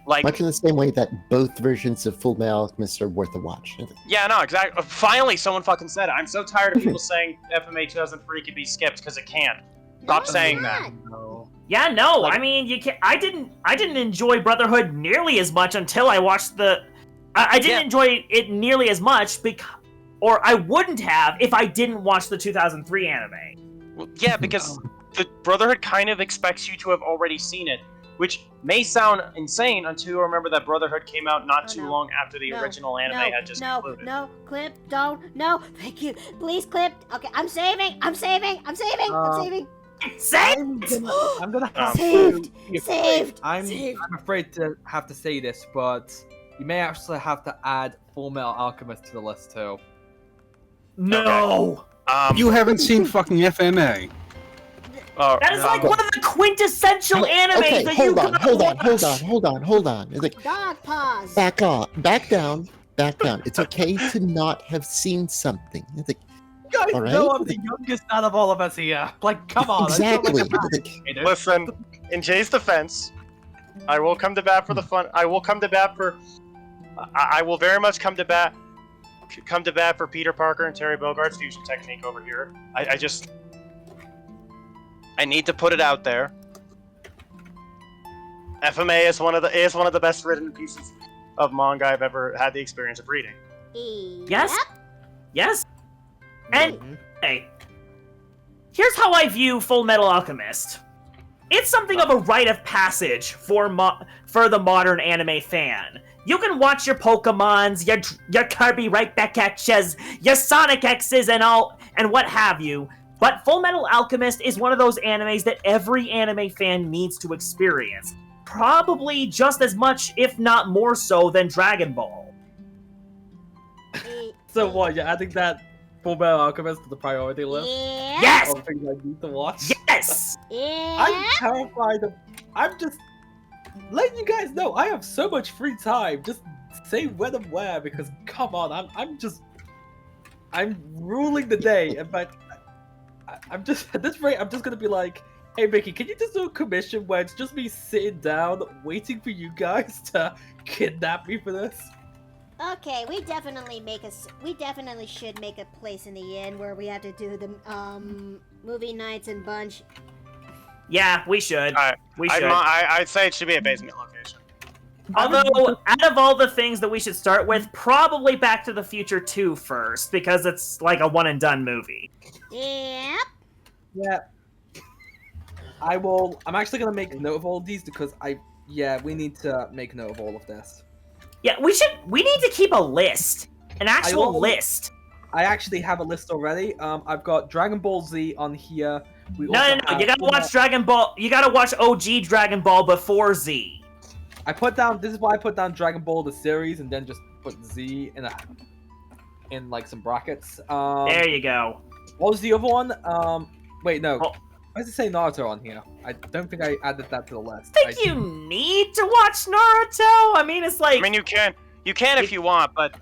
Like, much in the same way that both versions of Full Metal Alchemist are worth a watch. yeah, no, exactly. Finally, someone fucking said it. I'm so tired of people saying FMA 2003 can be skipped because it can't. Stop saying that. No. Yeah, no, Like- I mean, you can. I didn't enjoy Brotherhood nearly as much until I watched the. I didn't enjoy it nearly as much or I wouldn't have if I didn't watch the 2003 anime. Well, yeah, because the Brotherhood kind of expects you to have already seen it, which may sound insane until you remember that Brotherhood came out not too long after the original anime had just concluded. No, Clip, don't, no, thank you. Please, Clip. Okay, I'm saving. Saved! I'm gonna have Saved! to. Saved! I'm Saved! afraid to have to say this, but you may actually have to add Full Metal Alchemist to the list too. No! You haven't seen fucking FMA. That is like one of the quintessential animes Okay, that hold you on, gotta hold on, watch. hold on. It's like, Dog paws! back down. It's okay to not have seen something. It's like, You guys all right? know I'm the youngest out of all of us here. Like, come on. Exactly. Listen, in Jay's defense, I will come to bat for the fun. I will come to bat for. I will very much come to bat for Peter Parker and Terry Bogart's fusion technique over here. I need to put it out there. FMA is one of the best written pieces of manga I've ever had the experience of reading. Yes? Yes? And, hey, here's how I view Full Metal Alchemist. It's something of a rite of passage for the modern anime fan. You can watch your Pokemons, your Kirby right back at your Sonic X's and what have you, but Full Metal Alchemist is one of those animes that every anime fan needs to experience. Probably just as much, if not more so, than Dragon Ball. So what, you're adding that Full Metal Alchemist to the priority list? Yeah. Yes! Of things I need to watch? Yes! Yeah. I'm terrified of... I'm just... letting you guys know, I have so much free time. Just say when and where, because come on, I'm ruling the day, but I'm just, at this rate, I'm just gonna be like, hey Mickey, can you just do a commission where it's just me sitting down, waiting for you guys to kidnap me for this? Okay, we definitely should make a place in the inn where we have to do the movie nights and bunch. Yeah, we should. We should. I'd say it should be a basement location. Although, out of all the things that we should start with, probably Back to the Future 2 first, because it's like a one-and-done movie. Yep. Yeah. I'm actually gonna make note of all of these because we need to make note of all of this. Yeah, we need to keep a list. An actual list. I actually have a list already. I've got Dragon Ball Z on here. No, you gotta watch Dragon Ball. You gotta watch OG Dragon Ball before Z. This is why I put down Dragon Ball the series and then just put Z in like some brackets. There you go. What was the other one? Wait, no. Oh. Why does it say Naruto on here? I don't think I added that to the list. I think you need to watch Naruto. I mean, it's like. I mean, you can if you want, but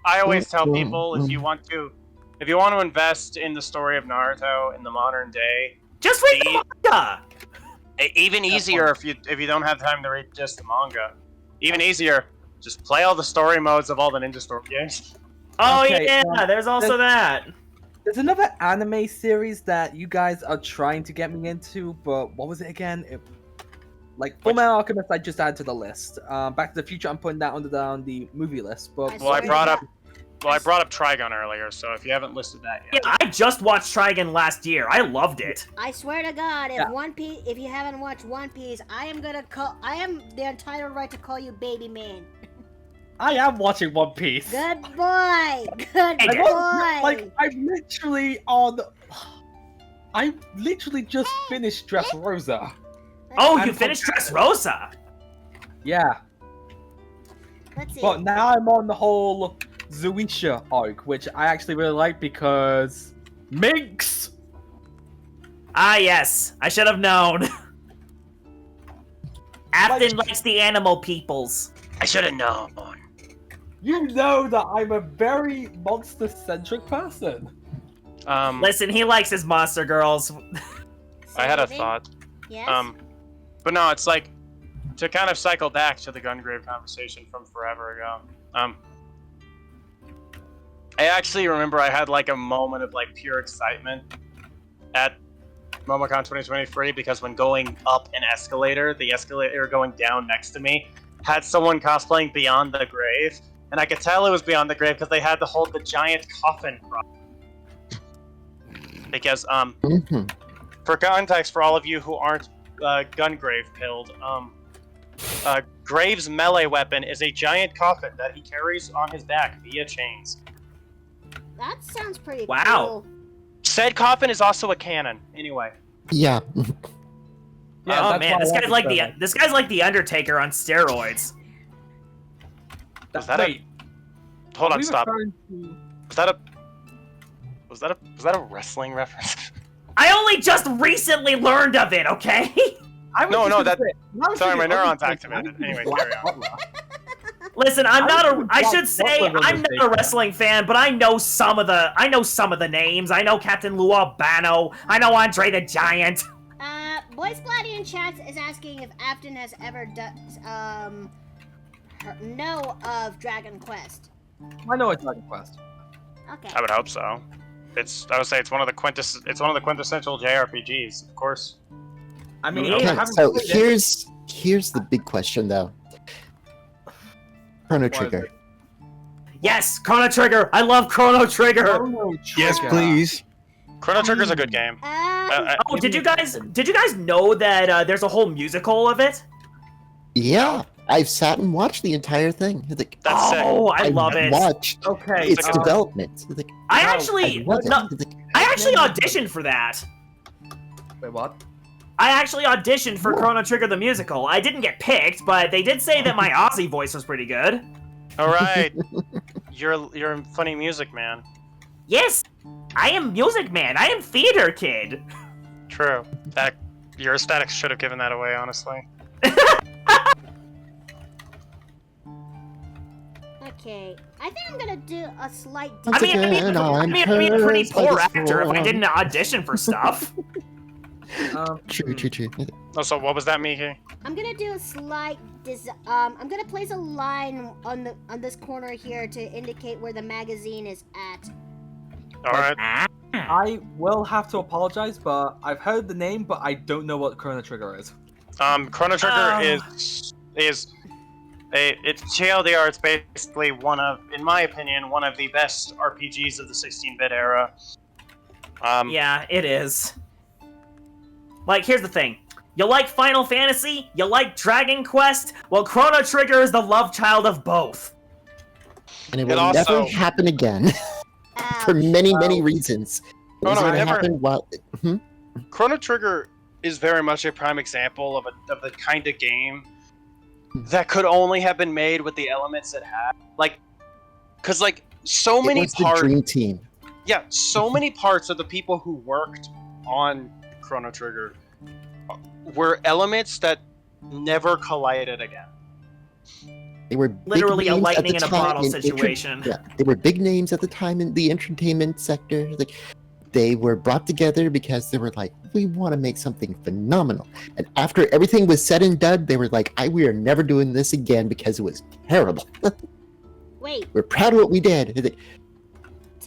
I always tell people if you want to invest in the story of Naruto in the modern day, just read the manga. Even easier if you don't have time to read just the manga. Even easier, just play all the story modes of all the Ninja Storm games. Oh okay, yeah, there's also that. There's another anime series that you guys are trying to get me into, but what was it again? Full Metal Alchemist I just added to the list. Back to the Future I'm putting that down the movie list. But I brought up Trigun earlier, so if you haven't listed that yet. Yeah, I just watched Trigun last year. I loved it. I swear to God, if you haven't watched One Piece, I am the entitled right to call you baby man. I am watching One Piece. Good boy. Good boy. I literally just finished Dressrosa. Oh, you finished Dressrosa? Yeah. Let's see. But now I'm on the whole Zuisha arc, which I actually really like because Minx! Ah, yes. I should have known. Afton likes the animal peoples. I should have known. You know that I'm a very monster-centric person. Listen, he likes his monster girls. I had a thought. Yes? But no, it's like, to kind of cycle back to the Gungrave conversation from forever ago. I actually remember I had like a moment of like pure excitement at MomoCon 2023 because when going up an escalator, the escalator going down next to me had someone cosplaying Beyond the Grave, and I could tell it was Beyond the Grave because they had to hold the giant coffin prop. because Mhm. for context, for all of you who aren't Gungrave pilled, Grave's melee weapon is a giant coffin that he carries on his back via chains. That sounds pretty Wow. cool. Said coffin is also a cannon. Anyway, Yeah. Yeah, Oh that's man, why this I guy's wanted like to- this guy's like the Undertaker on steroids. Was that Wait, hold are on, we stop. referring to- Was that a wrestling reference? I only just recently learned of it. Okay. I was No, just no, gonna that- say, I was sorry, my thinking neurons Undertaker. activated. Anyway, Black carry on. Butler. Listen, I'm I not was a. thinking I Black should say Butler was I'm not a Undertaker. wrestling fan, but I know some of the names. I know Captain Lou Albano. I know Andre the Giant. BoySplatty in chat is asking if Afton has ever know of Dragon Quest. I know it's Dragon Quest. Okay. I would hope so. I would say it's one of the quintessential JRPGs, of course. I mean, Yeah. I Okay, haven't so played it. here's the big question though. Chrono Trigger. Yes, Chrono Trigger. I love Chrono Trigger. Chrono Yes, Trigger. please. Chrono Trigger's a good game. Oh, did you guys know that there's a whole musical of it? Yeah, I've sat and watched the entire thing. Like, That's sick. Oh, I love it. watched Okay. its so- development. Like, I No, actually, I love no, it. Like, I actually auditioned for that. Wait, what? I actually auditioned for Chrono Trigger the musical. I didn't get picked, but they did say that my Aussie voice was pretty good. All right, you're a funny music man. Yes, I am Music Man. I am Theater Kid. True. That your aesthetics should have given that away, honestly. Okay. I think I'm gonna do a slight. I mean, I'm a pretty Hurt by poor the actor if I storm. didn't audition for stuff. True. Oh, so what was that, Miki? I'm gonna do a slight. I'm gonna place a line on this corner here to indicate where the magazine is at. All right. I will have to apologize, but I've heard the name, but I don't know what Chrono Trigger is. Chrono Trigger it's TLDR. It's basically in my opinion, one of the best RPGs of the 16-bit era. Yeah, it is. Like, here's the thing. You like Final Fantasy? You like Dragon Quest? Well, Chrono Trigger is the love child of both. And it It will also- never happen again for Ouch. many reasons. It Oh, was no, going it to never- happen while. Chrono Trigger is very much a prime example of the kind of game that could only have been made with the elements it had. Because so It many was the parts. dream team. Yeah, so many parts of the people who worked on Chrono Trigger were elements that never collided again. They were big Literally a names at lightning the in a time bottle in situation. Yeah, they were big names at the time in the entertainment sector. Like, they were brought together because they were like, we want to make something phenomenal. And after everything was said and done, they were like, we are never doing this again because it was terrible. Wait. We're proud of what we did. They did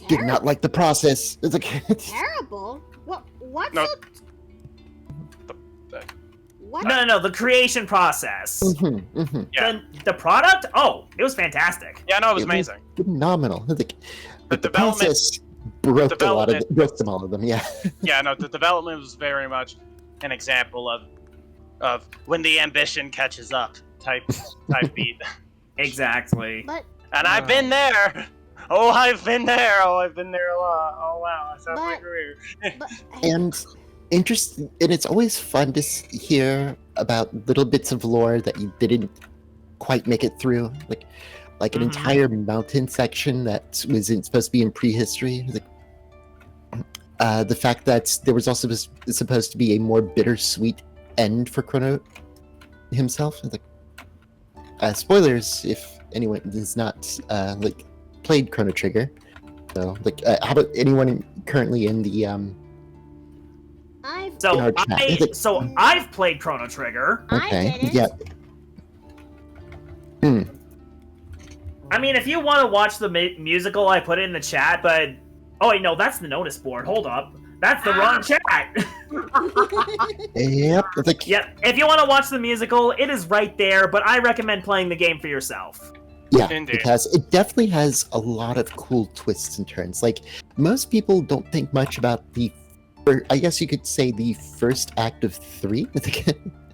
Terrible. not like the process. It's like, Terrible. What's No. What? No, the creation process. Yeah. The product? Oh, it was fantastic. Yeah, no, it was It was- amazing. phenomenal. Like, The but the development- process broke development- broke them all of them. Yeah. Yeah, no, the development was very much an example of when the ambition catches up type beat. Exactly. But And I've been there. Oh, I've been there. Oh, I've been there a lot. Oh, wow, that's half my But- career. but And interesting, and it's always fun to hear about little bits of lore that you didn't quite make it through, like an Mhm. entire mountain section that wasn't supposed to be in prehistory. The fact that there was also supposed to be a more bittersweet end for Chrono himself. Spoilers if anyone has not played Chrono Trigger. So, how about anyone currently in the I've in our chat. I've played Chrono Trigger. Okay, I didn't. yeah. I mean, if you want to watch the musical, I put it in the chat, but... Oh, wait, no, that's the notice board. Hold up. That's the wrong chat. Yep. Yep, if you want to watch the musical, it is right there, but I recommend playing the game for yourself. Yeah, Indeed. because it definitely has a lot of cool twists and turns. Like, most people don't think much about the or I guess you could say the first act of 3.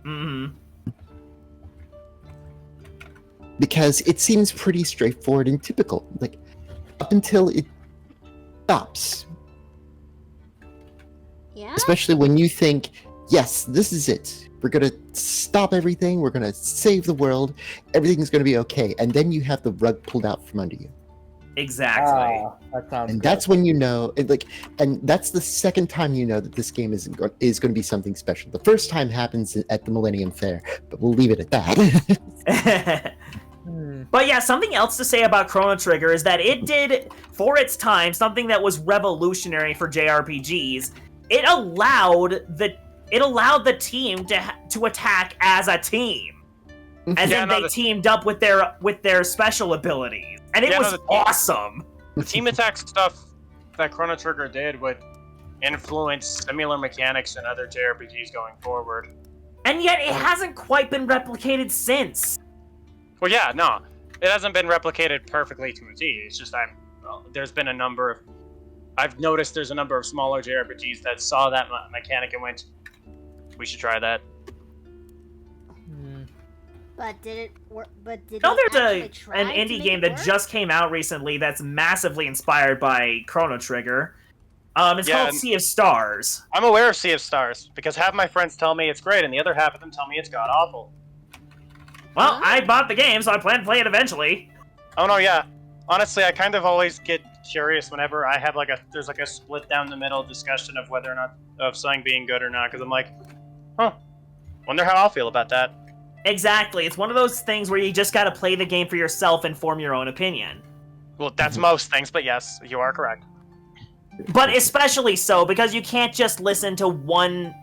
Hmm. Because it seems pretty straightforward and typical, like up until it stops. Yeah? Especially when you think, yes, this is it. We're gonna stop everything. We're gonna save the world. Everything's gonna be okay. And then you have the rug pulled out from under you. Exactly. That sounds And good. that's when you know, and that's the second time you know that this game is going to be something special. The first time happens at the Millennium Fair, but we'll leave it at that. But yeah, something else to say about Chrono Trigger is that it did, for its time, something that was revolutionary for JRPGs. It allowed the team to attack as a team, as Yeah, in no, they teamed up with their special abilities, and it Yeah, was no, awesome. The team attack stuff that Chrono Trigger did would influence similar mechanics in other JRPGs going forward. And yet, it hasn't quite been replicated since. Well, yeah, no, it hasn't been replicated perfectly to a T. It's just there's been a number of, I've noticed there's a number of smaller JRPGs that saw that mechanic and went, we should try that. But did it work? But did No, they there's actually an try to indie make game it that work? just came out recently that's massively inspired by Chrono Trigger. It's Yeah, called and- Sea of Stars. I'm aware of Sea of Stars, because half my friends tell me it's great, and the other half of them tell me it's god-awful. Well, Huh? I bought the game, so I plan to play it eventually. Oh no, yeah. Honestly, I kind of always get curious whenever I have there's a split down the middle discussion of whether or not, of something being good or not, because I'm like, wonder how I'll feel about that. Exactly. It's one of those things where you just gotta play the game for yourself and form your own opinion. Well, that's most things, but yes, you are correct. But especially so because you can't just listen to one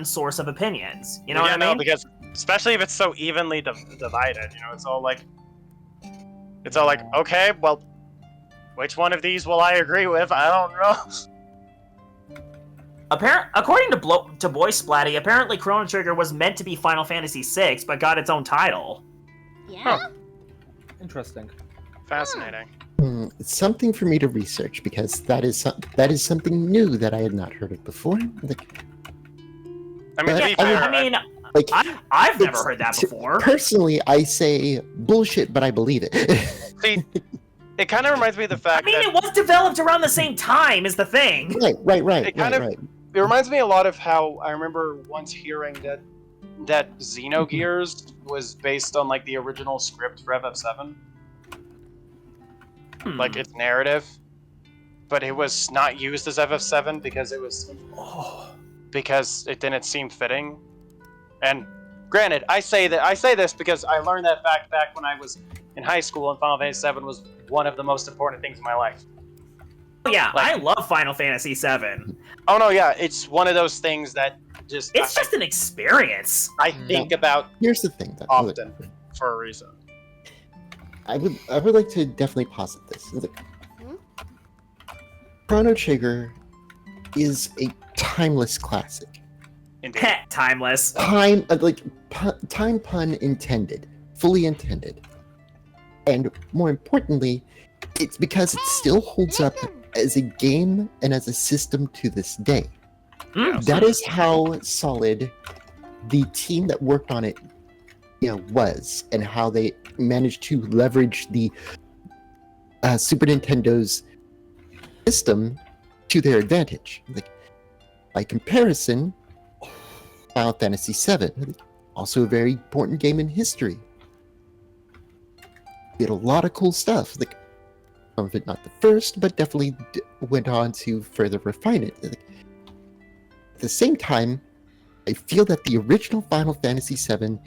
source of opinions. You know yeah, what I no, mean? because especially if it's so evenly divided, it's all like, okay, well, which one of these will I agree with? I don't know. According to BoySplatty, apparently Chrono Trigger was meant to be Final Fantasy VI, but got its own title. Yeah. Interesting. Fascinating. It's something for me to research because that is something new that I had not heard of before. I mean, to But be Yeah, fair, I mean, Like, I've never it's- heard that before. Personally, I say bullshit, but I believe it. see, it kind of reminds me of the I fact mean, that it was developed around the same time, is the thing. right. It kind of- right. it reminds me a lot of how I remember once hearing that Xenogears was based on the original script for FF7, like its narrative, but it was not used as FF7 because because it didn't seem fitting. And granted, I say this because I learned that fact back when I was in high school, and Final Fantasy VII was one of the most important things in my life. Oh, yeah, I love Final Fantasy VII. Oh no, yeah, it's one of those things that It's just an experience. I think about Here's the thing, though. often for a reason. I would like to definitely posit this. Look, Chrono Trigger is a timeless classic. Indeed. Timeless. Time pun intended, fully intended, and more importantly, it's because it still holds up as a game and as a system to this day. That is how solid the team that worked on it, was, and how they managed to leverage the Super Nintendo's system to their advantage. By comparison, Final Fantasy VII, also a very important game in history, did a lot of cool stuff. Some of it not the first, but definitely went on to further refine it. At the same time, I feel that the original Final Fantasy VII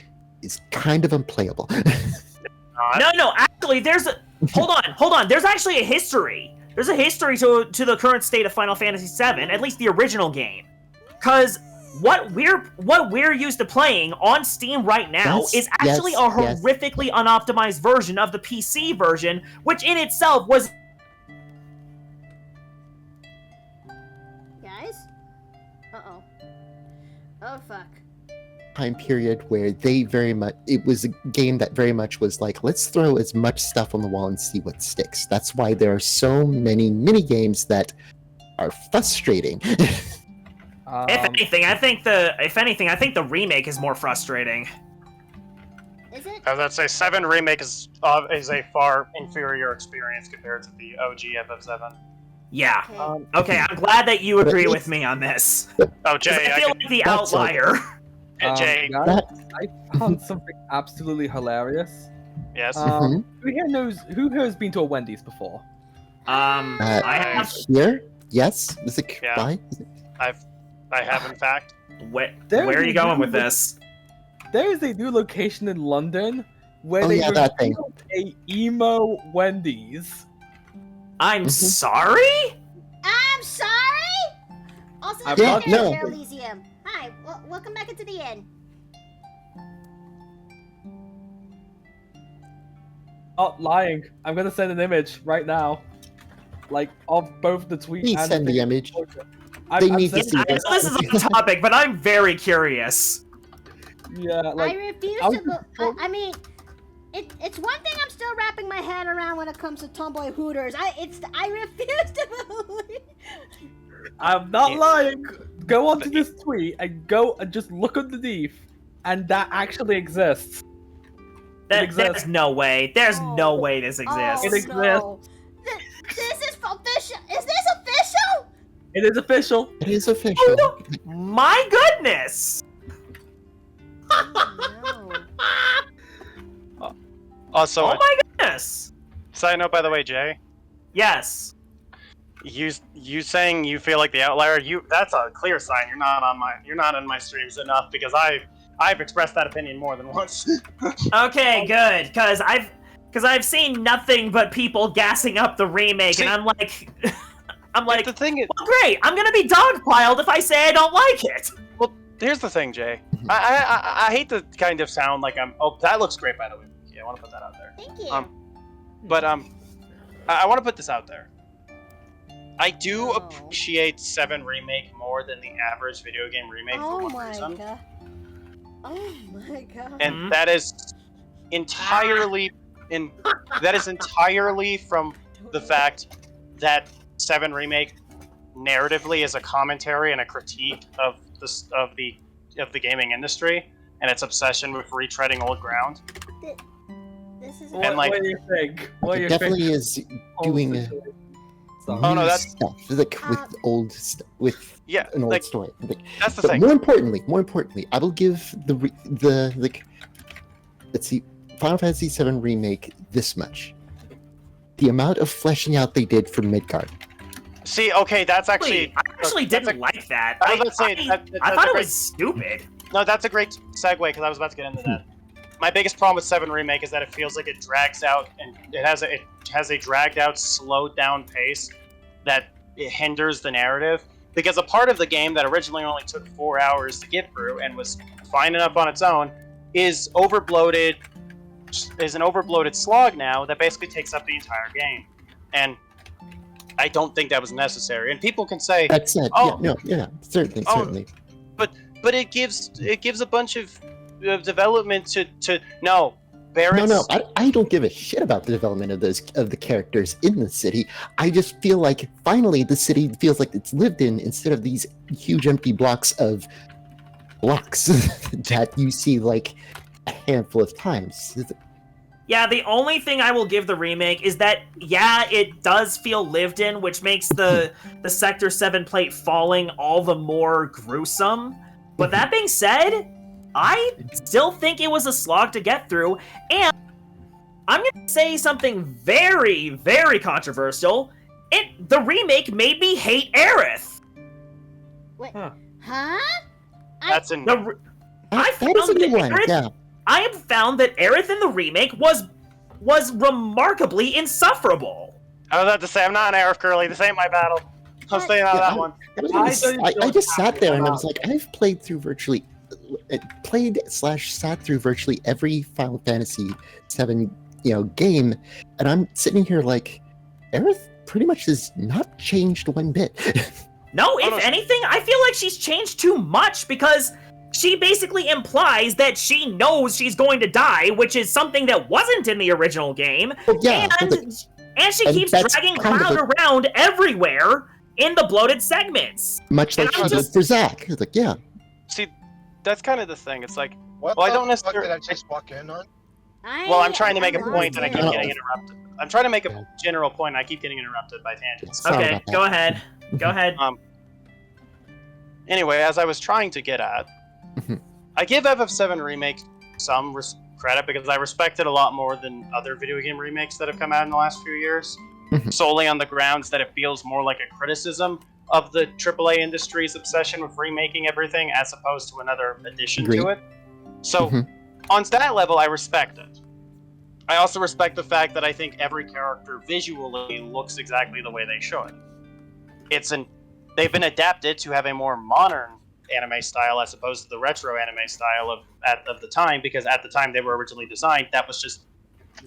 is kind of unplayable. No, actually, hold on. There's actually a history. There's a history to the current state of Final Fantasy VII, at least the original game. Because what we're used to playing on Steam right now is actually a horrifically unoptimized version of the PC version, which in itself was... Guys? Uh-oh. Oh, fuck. Time period where it was a game that very much was like, let's throw as much stuff on the wall and see what sticks. That's why there are so many mini games that are frustrating. If anything, I think the remake is more frustrating. Is it? I was about to say 7 remake is a far inferior experience compared to the OG FF7. Yeah. Okay. Okay, I'm glad that you agree with me on this. Oh, Jay, I feel like the outlier. Jay, guys, I found something absolutely hilarious. yes. Who here has been to a Wendy's before? I have. Here? Yes? Is it Yeah. by? I have, in fact. Where are you going with this? There is a new location in London where Oh, they yeah, that thing. revealed a emo Wendy's. I'm sorry? I'm sorry. Also, I'm there's not- there, Elysium. Hi, welcome back into the inn. Not lying. I'm gonna send an image right now, like of both the tweet Please and send the image. I'm They need to sending- see I know this is off topic, but I'm very curious. Yeah, like I refuse I'll to go. just- I mean, it's one thing I'm still wrapping my head around when it comes to Tomboy Hooters. I refuse to believe. I'm not lying. Go onto this tweet and go and just look underneath, and that actually exists. There's no way. There's no way this exists. It exists. No. This is official. Is this official? It is official. It is official. My goodness! Oh, no. Also, Oh my goodness! side note, by the way, Jay, Yes. you saying you feel like the outlier, that's a clear sign you're not in my streams enough, because I've expressed that opinion more than once. Okay, good. Cause I've seen nothing but people gassing up the remake, and I'm like, The thing is, well, great. I'm gonna be dogpiled if I say I don't like it. well, here's the thing, Jay. I hate to kind of sound like I'm. Oh, that looks great, by the way. Yeah, I want to put that out there. Thank you. But I want to put this out there. I do Oh. appreciate 7 Remake more than the average video game remake for Oh one my reason. god. Oh my god. And Mhm. that is entirely from the fact that 7 Remake narratively is a commentary and a critique of the gaming industry and its obsession with retreading old ground. This is And, like- what do you think? What do It you definitely think? is doing Oh, no, new that's- stuff with old with Yeah, an old like story. Like, that's the but thing. more importantly, I will give the let's see, Final Fantasy VII Remake this much: the amount of fleshing out they did for Midgard. See, okay, that's actually I actually that's didn't like that. I was about to say, I that's thought a it great- was stupid. No, that's a great segue because I was about to get into that. My biggest problem with 7 Remake is that it feels like it drags out, and it has a dragged out, slowed down pace that it hinders the narrative. Because a part of the game that originally only took 4 hours to get through and was fine enough on its own is an overbloated slog now that basically takes up the entire game. And I don't think that was necessary. And people can say, That's it. Oh. Certainly. but it gives a bunch of development to no. Barrett's, No, I don't give a shit about the development of the characters in the city. I just feel like finally the city feels like it's lived in instead of these huge empty blocks that you see like a handful of times. Yeah, the only thing I will give the remake is that, yeah, it does feel lived in, which makes the Sector 7 plate falling all the more gruesome. But that being said, I still think it was a slog to get through, and I'm going to say something very, very controversial. The remake made me hate Aerith. Wait. Huh. that's in I That is a found new that one. Aerith- Yeah. I have found that Aerith in the remake was remarkably insufferable. I was about to say I'm not an Arif Curly. This ain't my battle. I'm staying out of that one. I just sat there and I was like, I've played sat through virtually every Final Fantasy VII, game, and I'm sitting here like, Aerith pretty much has not changed one bit. No, if anything, I feel like she's changed too much because she basically implies that she knows she's going to die, which is something that wasn't in the original game. Well, yeah, and she and keeps that's dragging kind of Cloud around everywhere in the bloated segments. Much like And she I'm did just- for Zach. It's like, yeah. See, that's kind of the thing. It's like, What well, I the don't fuck necessarily. did I just walk in on? Well, I'm trying to make a I'm point and I lost keep too. getting interrupted. I'm trying to make a general point and I keep getting interrupted by tangents. Sorry Okay, about that. go ahead. Go ahead. Anyway, as I was trying to get at, I give FF7 Remake some credit because I respect it a lot more than other video game remakes that have come out in the last few years, solely on the grounds that it feels more like a criticism of the AAA industry's obsession with remaking everything as opposed to another addition to it. So, on that level, I respect it. I also respect the fact that I think every character visually looks exactly the way they should. They've been adapted to have a more modern anime style as opposed to the retro anime style of the time, because at the time they were originally designed, that was just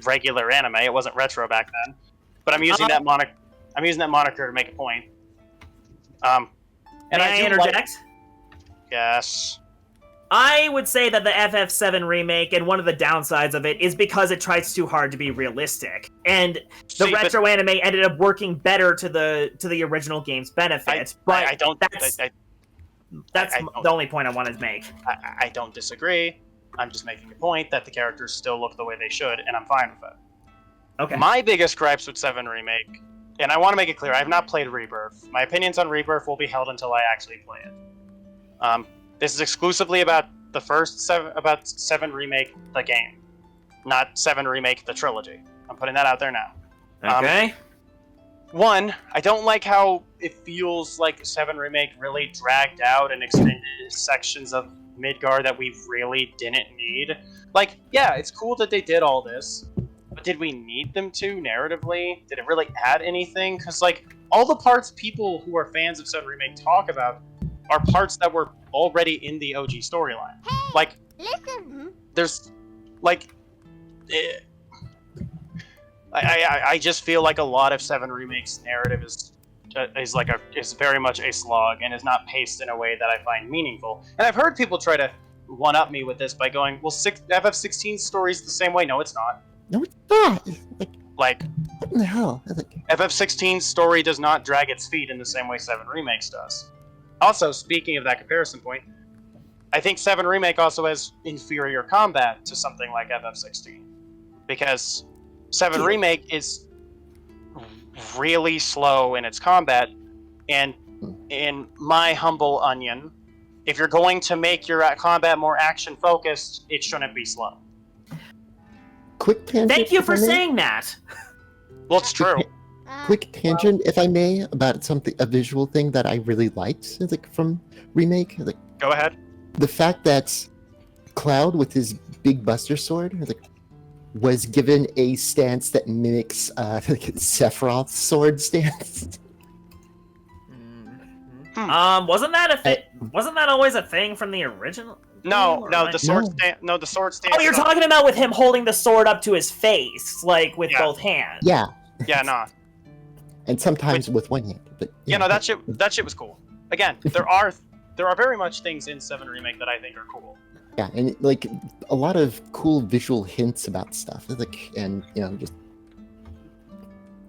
regular anime. It wasn't retro back then. But I'm using that moniker to make a point. And May I interject? Yes. I would say that the FF7 remake, and one of the downsides of it, is because it tries too hard to be realistic. And the retro anime ended up working better to the original game's benefit. That's the only point I wanted to make. I don't disagree. I'm just making a point that the characters still look the way they should, and I'm fine with it. Okay. My biggest gripes with 7 Remake, and I want to make it clear, I have not played Rebirth. My opinions on Rebirth will be held until I actually play it. This is exclusively about the first 7 Remake, the game, not 7 Remake, the trilogy. I'm putting that out there now. Okay. One, I don't like how it feels like 7 Remake really dragged out and extended sections of Midgar that we really didn't need. Like, yeah, it's cool that they did all this, but did we need them to narratively? Did it really add anything? Because, like, all the parts people who are fans of 7 Remake talk about are parts that were already in the OG storyline. Hey, like, listen. there's, like, I just feel like a lot of 7 Remake's narrative is very much a slog and is not paced in a way that I find meaningful. And I've heard people try to one-up me with this by going, well, FF16's story is the same way. No, it's not. No, it's not. Like, what in the hell? FF16's story does not drag its feet in the same way 7 Remakes does. Also, speaking of that comparison point, I think 7 Remake also has inferior combat to something like FF16. Because 7 Remake is really slow in its combat, and in my humble onion, if you're going to make your combat more action-focused, it shouldn't be slow. Quick tangent. Thank you if for I may? saying that. Well, it's true. Quick tangent, if I may, about a visual thing that I really liked, like from Remake. Like, go ahead. The fact that Cloud with his big Buster Sword, like, was given a stance that mimics Sephiroth's sword stance. Wasn't that always a thing from the original? No, the sword stance. Oh, you're talking about with him holding the sword up to his face, like with both hands. Yeah. Yeah, nah. And sometimes with one hand, but that shit was cool. Again, there are very much things in 7 Remake that I think are cool. Yeah, and like a lot of cool visual hints about stuff. Like, and just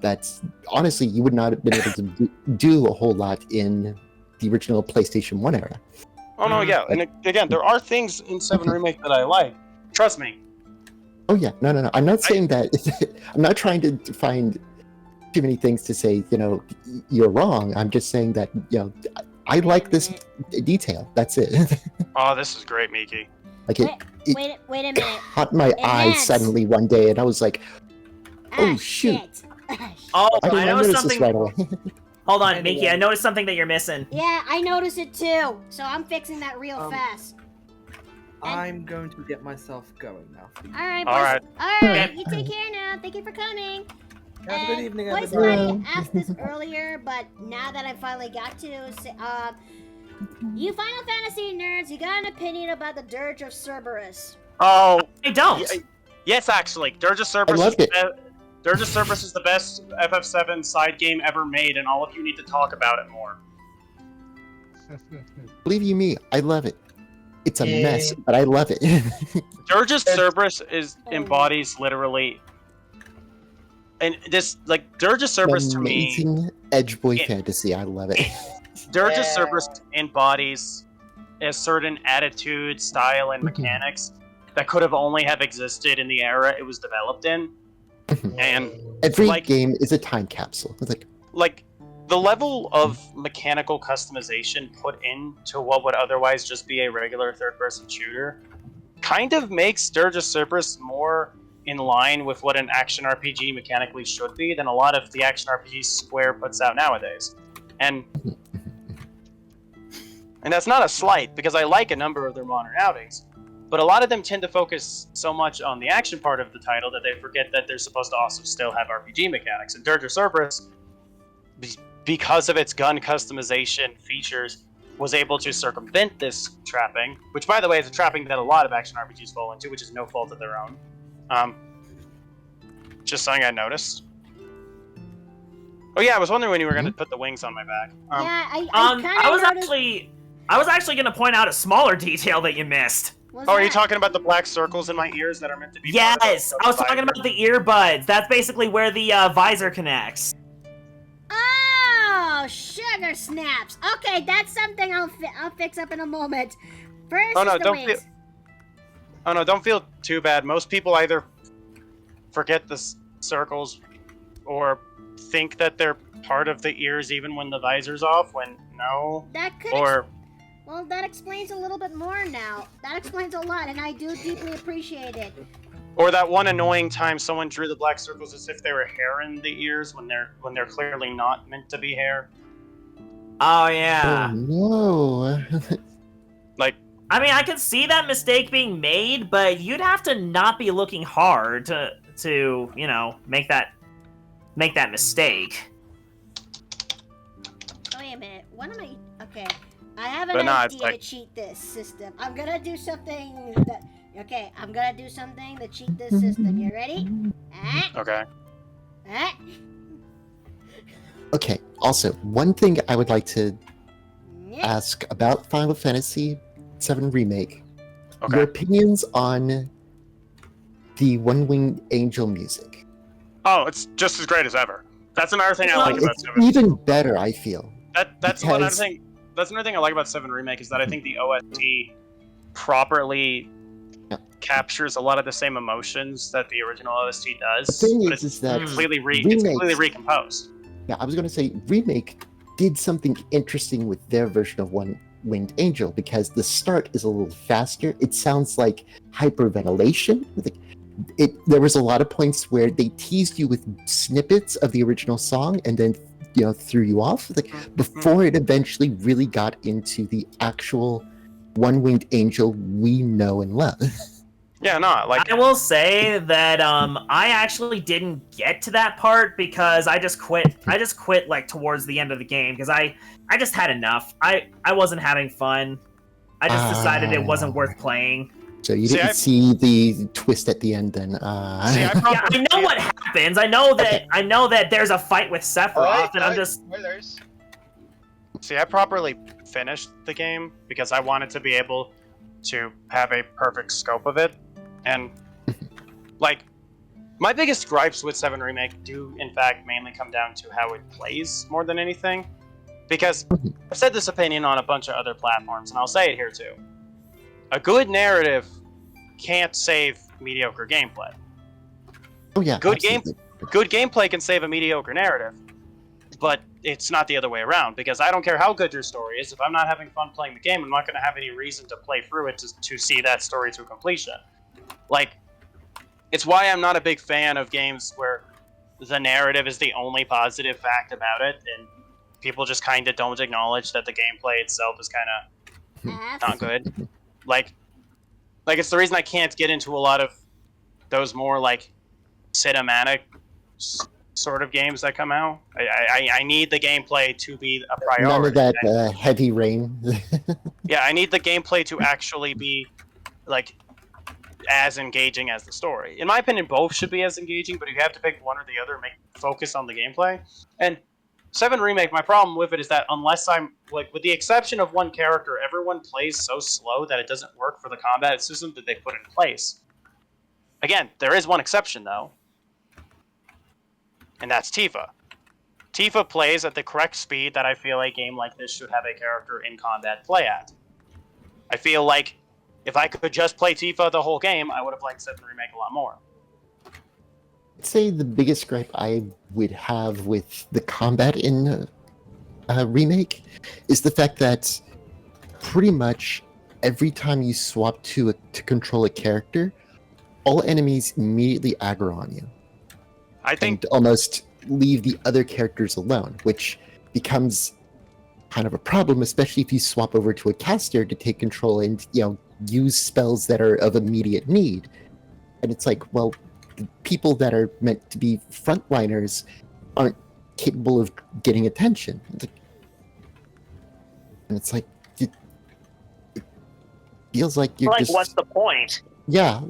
that's honestly you would not have been able to do a whole lot in the original PlayStation 1 era. Oh no, yeah, and again, there are things in 7 Remake that I like. Trust me. Oh yeah, no. I'm not saying that. I'm not trying to find too many things to say. You're wrong. I'm just saying that I like this detail. That's it. Oh, this is great, Miki. Like Wait a minute. Caught my eye suddenly one day, and I was like, "Oh shoot!" Oh, I didn't I noticed notice this something. right away. Hold on, Miki. I noticed something that you're missing. Yeah, I noticed it too. So I'm fixing that real fast. I'm going to get myself going now. All right, All right. All right. You take care now. Thank you for coming. Have a good evening, BoySplatty everybody. asked this earlier, but now that I finally got to, you Final Fantasy nerds, you got an opinion about the Dirge of Cerberus? Oh, I don't. Yes, actually, Dirge of Cerberus. I loved it. Dirge of Cerberus is the best FF7 side game ever made, and all of you need to talk about it more. Believe you me, I love it. It's a mess, but I love it. Dirge of Cerberus embodies literally and this like Dirge of Cerberus to me, Amazing edge boy fantasy. I love it. Dirge of Cerberus embodies a certain attitude, style, and mechanics that could have only have existed in the era it was developed in. And every game is a time capsule. It's like the level of mechanical customization put into what would otherwise just be a regular third-person shooter kind of makes Dirge of Cerberus more in line with what an action RPG mechanically should be than a lot of the action RPGs Square puts out nowadays. And that's not a slight, because I like a number of their modern outings, but a lot of them tend to focus so much on the action part of the title that they forget that they're supposed to also still have RPG mechanics. And Dirge of Cerberus, because of its gun customization features, was able to circumvent this trapping, which, by the way, is a trapping that a lot of action RPGs fall into, which is no fault of their own. Just something I noticed. Oh yeah, I was wondering when you were going to put the wings on my back. I was actually going to point out a smaller detail that you missed. Are you talking about the black circles in my ears that are meant to be? Yes, I was talking about the earbuds. That's basically where the visor connects. Oh, sugar snaps. Okay, that's something I'll fix up in a moment. First, don't feel too bad. Most people either forget the circles or think that they're part of the ears even when the visor's off. When no, well, that explains a little bit more now. That explains a lot, and I do deeply appreciate it. Or that one annoying time someone drew the black circles as if they were hair in the ears when they're clearly not meant to be hair. Oh yeah. Oh, no. Like, I mean, I could see that mistake being made, but you'd have to not be looking hard to you know, make that mistake. Wait a minute. What am I? Okay, I have an idea to cheat this system. I'm gonna do something that. Okay, I'm gonna do something to cheat this system. You ready? Okay. Okay. Also, one thing I would like to ask about Final Fantasy VII Remake. Okay. Your opinions on the One-Winged Angel music. Oh, it's just as great as ever. That's another thing I like about it's 7. Even better, I feel. That's another thing. That's another thing I like about 7 Remake is that I think the OST properly captures a lot of the same emotions that the original OST does. The thing but is that it's completely recomposed. Yeah, I was going to say Remake did something interesting with their version of One-Winged Angel because the start is a little faster. It sounds like hyperventilation. There was a lot of points where they teased you with snippets of the original song and then threw you off before it eventually really got into the actual One-Winged Angel we know and love. Yeah, no, like I will say that I actually didn't get to that part because I just quit. I just quit like towards the end of the game because I just had enough. I wasn't having fun. I just decided it wasn't worth playing. So you didn't see the twist at the end then. Yeah, I know what happens. I know that there's a fight with Sephiroth, and I'm just. See, I properly finished the game because I wanted to be able to have a perfect scope of it. And, like, my biggest gripes with 7 Remake do, in fact, mainly come down to how it plays more than anything. Because I've said this opinion on a bunch of other platforms, and I'll say it here too. A good narrative can't save mediocre gameplay. Oh yeah, good gameplay can save a mediocre narrative, but it's not the other way around, because I don't care how good your story is, if I'm not having fun playing the game, I'm not going to have any reason to play through it to see that story to completion. Like, it's why I'm not a big fan of games where the narrative is the only positive fact about it, and people just kind of don't acknowledge that the gameplay itself is kind of not good. Like it's the reason I can't get into a lot of those more, like, cinematic sort of games that come out. I need the gameplay to be a priority. None of that heavy rain. Yeah, I need the gameplay to actually be, like, as engaging as the story. In my opinion, both should be as engaging, but if you have to pick one or the other, focus on the gameplay. And 7 Remake, my problem with it is that unless I'm, like, with the exception of one character, everyone plays so slow that it doesn't work for the combat system that they put in place. Again, there is one exception, though. and that's Tifa. Tifa plays at the correct speed that I feel a game like this should have a character in combat play at. I feel like if I could just play Tifa the whole game, I would have liked 7 Remake a lot more. I'd say the biggest gripe I would have with the combat in Remake is the fact that pretty much every time you swap to control a character, all enemies immediately aggro on you. I think and almost leave the other characters alone, which becomes kind of a problem, especially if you swap over to a caster to take control and use spells that are of immediate need. And it's like, well, the people that are meant to be frontliners aren't capable of getting attention. It's like it feels like you're Like, just... what's the point? Yeah.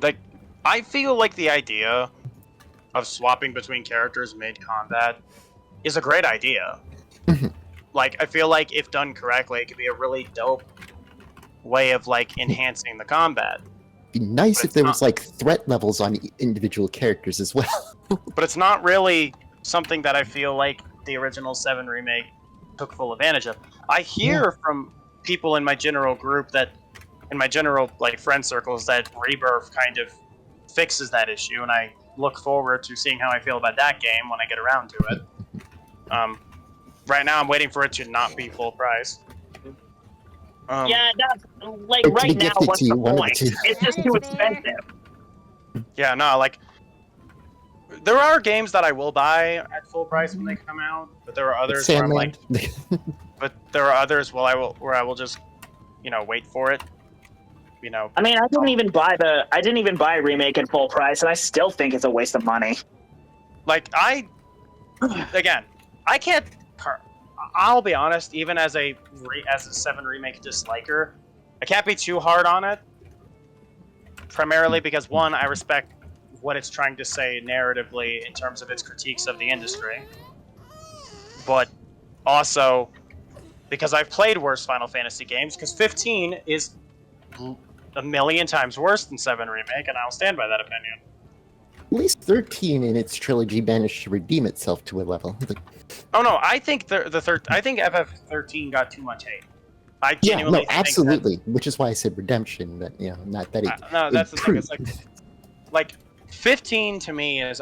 Like, I feel like the idea of swapping between characters mid-combat is a great idea. Like, I feel like if done correctly, it could be a really dope way of, like, enhancing the combat. It'd be nice if there was, like, threat levels on individual characters as well. But it's not really something that I feel like the original 7 Remake took full advantage of. I hear from people in my general group that, in my general, like, friend circles, that Rebirth kind of fixes that issue, and I look forward to seeing how I feel about that game when I get around to it. Right now, I'm waiting for it to not be full price. Yeah, that's, like, To right be now, gifted what's to you, the one of the point? two. It's just too expensive. Yeah, no, like, there are games that I will buy at full price when they come out, but there are others where I'm like, but there are others where I will just, wait for it. I mean, I didn't even buy Remake at full price, and I still think it's a waste of money. Like, again, I can't. I'll be honest. Even as a 7 Remake disliker, I can't be too hard on it. Primarily because, one, I respect what it's trying to say narratively in terms of its critiques of the industry, but also because I've played worse Final Fantasy games. Because 15 is a million times worse than 7 Remake, and I'll stand by that opinion. At least 13 in its trilogy managed to redeem itself to a level. Oh no, I think I think FF13 got too much hate. I genuinely think absolutely, which is why I said redemption, but not that it no, that's improved. the thing. It's like 15 to me is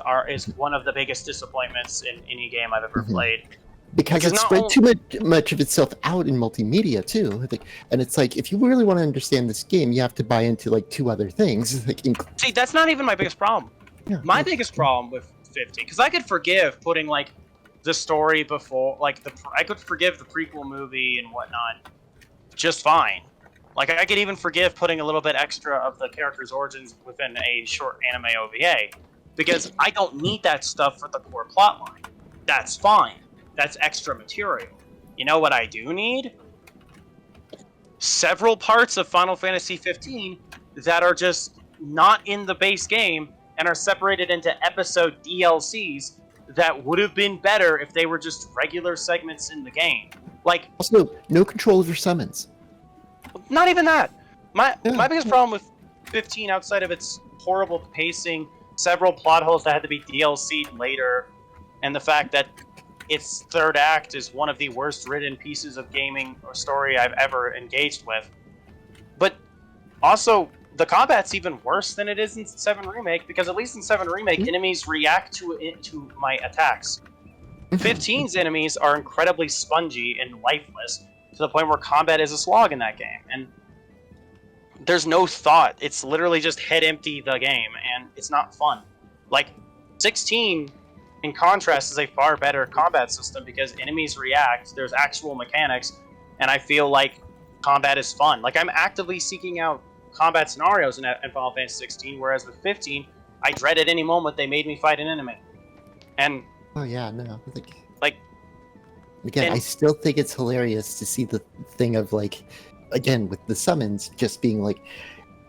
one of the biggest disappointments in any game I've ever played. Because it spread too much of itself out in multimedia too, and it's like if you really want to understand this game, you have to buy into like 2 other things. See, that's not even my biggest problem. My biggest problem with 15, because I could forgive putting like the story before, like I could forgive the prequel movie and whatnot, just fine. Like I could even forgive putting a little bit extra of the character's origins within a short anime OVA, because I don't need that stuff for the core plotline. That's fine. That's extra material. You know what I do need? Several parts of Final Fantasy 15 that are just not in the base game and are separated into episode DLCs that would have been better if they were just regular segments in the game. Like, also, no control of your summons. Not even that. My biggest problem with 15, outside of its horrible pacing, several plot holes that had to be DLC'd later, and the fact that its third act is one of the worst written pieces of gaming or story I've ever engaged with. But also, the combat's even worse than it is in 7 Remake, because at least in 7 Remake, enemies react to my attacks. 15's enemies are incredibly spongy and lifeless, to the point where combat is a slog in that game. And there's no thought. It's literally just head empty the game, and it's not fun. Like, 16, in contrast, is a far better combat system because enemies react, there's actual mechanics, and I feel like combat is fun. Like, I'm actively seeking out combat scenarios in Final Fantasy 16, whereas with 15, I dreaded any moment they made me fight an enemy. And oh yeah, no, like again, I still think it's hilarious to see the thing of like, again with the summons just being like,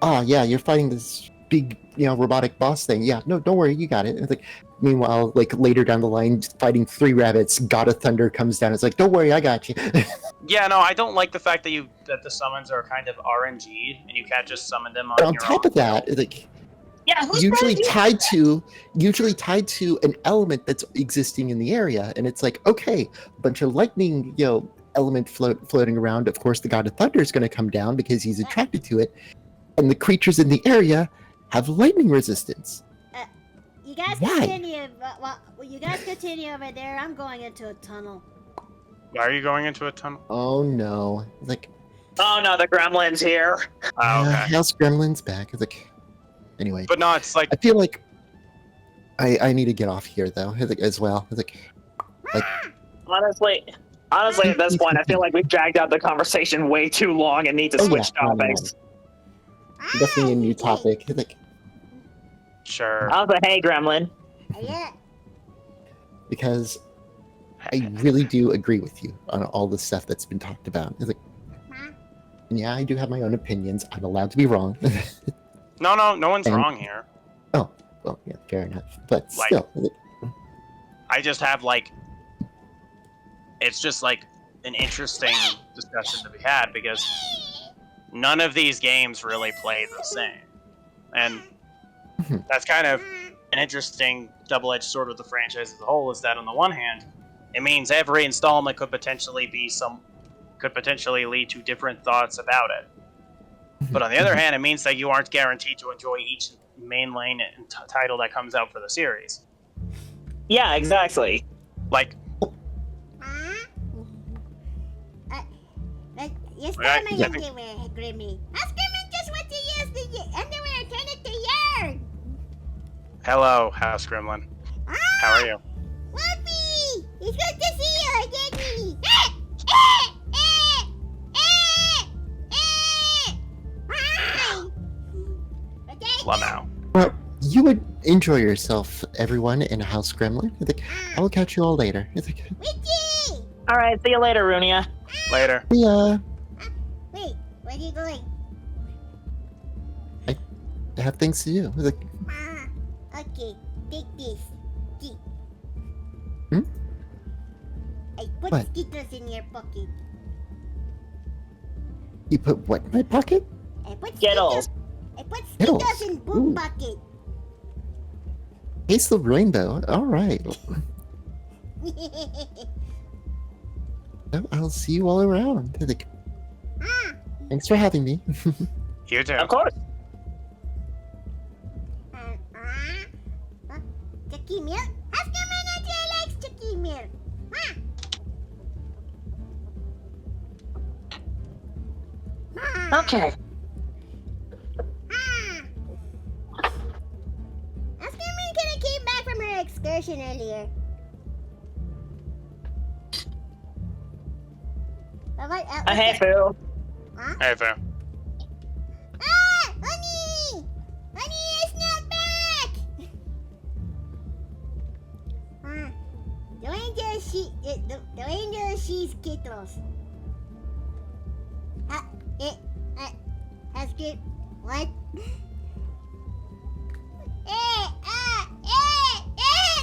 oh yeah, you're fighting this big, robotic boss thing. Yeah, no, don't worry, you got it. And it's like, meanwhile, like later down the line, fighting 3 rabbits, God of Thunder comes down. It's like, don't worry, I got you. Yeah, no, I don't like the fact that the summons are kind of RNG'd and you can't just summon them on your top own. of that, like, Yeah, who's usually running? tied to an element that's existing in the area, and it's like, okay, a bunch of lightning, element floating around. Of course, the god of thunder is going to come down because he's attracted to it, and the creatures in the area have lightning resistance. You guys Why? continue. Well, you guys continue over there. I'm going into a tunnel. Why are you going into a tunnel? Oh no! Like, Oh no, the gremlin's here. Oh, okay. House Gremlin's back. It's like, anyway. But no, it's like I feel like I need to get off here though, as well. It's like Honestly, at this point, I feel like we've dragged out the conversation way too long and need to switch topics. Definitely a new topic. It's like, sure. I was like, hey, gremlin. Yeah. because I really do agree with you on all the stuff that's been talked about. It's like, yeah, I do have my own opinions. I'm allowed to be wrong. No one's And- wrong here. Oh, well, yeah, fair enough. But Like- still, I just have like, it's just like an interesting discussion to be had because none of these games really play the same, and that's kind of an interesting double-edged sword with the franchise as a whole. Is that on the one hand, it means every installment could potentially lead to different thoughts about it, but on the other hand, it means that you aren't guaranteed to enjoy each main lane and title that comes out for the series. Yeah, exactly. Like, Yes, Right, my I think- underwear, Grimmy. Ask Grimmy just what to use the underwear. Turn it to yarn. hello, House Gremlin. How are you? Fluffy! It's good to see you again, me. Lamau. well, you would enjoy yourself, everyone, in House Gremlin. It's like, I will catch you all later. It's like, Witchy! All right, see you later, Runia. Later. yeah, Wait, where are you going? I have things to do. It's like, Okay, take this. Keep. Hmm? I put What? Skittles in your pocket. you put what in my pocket? I put Skittles. I put Skittles. Skittles in boom Ooh. pocket. Taste the rainbow. All right. I'll see you all around. It's like, thanks for having me. You too. Of course. Chucky milk? Ask your manager likes Chucky milk. Okay. Ask your man kinda came back from her excursion earlier. Hey, Phil. Huh? Hey, Phil. Honey! Honey is not back! The angel sees Skittles. Ask it, what?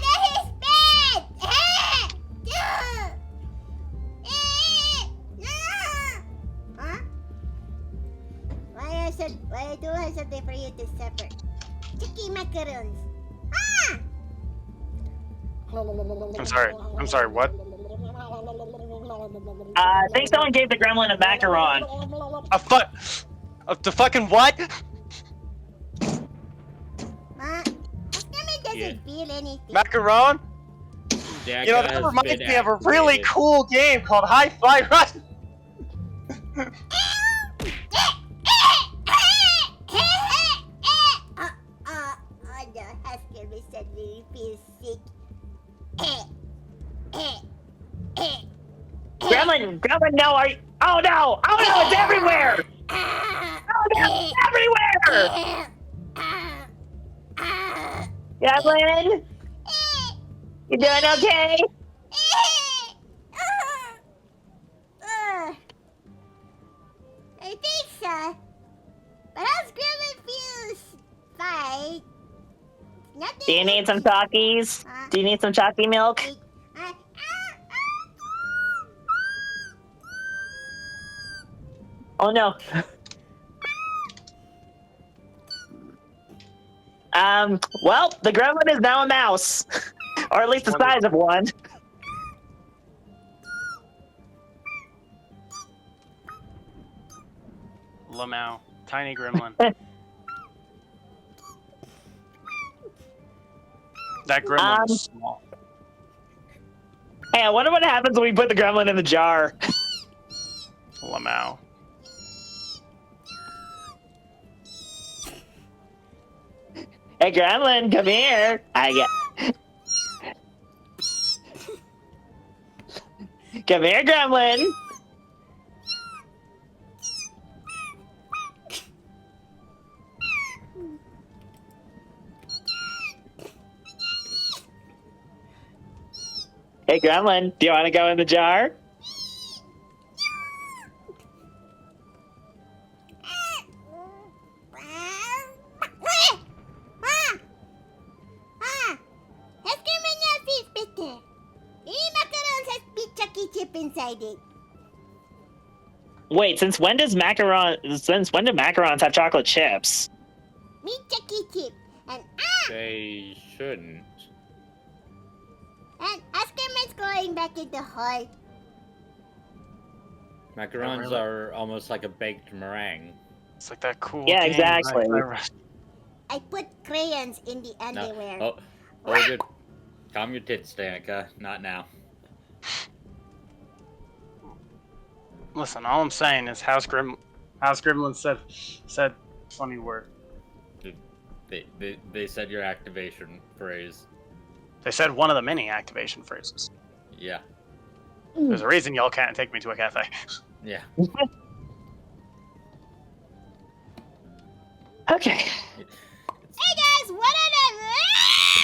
That is bad! Huh? Why do I have something for you to suffer? Chicky macaroons. I'm sorry, what? I think someone gave the gremlin a macaron. The fucking what? Stomach doesn't feel anything. Macaron? Jack You know, that has reminds been me of a really activated. cool game called Hi-Fi Rush. Oh no, Haskell is suddenly feels sick. Gremlin, no, are you... Oh no, it's everywhere! Oh no, it's everywhere! Gremlin? You doing okay? I think so. But how's Gremlin feels fine. Nothing. Do you need some Takis? Do you need some chalky milk? Oh no. Well, the gremlin is now a mouse. Or at least the size of one. Lamau. Tiny gremlin. That gremlin is small. Hey, I wonder what happens when we put the gremlin in the jar. Lamau. Hey, gremlin, come here. Come here, gremlin. Hey, gremlin, do you want to go in the jar? Inside it. Wait, since when do macarons have chocolate chips? Me Chucky chip. And They shouldn't. and Oscarman's going back in the hall. Macarons are almost like a baked meringue. It's like that cool Yeah, game. exactly. I put crayons in the underwear. Oh, hold it. Calm your tits, Danica. Not now. Listen, all I'm saying is House Gremlin said funny word. They said your activation phrase. They said one of the many activation phrases. Yeah. There's a reason y'all can't take me to a cafe. Yeah. Okay. Hey guys, what are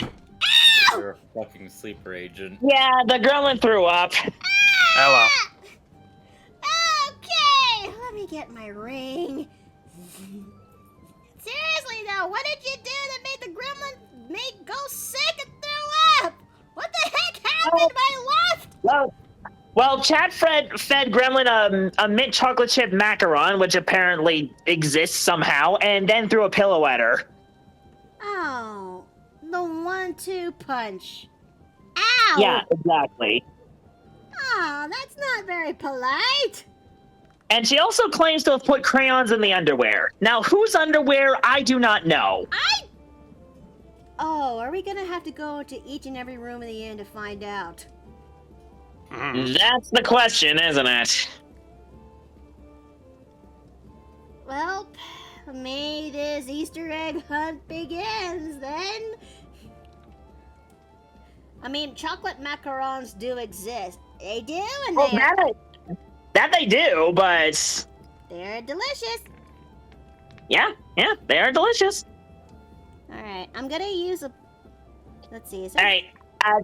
the... You're a fucking sleeper agent. Yeah, the gremlin threw up. Hello. Okay, let me get my ring. Seriously though, what did you do that made the gremlin go sick and throw up? What the heck happened to my left? Well, Chad fed Gremlin a mint chocolate chip macaron, which apparently exists somehow, and then threw a pillow at her. Oh, the 1-2 punch. Ow! Yeah, exactly. Oh, that's not very polite. And she also claims to have put crayons in the underwear. Now, whose underwear, I do not know. Oh, are we gonna have to go to each and every room in the inn to find out? That's the question, isn't it? Well, may this Easter egg hunt begins then. I mean, chocolate macarons do exist. They do, and Well, that they do, but they're delicious. yeah, they are delicious. All right, I'm gonna use a. Let's see. All right,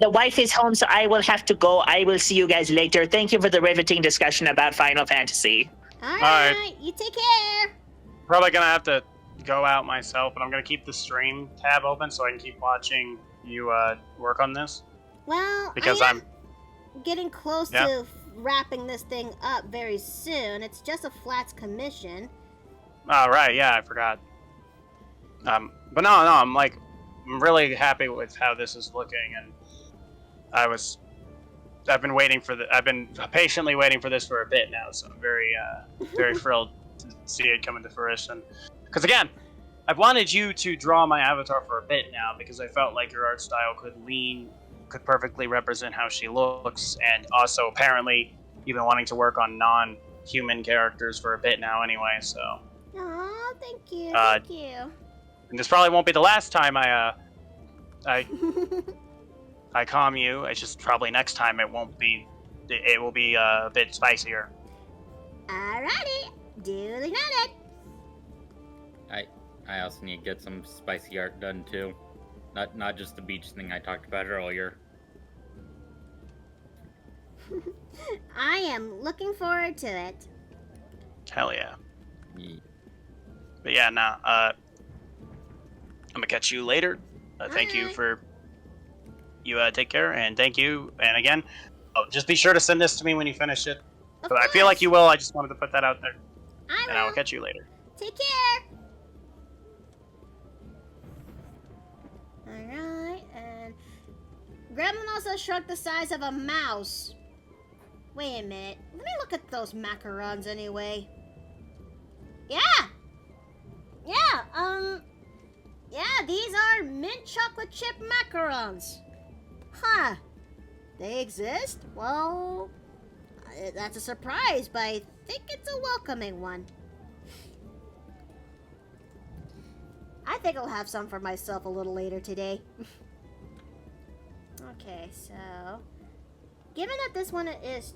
the wife is home, so I will have to go. I will see you guys later. Thank you for the riveting discussion about Final Fantasy. All right, you take care. Probably gonna have to go out myself, but I'm gonna keep the stream tab open so I can keep watching you work on this. Well, Because I'm getting close Yeah. to wrapping this thing up very soon. It's just a flats commission. Oh right, yeah, I forgot. But no, I'm really happy with how this is looking, and I've been patiently waiting for this for a bit now, so I'm very thrilled to see it come into fruition. Because again, I've wanted you to draw my avatar for a bit now because I felt like your art style could perfectly represent how she looks, and also apparently you've been wanting to work on non-human characters for a bit now anyway, so. Aw, thank you, thank you. And this probably won't be the last time I calm you. It's just probably next time it will be a bit spicier. Alrighty, duly noted. I also need to get some spicy art done too. Not just the beach thing I talked about earlier. I am looking forward to it. Hell yeah. Yeah. But yeah, nah, I'm gonna catch you later. Thank you Alright. for you take care, and thank you. And again, just be sure to send this to me when you finish it. Of But I feel like course. you will. I just wanted to put that out there, and I I will will. catch you later. Take care. Gremlin also shrunk the size of a mouse. Wait a minute. Let me look at those macarons anyway. Yeah! Yeah, yeah, these are mint chocolate chip macarons. Huh. They exist? Well, that's a surprise, but I think it's a welcoming one. I think I'll have some for myself a little later today. Okay, so... Given that this one is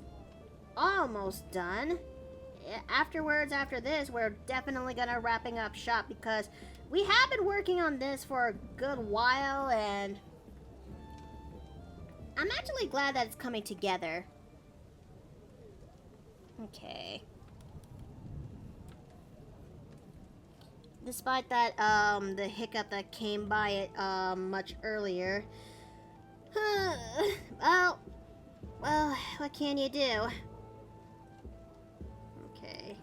almost done, after this, we're definitely gonna wrapping up shop because we have been working on this for a good while, and I'm actually glad that it's coming together. Okay. Despite that, the hiccup that came by it, much earlier. Well, what can you do? Okay.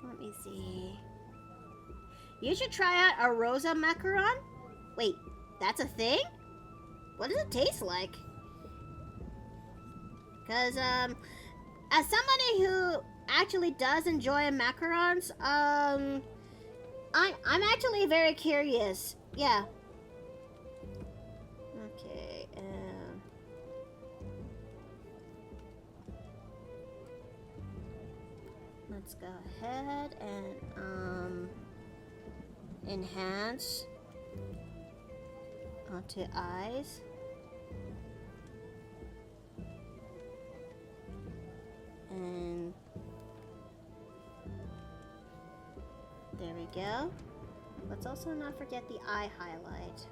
Let me see. You should try out a Rosa macaron? Wait, that's a thing? What does it taste like? Because, as somebody who actually does enjoy macarons, I'm actually very curious. Yeah. Okay, let's go ahead and, enhance onto eyes. And there we go. Let's also not forget the eye highlight.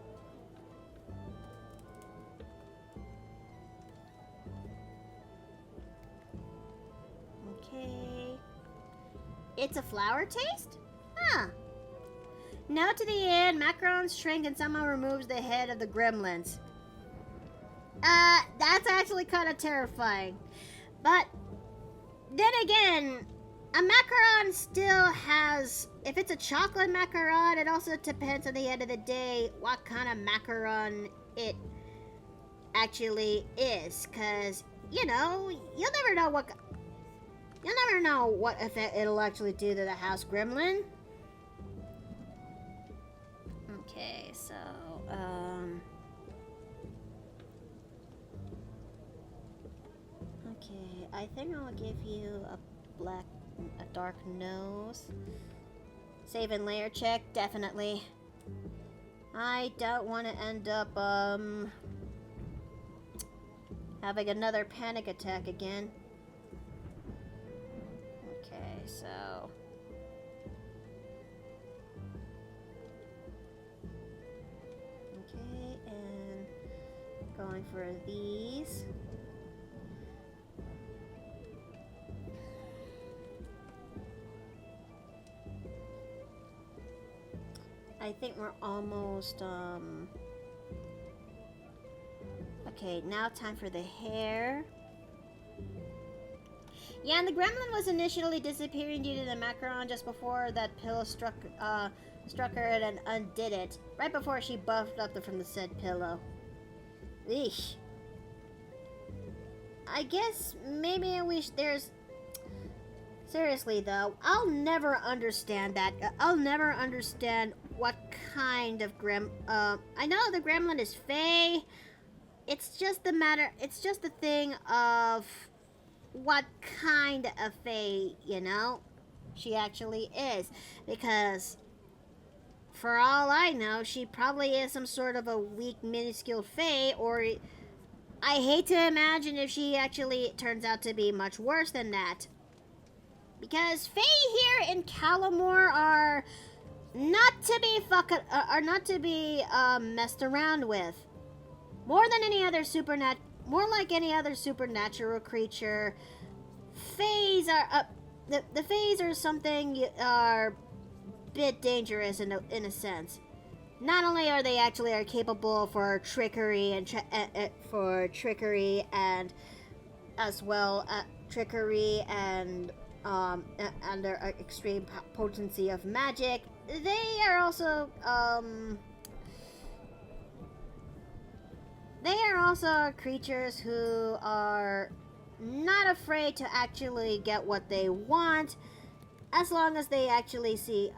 Okay. It's a flower taste? Huh. Note to the end, macarons shrink and somehow removes the head of the gremlins. That's actually kind of terrifying. But then again, a macaron still has, if it's a chocolate macaron, it also depends at the end of the day what kind of macaron it actually is. Because, you know, you'll never know what effect it'll actually do to the house gremlin. Okay, so, okay, I think I'll give you a dark nose. Save and layer check, definitely. I don't want to end up, having another panic attack again. Okay, so... Okay, and going for these. I think we're almost, okay, now time for the hair. Yeah, and the gremlin was initially disappearing due to the macaron just before that pillow struck her and undid it. Right before she buffed up from the said pillow. Eesh. I guess maybe I wish there's... Seriously though, I'll never understand that. I'll never understand what kind of I know the gremlin is fey. It's just the thing of what kind of fey, you know, she actually is. Because for all I know, she probably is some sort of a weak, minuscule fey, or I hate to imagine if she actually turns out to be much worse than that. Because fae here in Calamore are not to be messed around with. More like any other supernatural creature, faes are the faes are something are a bit dangerous in a sense. Not only are they actually capable for trickery and their extreme potency of magic, they are also they are also creatures who are not afraid to actually get what they want, as long as they actually see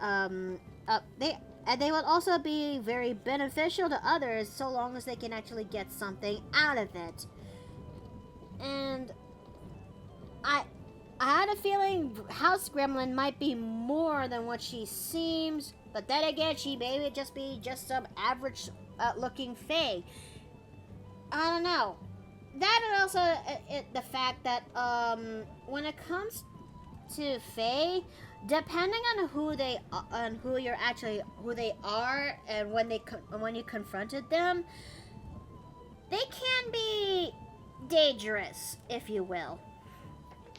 they will also be very beneficial to others so long as they can actually get something out of it. And I had a feeling House Gremlin might be more than what she seems, but then again, she may just be just some average looking fae. I don't know. That and also the fact that when it comes to fae, depending on who they are and when you confronted them, they can be dangerous, if you will,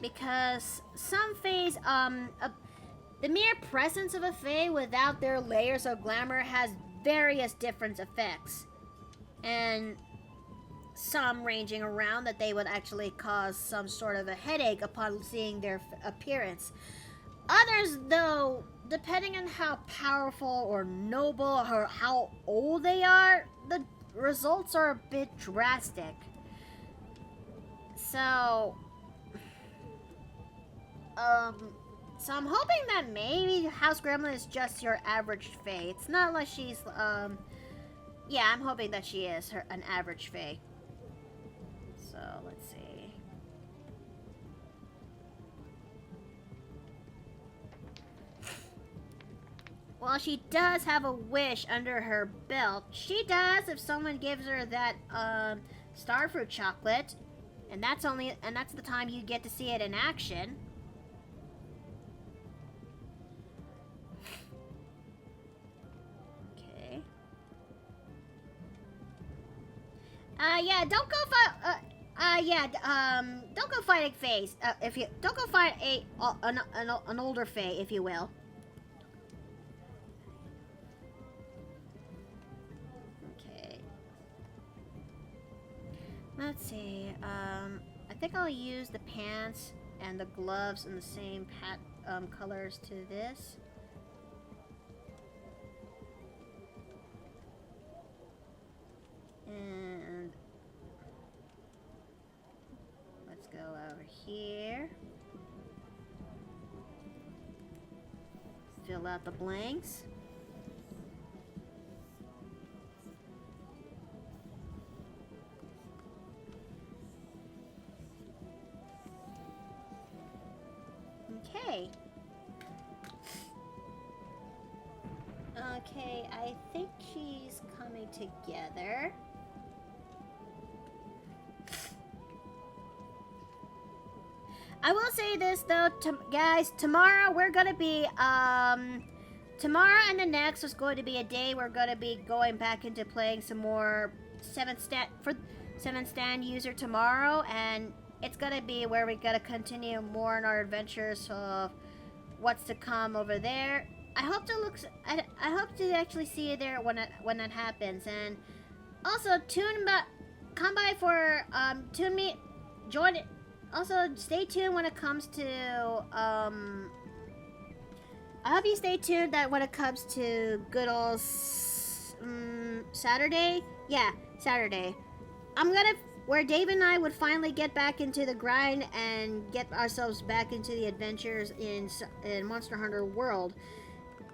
because some faes the mere presence of a fae without their layers of glamour has various different effects, and some ranging around that they would actually cause some sort of a headache upon seeing their appearance. Others, though, depending on how powerful or noble or how old they are, the results are a bit drastic. So I'm hoping that maybe House Gremlin is just your average fae. It's not like she's, yeah, I'm hoping that she is an average fae. So, let's see. Well, she does have a wish under her belt. She does if someone gives her that, starfruit chocolate. And that's the time you get to see it in action. Okay. Yeah, don't go don't go fight a phase. Don't go fight an older fae, if you will. Okay. Let's see. I think I'll use the pants and the gloves in the same colors to this. And let's go over here. Fill out the blanks. Okay. Okay, I think she's coming together. I will say this though, guys, tomorrow we're gonna be, tomorrow and the next is going to be a day we're gonna be going back into playing some more 7th stand user tomorrow, and it's gonna be where we gotta continue more in our adventures of what's to come over there. I hope to actually see you there when that happens, and also come by for join it. Also, stay tuned when it comes to, I hope you stay tuned that when it comes to good old, Saturday? Yeah, Saturday. Where Dave and I would finally get back into the grind and get ourselves back into the adventures in Monster Hunter World.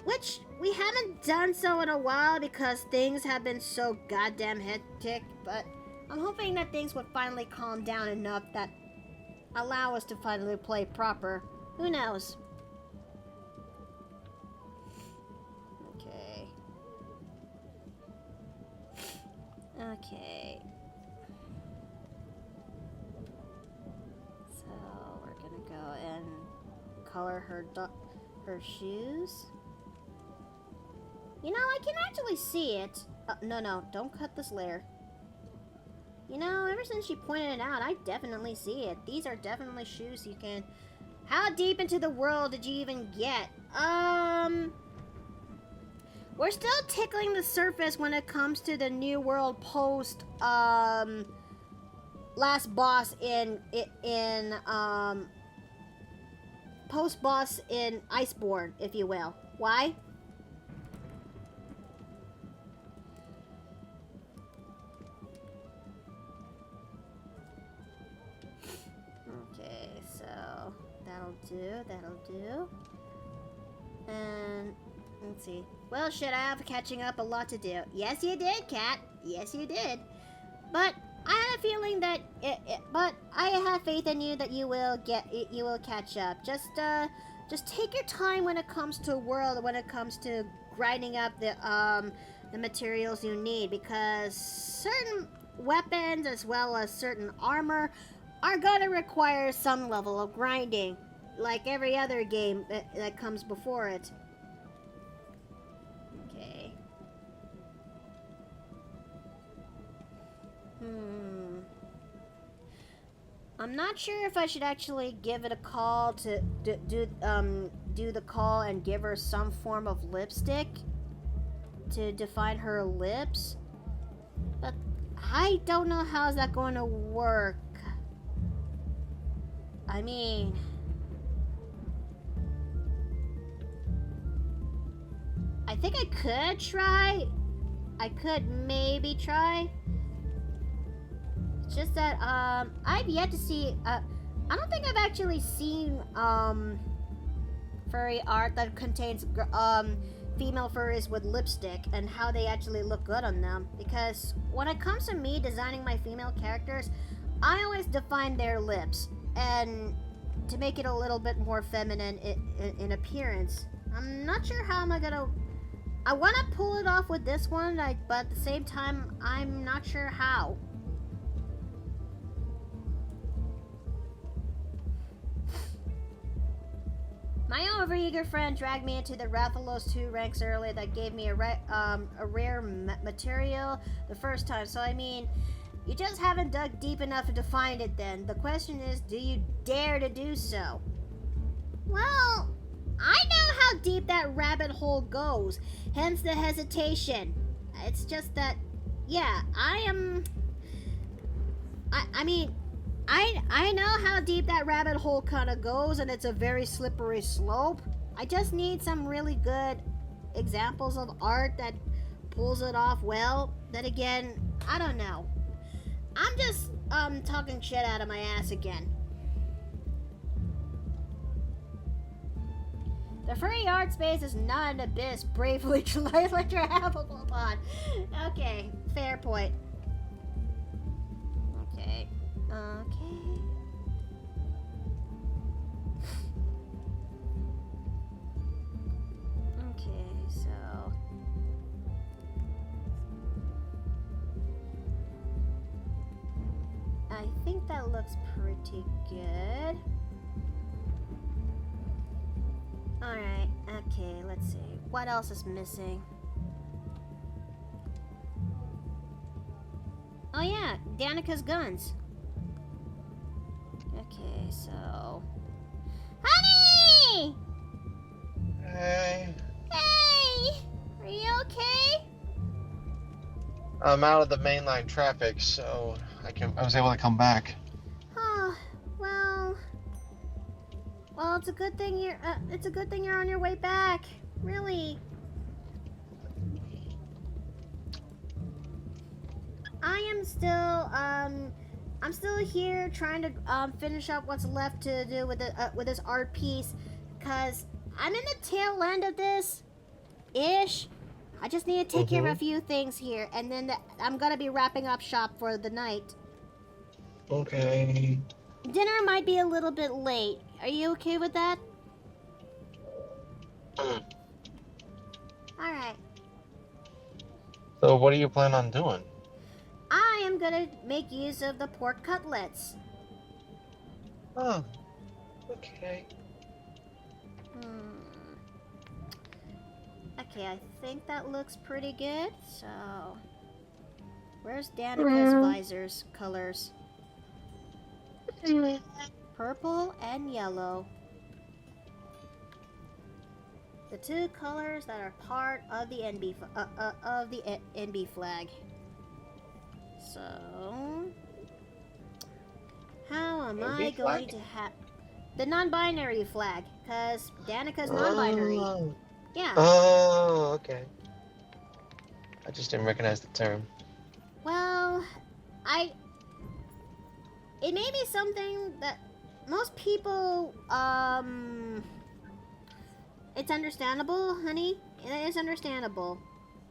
Which, we haven't done so in a while because things have been so goddamn hectic, but I'm hoping that things would finally calm down enough that allow us to finally play proper. Who knows? Okay. Okay. So we're gonna go and color her shoes. You know, I can actually see it. No, don't cut this layer. You know, ever since she pointed it out, I definitely see it. These are definitely shoes you can... How deep into the world did you even get? We're still tickling the surface when it comes to the New World post, last boss post-boss in Iceborne, if you will. Why? do. And let's see. Well, shit, I have catching up a lot to do. Yes, you did, Cat. Yes, you did. But I had a feeling that but I have faith in you that you will catch up. Just take your time when it comes to grinding up the materials you need, because certain weapons as well as certain armor are gonna require some level of grinding, like every other game that comes before it. Okay. I'm not sure if I should actually give it a call to do the call and give her some form of lipstick to define her lips, but I don't know how's that going to work. I mean, I think I could try. I could maybe try. It's just that I've yet to see. I don't think I've actually seen furry art that contains female furries with lipstick and how they actually look good on them. Because when it comes to me designing my female characters, I always define their lips and to make it a little bit more feminine in appearance. I'm not sure how I want to pull it off with this one, but at the same time, I'm not sure how. My overeager friend dragged me into the Rathalos 2 ranks earlier that gave me a rare material the first time, so I mean, you just haven't dug deep enough to find it then. The question is, do you dare to do so? Well, I know how deep that rabbit hole goes, hence the hesitation. It's just that, yeah, I know how deep that rabbit hole kind of goes, and it's a very slippery slope. I just need some really good examples of art that pulls it off well. Then again, I don't know. I'm just talking shit out of my ass again. The furry art space is not an abyss bravely travelable upon. Okay, fair point. Okay. Okay, so I think that looks pretty good. Alright, okay, let's see. What else is missing? Oh yeah, Danica's guns. Okay, so... Honey! Hey, Hey! Are you okay? I'm out of the mainline traffic, so I was able to come back. Oh, well, it's a good thing you're on your way back. Really. I'm still here trying to finish up what's left to do with this art piece, cause I'm in the tail end of this ish. I just need to take care of a few things here, and then I'm gonna be wrapping up shop for the night. Okay. Dinner might be a little bit late. Are you okay with that? Alright. So what do you plan on doing? I am gonna make use of the pork cutlets. Oh, okay. Okay, I think that looks pretty good. So, where's Danica's visors colors? Purple and yellow. The two colors that are part of the NB flag. So, how am I going to have the non-binary flag? Because Danica's non-binary. Yeah. Oh, okay. I just didn't recognize the term. Well, it may be something that most people, it's understandable, honey. It is understandable.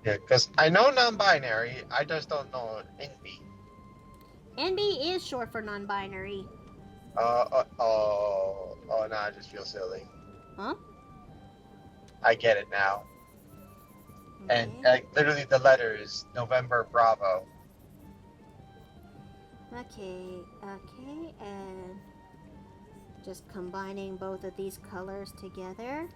Yeah, because I know non-binary, I just don't know NB. NB is short for non-binary. Oh, no, I just feel silly. Huh? I get it now. Okay. And literally the letters, November Bravo. Okay, and just combining both of these colors together.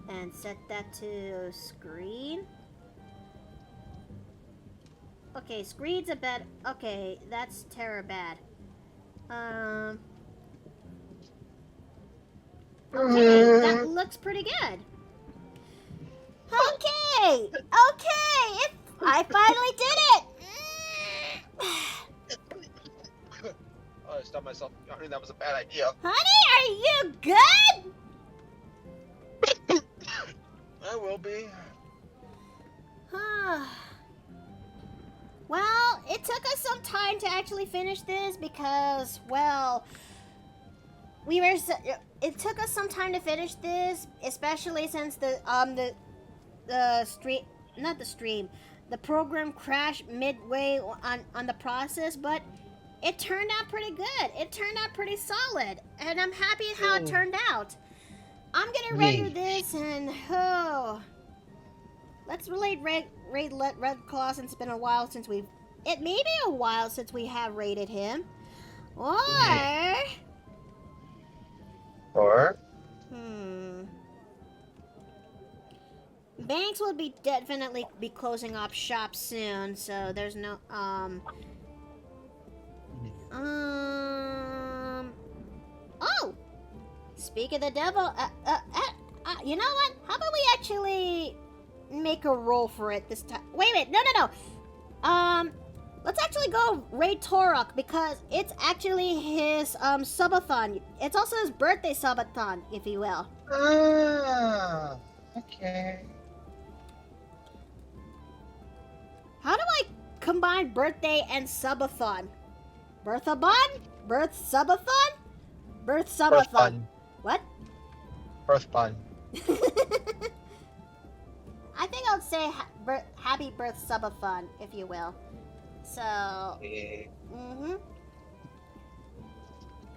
And set that to screen. Okay, screen's a bit. Okay, that's bad. Okay, that looks pretty good. Okay, I finally did it. Oh, I stopped myself. Honey, that was a bad idea. Honey, are you good? I will be. Well, it took us some time to actually finish this because, well, it took us some time to finish this, especially since the program crashed midway on the process, but it turned out pretty good. It turned out pretty solid, and I'm happy how it turned out. I'm gonna render this and let's raid Red Claw since it's been a while since it may be a while since we have raided him. Or? Banks will definitely be closing up shop soon, so there's no oh! Speak of the devil, you know what? How about we actually make a roll for it this time? Wait, no. Let's actually go raid Torok because it's actually his subathon. It's also his birthday subathon, if you will. Ah, okay. How do I combine birthday and subathon? Birth-a-bon? Birth subathon? Birth subathon. Fun. What? Birth fun. I think I'll say happy birth subathon, if you will. So,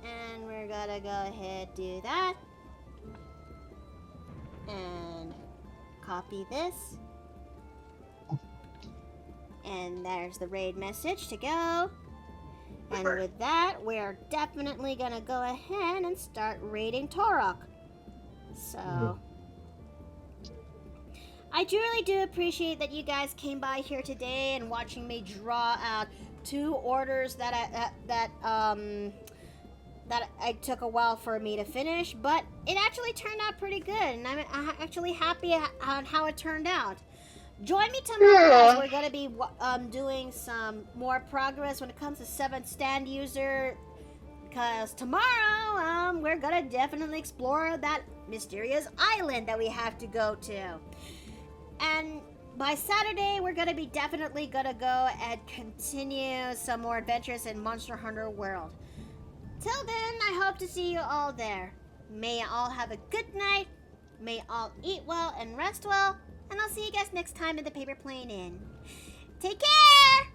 and we're gonna go ahead do that. And copy this. And there's the raid message to go. And with that, we're definitely gonna go ahead and start raiding Torok. So, I really do appreciate that you guys came by here today and watching me draw out 2 orders that I took a while for me to finish, but it actually turned out pretty good, and I'm actually happy on how it turned out. Join me tomorrow as we're going to be doing some more progress when it comes to 7th stand user, because tomorrow we're going to definitely explore that mysterious island that we have to go to. And by Saturday, we're going to be definitely going to go and continue some more adventures in Monster Hunter World. Till then, I hope to see you all there. May you all have a good night. May you all eat well and rest well. And I'll see you guys next time in the Paper Plane Inn. Take care!